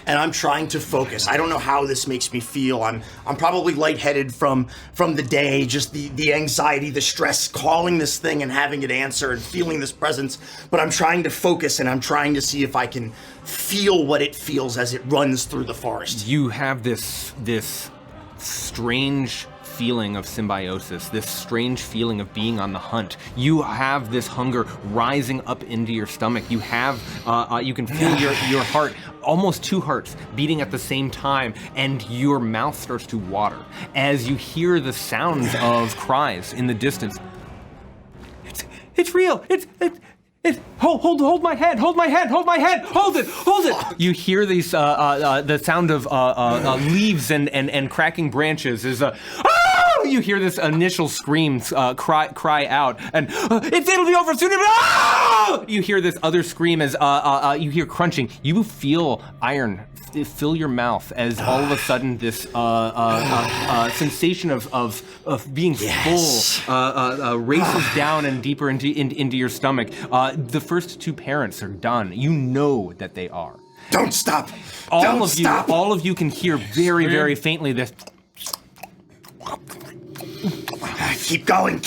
I'm trying to focus. I don't know how this makes me feel. I'm probably lightheaded from the day, just the anxiety, the stress, calling this thing and having it answer and feeling this presence. But I'm trying to focus and I'm trying to see if I can feel what it feels as it runs through the forest. You have this strange feeling of symbiosis, this strange feeling of being on the hunt. You have this hunger rising up into your stomach. You have, you can feel your heart, almost two hearts, beating at the same time, and your mouth starts to water as you hear the sounds of cries in the distance. It's real. Hold my hand, hold it. You hear these, the sound of leaves and cracking branches is you hear this initial scream, cry out, and it'll be over soon. You hear this other scream as you hear crunching. You feel iron fill your mouth as all of a sudden this sensation of being full races down and deeper into your stomach. The first two parents are done. You know that they are. Don't stop. All of you can hear very, very faintly this. Keep going.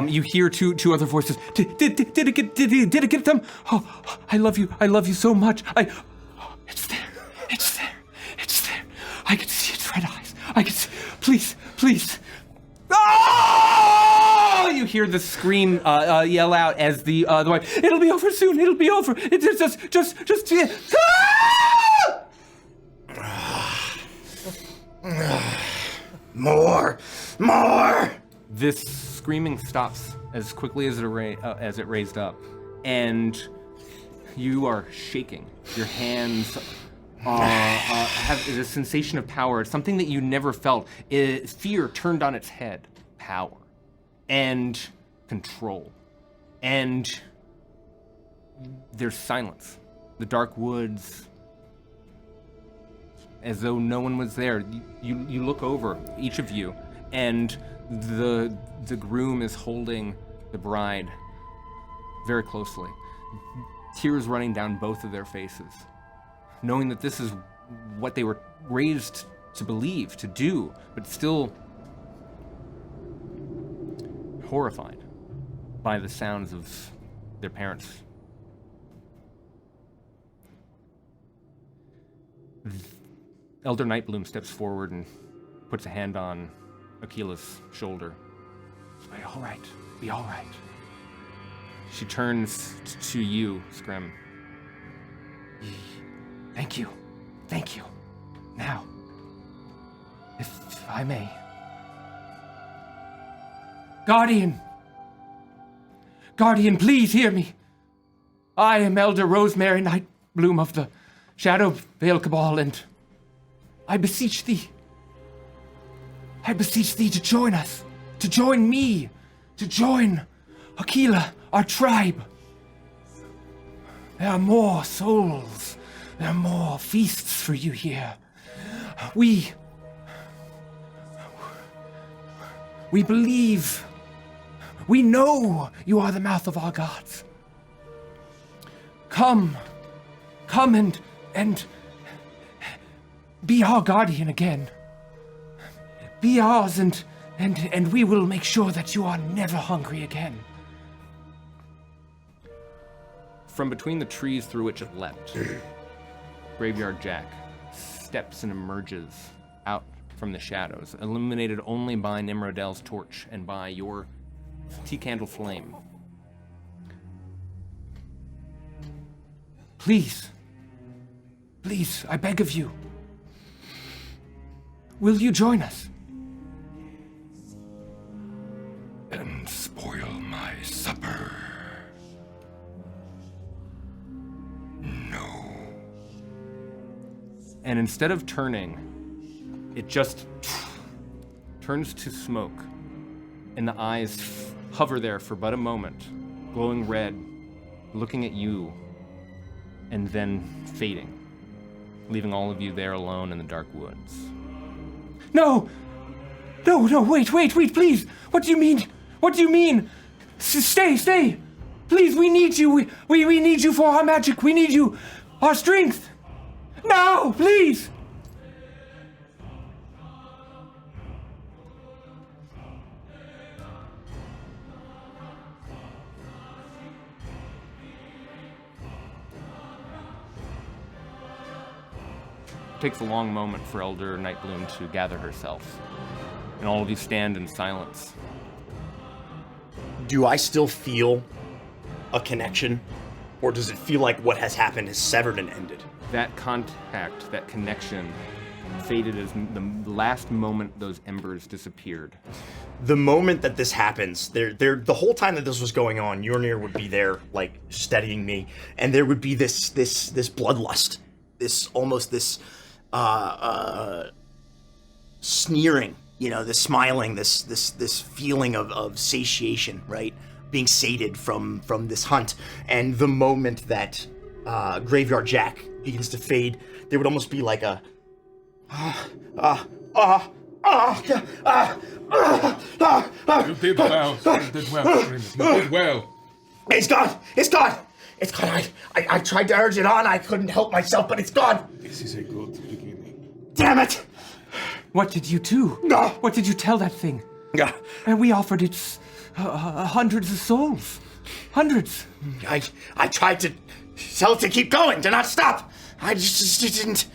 You hear two other voices. Did it get them? Oh, I love you so much. It's there. I can see its red eyes. I can see. Please. Oh! You hear the scream yell out as the wife. It'll be over soon. It'll be over. It's just. More. This screaming stops as quickly as it raised up, and you are shaking. Your hands have a sensation of power. It's something that you never felt. Fear turned on its head. Power and control. And there's silence. The dark woods, as though no one was there. You look over, each of you, and the groom is holding the bride very closely. Tears running down both of their faces, knowing that this is what they were raised to believe, to do, but still horrified by the sounds of their parents. Elder Nightbloom steps forward and puts a hand on Akila's shoulder. Be all right. She turns to you, Scrim. Thank you. Now, if I may. Guardian, please hear me. I am Elder Rosemary Nightbloom of the Shadow Veil Cabal, and I beseech thee to join us, to join me, to join Akila, our tribe. There are more souls, there are more feasts for you here. We believe, we know you are the mouth of our gods. Come and be our guardian again. Be ours, and we will make sure that you are never hungry again. From between the trees through which it leapt, Graveyard Jack steps and emerges out from the shadows, illuminated only by Nimrodell's torch and by your tea candle flame. Please, I beg of you. Will you join us? And spoil my supper. No. And instead of turning, it just turns to smoke, and the eyes hover there for but a moment, glowing red, looking at you, and then fading, leaving all of you there alone in the dark woods. No, wait, please. What do you mean? Stay. Please, we need you. We need you for our magic. We need you. Our strength. Now, please. It takes a long moment for Elder Nightbloom to gather herself, and all of you stand in silence. Do I still feel a connection, or does it feel like what has happened is severed and ended? That contact, that connection, faded as the last moment those embers disappeared. The moment that this happens, the whole time that this was going on, Yornir would be there, like, steadying me, and there would be this bloodlust, this sneering, this smiling, this feeling of satiation, right? Being sated from this hunt. And the moment that Graveyard Jack begins to fade, there would almost be like a You did well. You did well, Trinket. You did well. It's gone! It's gone! It's gone! I tried to urge it on, I couldn't help myself, but it's gone! This is a good beginning. Damn it! What did you do? No. What did you tell that thing? Yeah. And we offered it hundreds of souls. Hundreds. I tried to tell it to keep going, to not stop. I just didn't,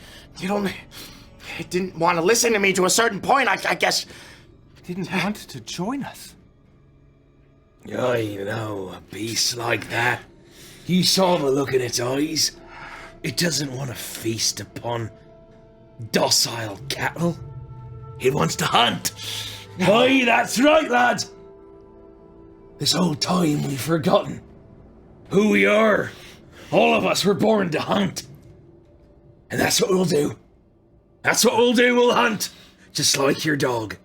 it didn't want to listen to me to a certain point, I guess. Didn't want to join us. I know, a beast like that. You saw the look in its eyes. It doesn't want to feast upon docile cattle. It wants to hunt. Aye, that's right, lad. This whole time we've forgotten who we are. All of us were born to hunt. And that's what we'll do. That's what we'll do, we'll hunt. Just like your dog.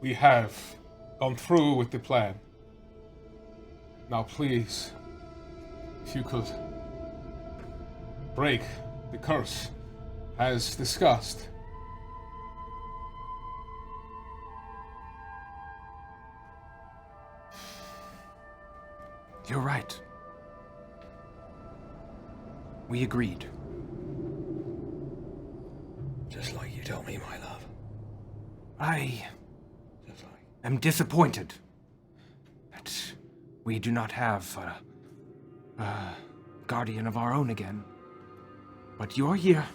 We have gone through with the plan. Now please, if you could break the curse as discussed. You're right. We agreed. Just like you told me, my love. I Just like. am disappointed that we do not have a guardian of our own again. But you're here,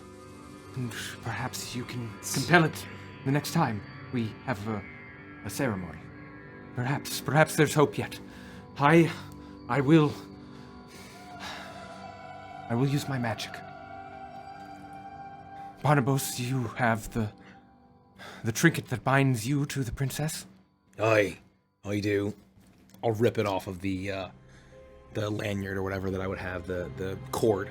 and perhaps you can compel it the next time we have a ceremony. Perhaps there's hope yet. I will use my magic. Barnabas, you have the trinket that binds you to the princess? I do. I'll rip it off of the lanyard or whatever that I would have, the cord.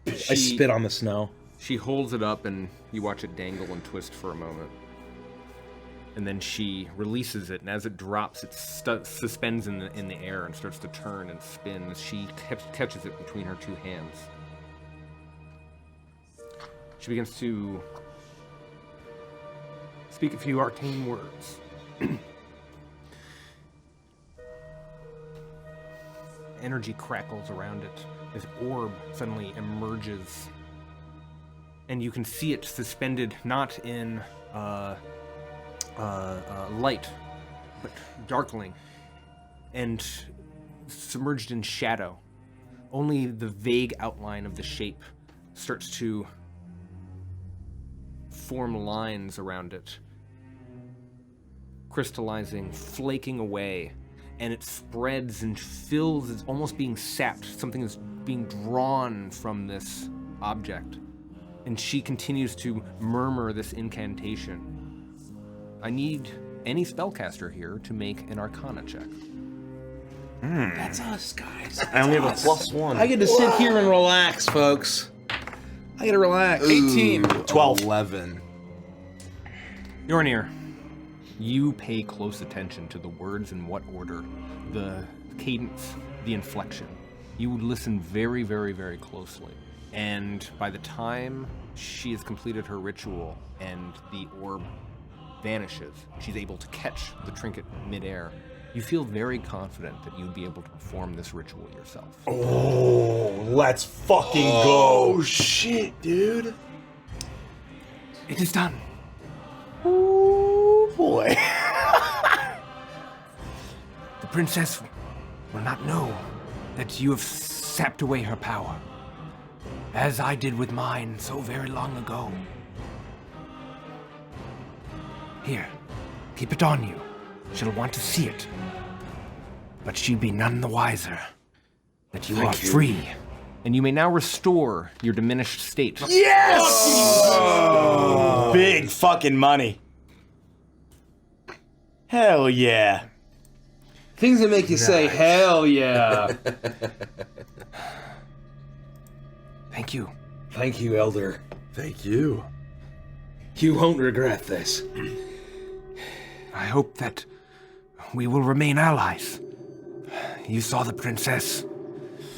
I spit on the snow. She holds it up and you watch it dangle and twist for a moment. And then she releases it, and as it drops, it suspends in the air and starts to turn and spin as she catches it between her two hands. She begins to speak a few arcane words. Energy crackles around it. This orb suddenly emerges, and you can see it suspended not in light, but darkling, and submerged in shadow. Only the vague outline of the shape starts to form lines around it, crystallizing, flaking away, and it spreads and fills. It's almost being sapped. Something is being drawn from this object, and she continues to murmur this incantation. I need any spellcaster here to make an Arcana check. That's us, guys. I only have a +1. I get to sit here and relax, folks. I get to relax. 18. 12. 11. Yornir, you pay close attention to the words in what order, the cadence, the inflection. You listen very, very, very closely. And by the time she has completed her ritual and the orb vanishes. She's able to catch the trinket midair. You feel very confident that you'd be able to perform this ritual yourself. Oh, let's fucking Oh go. shit, dude. It is done. Oh boy. The princess will not know that you have sapped away her power, as I did with mine so very long ago. Here, keep it on you. She'll want to see it. But she'll be none the wiser that you are free. And you may now restore your diminished state. Yes! Big fucking money. Hell yeah. Things that make you say, hell yeah. Thank you. Thank you, Elder. Thank you. You won't regret this. I hope that we will remain allies. You saw the princess.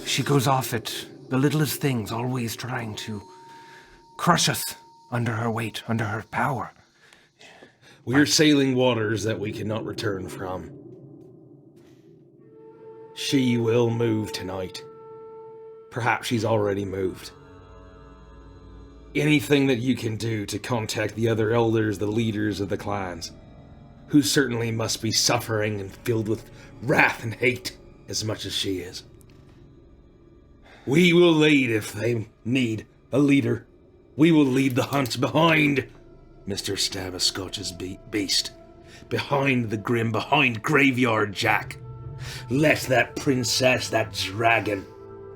She goes off at the littlest things, always trying to crush us under her weight, under her power. We're sailing waters that we cannot return from. She will move tonight. Perhaps she's already moved. Anything that you can do to contact the other elders, the leaders of the clans, who certainly must be suffering and filled with wrath and hate as much as she is. We will lead if they need a leader. We will lead the hunt behind Mr. Stabascotch's beast. Behind the Grim, behind Graveyard Jack. Let that princess, that dragon,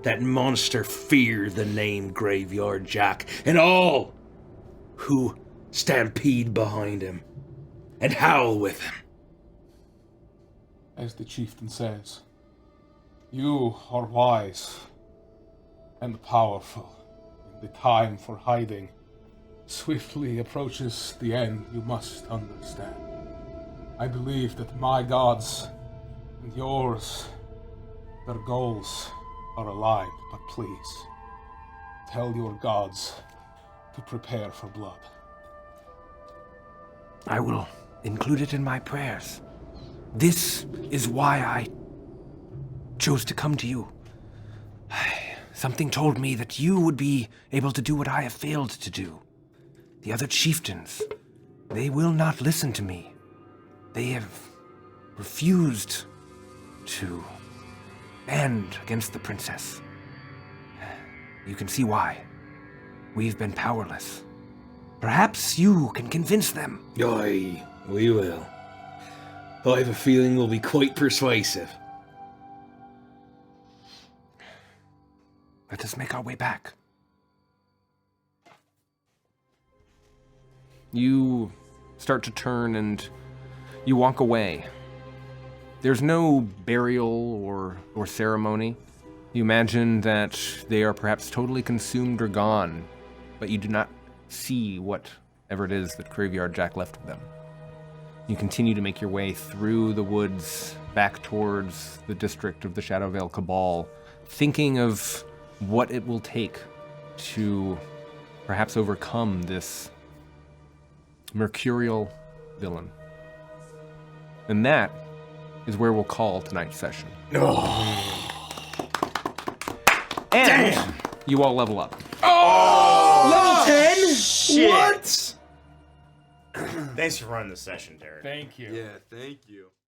that monster fear the name Graveyard Jack, and all who stampede behind him and howl with him. As the chieftain says, you are wise and powerful. The time for hiding swiftly approaches the end, you must understand. I believe that my gods and yours, their goals are aligned, but please, tell your gods to prepare for blood. I will include it in my prayers. This is why I chose to come to you. Something told me that you would be able to do what I have failed to do. The other chieftains, they will not listen to me. They have refused to band against the princess. You can see why. We've been powerless. Perhaps you can convince them. Aye, we will. I have a feeling we'll be quite persuasive. Let us make our way back. You start to turn and you walk away. There's no burial or ceremony. You imagine that they are perhaps totally consumed or gone, but you do not see whatever it is that Graveyard Jack left with them. You continue to make your way through the woods back towards the district of the Shadowvale Cabal, thinking of what it will take to perhaps overcome this mercurial villain. And that is where we'll call tonight's session. And you all level up. Level 10? Shit. What? Thanks for running the session, Derek. Thank you. Yeah, thank you.